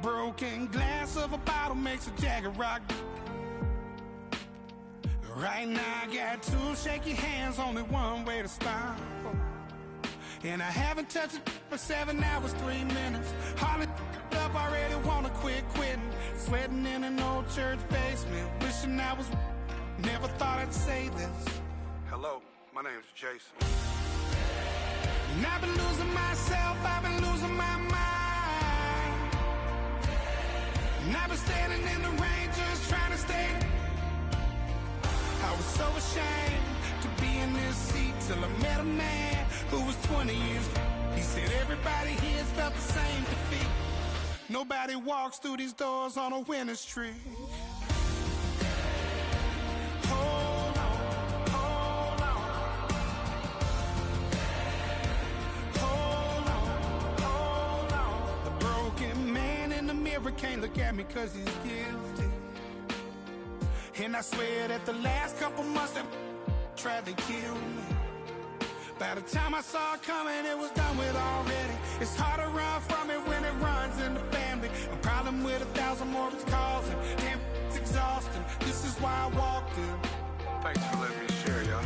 broken glass of a bottle makes a jagged rock. Right now I got two shaky hands, only one way to stop. And I haven't touched it for 7 hours, 3 minutes. Hardly up, already wanna quitting. Sweating in an old church basement, wishing I was. Never thought I'd say this. Hello, my name's Jason. And I've been losing myself, I've been losing my mind. And I've been standing in the rain just trying to stay. I was so ashamed to be in this seat till I met a man who was 20 years. He said everybody here's felt the same defeat. Nobody walks through these doors on a winning streak. Hold on, hold on. Hold on, hold on. The broken man in the mirror can't look at me 'cause he's guilty. And I swear that the last couple months that tried to kill me. By the time I saw it coming, it was done with already. It's hard to run from it when it runs in the family. A problem with 1,000 more it's causing. Damn, it's exhausting. This is why I walked in. Thanks for letting me share, y'all.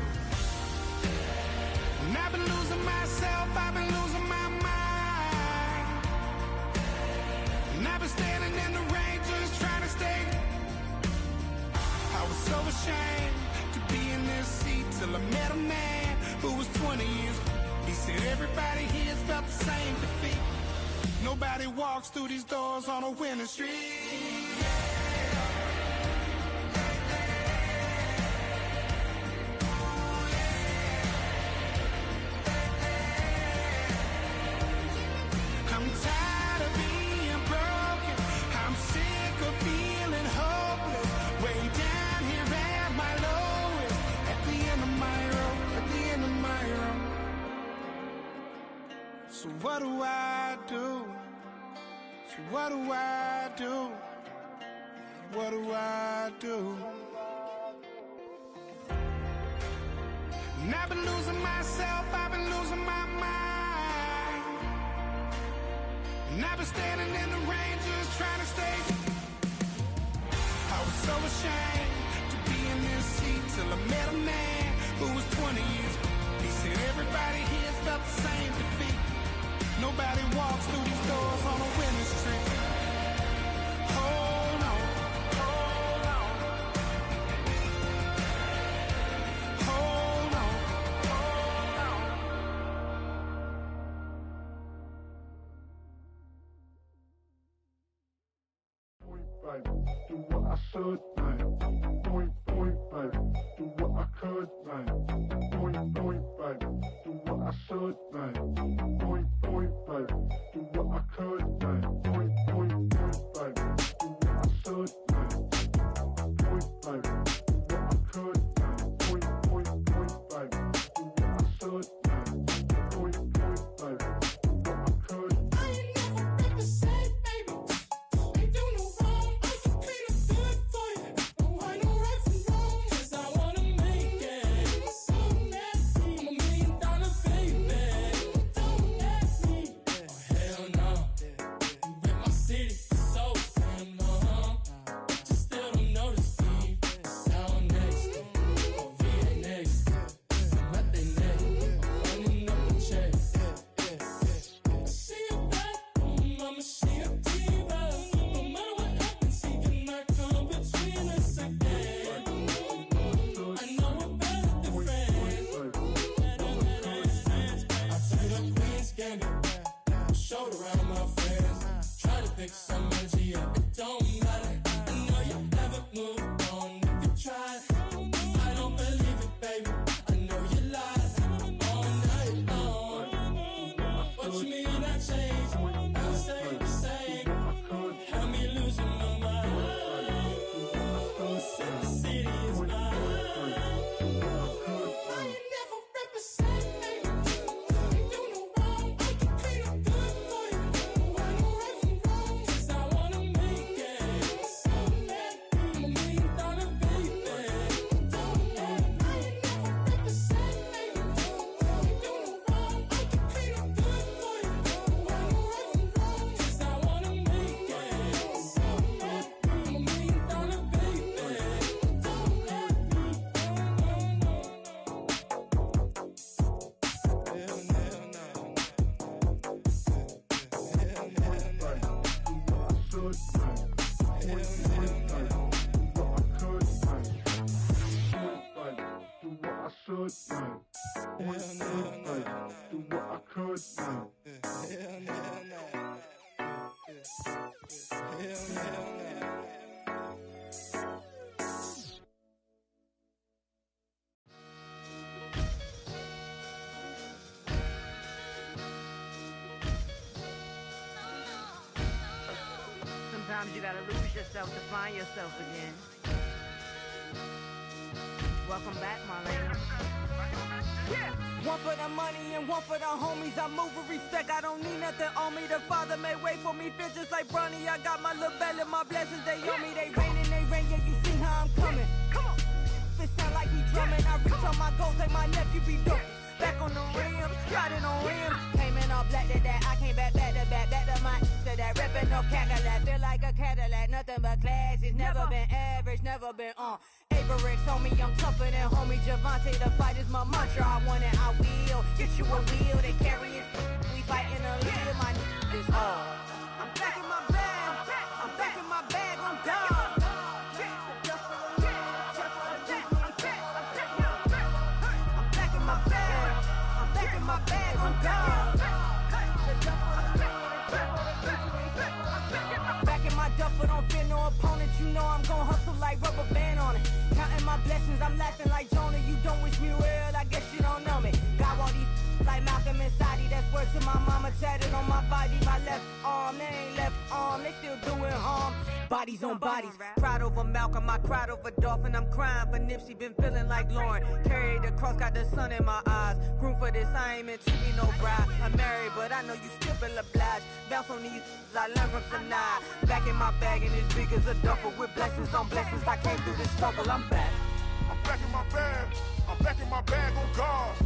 And I've been losing myself, I've been losing my mind. And I've been standing in the rain just trying to stay. I was so ashamed to be in this seat till I met a man who was 20 years. He said everybody here's felt the same defeat. Nobody walks through these doors on a winning streak. I'm tired of being broken. I'm sick of feeling hopeless. Way down here at my lowest. At the end of my road. At the end of my road. So what do I do? So what do I do? What do I do? And I've been losing myself, I've been losing my mind. And I've been standing in the rain just trying to stay. I was so ashamed to be in this seat till I met a man who was 20 years. He said everybody here's felt the same defeat. Nobody walks through these doors on a winning streak. Hold on, hold on. Hold on, hold on. Baby, do what I should, man. Point, baby, do what I could, man. Point, baby, do what I should, man. Point, baby, do what I could, man. Point, baby, do what I should, man. Point, baby, do what I could, man. Point, baby, do what I should, man. Point, baby, do what I could. I ain't never represent, baby. Ain't do no wrong. I can clean up good for you. Oh, I know right from wrong. 'Cause I wanna make it. So nasty. I'm $1 million baby. Don't ask me. Oh, hell no. You rip my city so damn long. But you still don't notice me. Sound next. Oh, VA next. I'm at the neck. I'm running up the check. See you back, mama, she a diva. No matter what happens, he cannot come between us again. I know we're better than friends. I played up Queen's Gambit, showed around my friends. Try to pick some energy up, it don't matter. I know you haven't moved on if you tried. I don't believe it, baby. I know you lied all night long. What you mean I changed? I stay the same. Had me losing my mind. Sin City is mine. I ain't never represent, baby. Ain't do no wrong. I can clean up good for you. Oh, I know right from wrong. 'Cause I Sometimes you gotta lose yourself to find yourself again. Welcome back, Marlena. Yeah. One for the money and one for the homies. I move with respect, I don't need nothing on me. The Father may wait for me, feel just like Bronny. I got my little belly, my blessings, they on me. They rain, yeah, you see how I'm coming. Come on. It sound like we drumming. I reach on my goals like my nephew be dope. Back on the rim, riding on rim. Came in all black to that, I came back to my to that ripping off Cadillac. Feel like a Cadillac, nothing but class. It's never been average, never been on. Averix on me, I'm tougher than homie Javante. The fight is my mantra, I want it, I will. Get you a wheel, they carry it. We fighting a little, my is all. I'm back in my bag, I'm back in my bag, I'm gone. My bag, I'm gone. Back in my duffel, don't fear no opponent. You know I'm gon' hustle like rubber band on it. Counting my blessings, I'm laughing like Jonah. You don't wish me well, I guess you don't know me. Got all these like Malcolm and Sadie. That's word to my mama, tatted on my body. My left arm, they ain't left arm, they still doing harm. Bodies on bodies, cried over Malcolm, I cried over Dolphin. I'm crying for Nipsey, been feeling like Lauren. Carried the cross, got the sun in my eyes. Grew for this, I ain't meant to be no bride. I'm married, but I know you still feel obliged. Bounce on these, I learned from Sanaa. Back in my bag and it's big as a duffel. With blessings on blessings, I came through this struggle, I'm back. I'm back in my bag, I'm back in my bag on guard.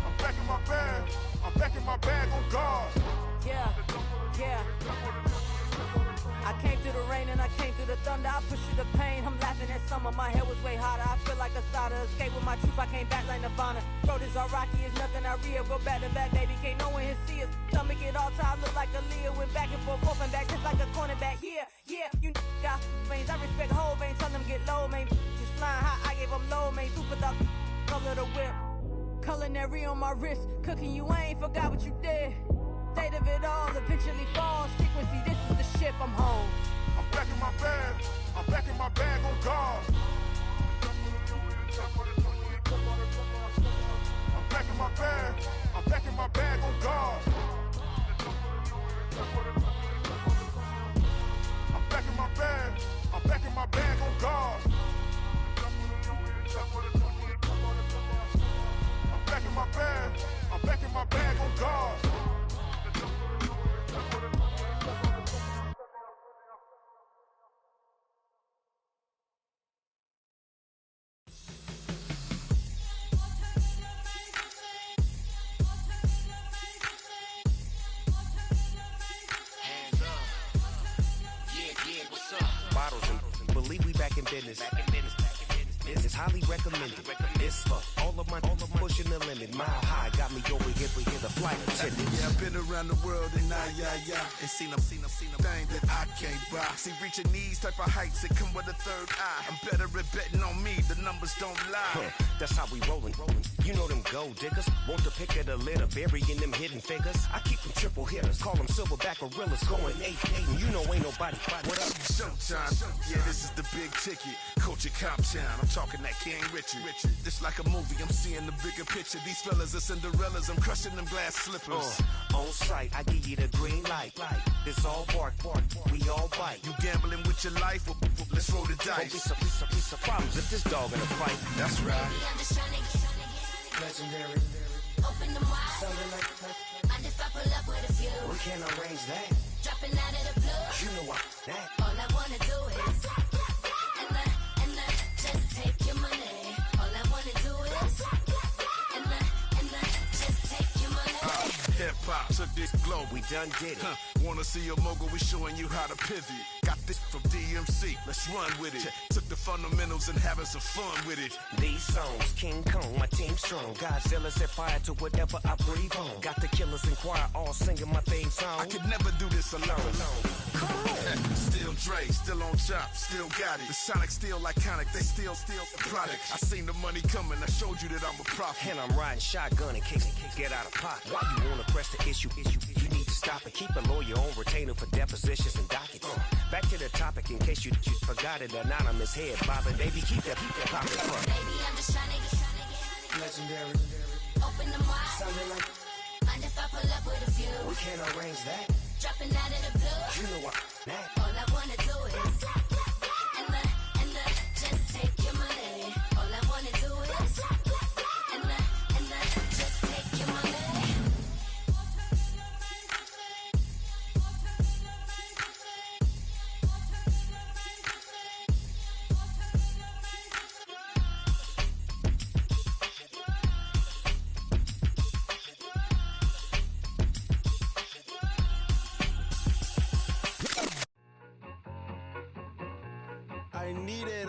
I'm back in my bag, I'm back in my bag on guard. Yeah, yeah. I came through the rain and I came through the thunder. I pushed through the pain, I'm laughing at summer. My hair was way hotter, I feel like a soda. Escape with my truth, I came back like Nirvana. Road is all rocky, it's nothing I real. Go back to back, baby, can't no one here see us. Stomach it all time, look like a Leah. Went back and forth and back, just like a cornerback. Yeah, yeah, you got veins, I respect whole veins. Tell them get low, man. Just flying high, I gave them low, man. Super the color the whip. Culinary on my wrist, cooking you, I ain't forgot what you did. State of it all, eventually falls. Frequency, this is the ship, I'm home. I'm back in my bag, I'm back in my bag on guard. I'm back in my bag, I'm back in my bag on guard. I'm back in my bag, I'm back in my bag on guard. I'm back in my bag, I'm back in my bag on guard. Bottles and believe we back in business. This is highly recommended. It's for all of my pushing the limit. Mile high got me over here for the flight attendant. Yeah, I've been around the world and and seen them things that I can't buy. See, reaching these type of heights, it come with a third eye. I'm better at betting on me, the numbers don't lie. That's how we rollin'. You know them gold diggers, want to pick at a litter, burying them hidden figures. I keep them triple hitters, call them silverback gorillas, going 8-8, and you know ain't nobody. What up? Showtime, yeah, this is the big ticket. Culture Cop Town, I'm talking that King Richard. This like a movie, I'm seeing the bigger picture. These fellas are Cinderellas, I'm crushing them glass slippers. On sight, I give you the green light. It's all bark, we all bite. You gambling with your life? Let's roll the dice. Piece of problems if this dog in a fight. That's right. I'm just trying to get legendary. Open them wide. Something like I just I pull up with a few. We can't arrange that. Dropping out of the blue. You know what? That. All I wanna do is and just take your money. All I wanna do is and just take your money. Hip hop took this globe. We done did it. Wanna see a mogul? We showing you how to pivot. Got this from DMC. Let's run with it. Took the fundamentals and having some fun with it. These songs, King Kong, my team strong. Godzilla set fire to whatever I breathe on. Got the killers in choir all singing my theme song. I could never do this alone. Come on. Still Dre, still on top, still got it. The Sonic still iconic, they still the product. I seen the money coming, I showed you that I'm a prophet. And I'm riding shotgun in case it get out of pocket. Why you wanna press the issue? You need to stop and keep a lawyer on retainer for depositions and dockets. Back to the topic in case you forgot it. Anonymous head bobbing, baby, keep that pocket front. Baby, I'm just trying to get legendary. Open them wide. Something like I just I pull up with a few. We can't arrange that. Dropping out of the blue. You know what that. All I wanna do is and the just take your money. All I wanna do is and the just take your money.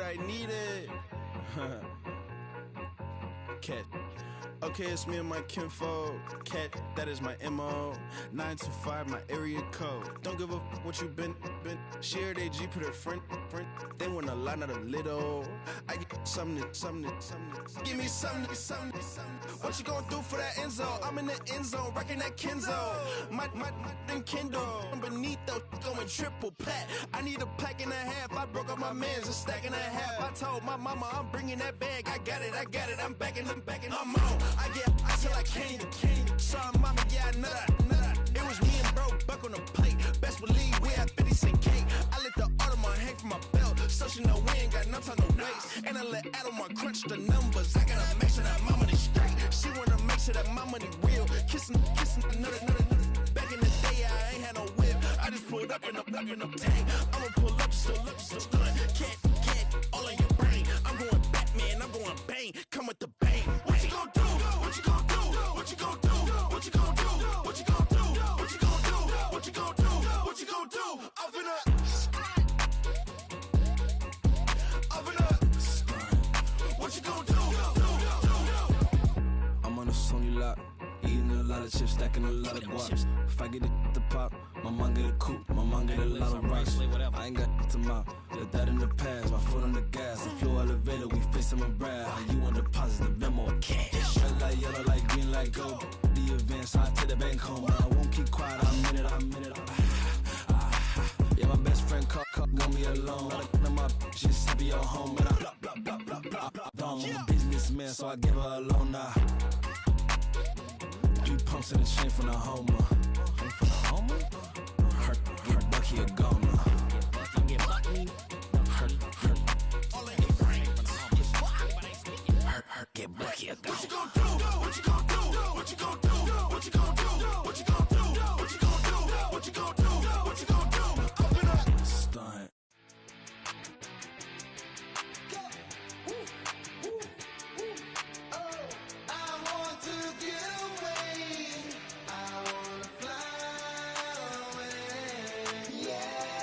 I need it. Cat. Okay, it's me and my kinfolk. Cat, that is my MO. 925, my area code. Don't give a what you been. Shared AG, put her friend. They want a lot, not a little. I get something. Give me something. What you gonna do for that end zone? I'm in the end zone, rocking that Kenzo. My Kindle. Beneath though, going triple plat. I need a pack and a half. I broke up my man's a stack and a half. I told my mama I'm bringing that bag. I got it. I'm backing, I'm on. I get till I can't. Sorry, mama, yeah, I know that. It was me and bro, buck on the plate. Best believe we had 50 cent cake. I let the Audemars hang from my belt, so she know we ain't got no time to waste. And I let Audemars crunch the numbers. I gotta make sure that my money straight. She wanna make sure that my money real. Kissing another. Back in the day, I ain't had no whip. I just pulled up in the tank. I'ma pull up, just stun. Can't, all in your brain. I'm going Batman, I'm going bang. Come with the bang. What you gonna do? What you gonna do? What you gonna do? What you gonna do? What you gonna do? What you gonna do? What you gonna do? What you gonna do? I'm finna. What you gonna do? I'm on a Sony lot, eating a lot of chips, stacking a lot of guaps. If I get it to pop, my mom get a coupe, my mom get a lot of rocks. I ain't got to mouth, let that in the past. My foot on the gas, a flow elevator, we facing my brad. How you want deposit the memo or cash? Red light, yellow light, green light, go. The events, I take the bank home, but I won't keep quiet. I'm in it. Yeah, my best friend called, want me alone. None of my bitches happy your home, and I'm a businessman, so I give her a loan now. 3 pumps in the chain from the Homer. Her Bucky a goner. Get Bucky a goner. What you gonna do? What you gonna do? What you gonna do? What you gonna do? What you gonna do? What you gonna do? What you gonna do? What you gonna do? I'm gonna stunt. Yeah.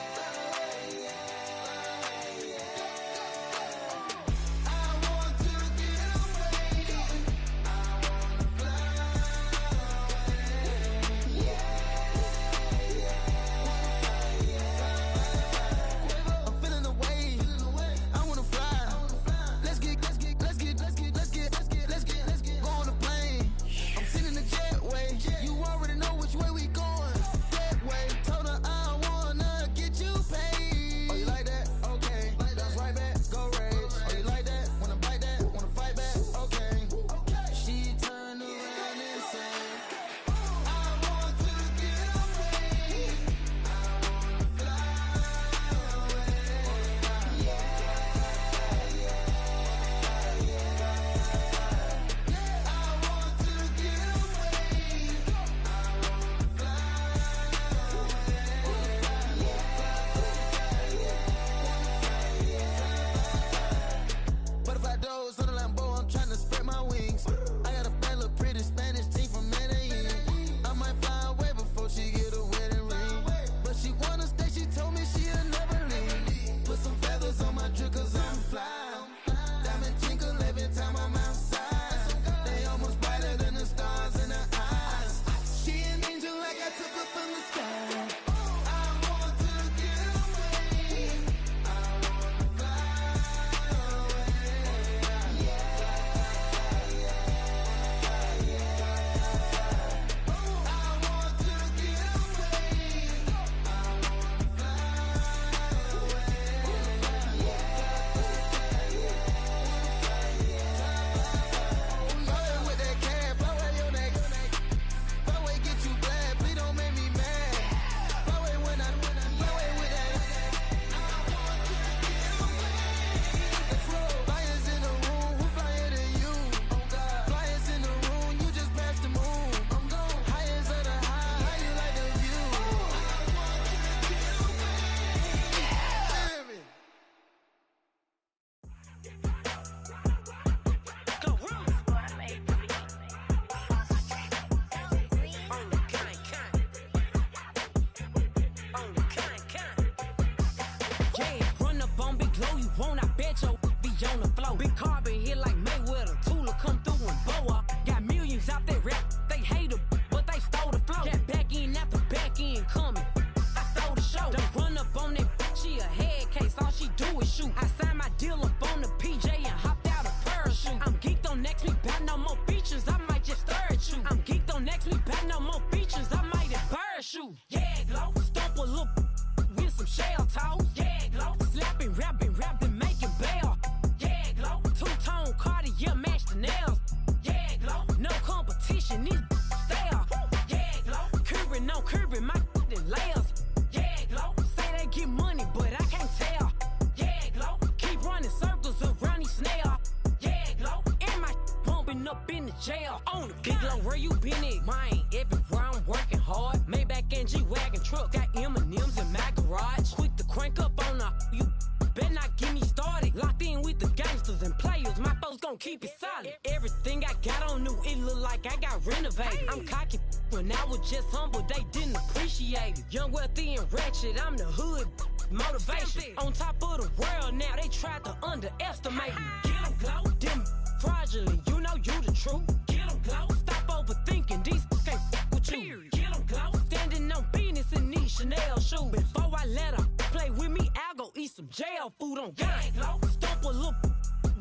G-Wagon truck, got M&M's in my garage. Quick to crank up on her, you better not get me started. Locked in with the gangsters and players, my folks gon' keep it solid. Everything I got on new, it look like I got renovated. I'm cocky when I was just humble, they didn't appreciate it. Young, wealthy, and ratchet, I'm the hood motivation. On top of the world now, they tried to underestimate me. Get 'em glow, them fraudulent, you know you the truth. Get 'em glow, stop overthinking, these can't fuck with you. Get 'em glow, standing on business in these Chanel shoes. Before I let her play with me, I'll go eat some jail food on gang. Glow, stomp a little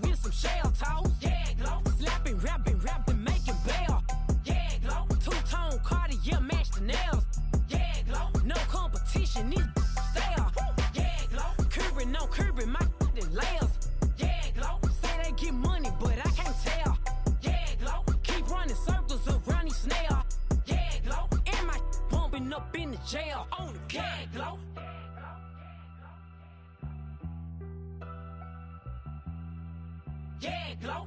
with some shell toes. Yeah, glow, slapping, rapping, making bail. Yeah, glow, two-tone Cartier match the nails. Yeah, glow, no competition, these stale. Yeah, glow, curbing on curbing my layers. Yeah, glow, say they get money, but I can't tell. Yeah, glow, keep running circles around these snails. Yeah, glow, and my bumping up in the jail. On the gang, glow. Yeah, glow.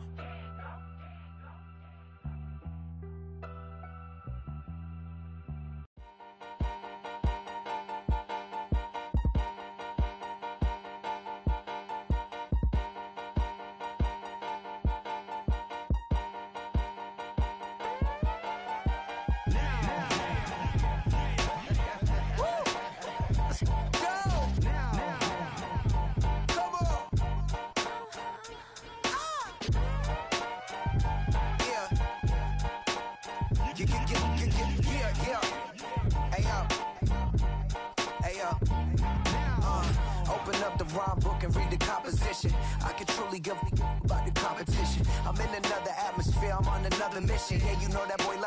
Open up the rhyme book and read the composition. I can truly give about the competition. I'm in another atmosphere, I'm on another mission. Yeah, you know that boy Logic.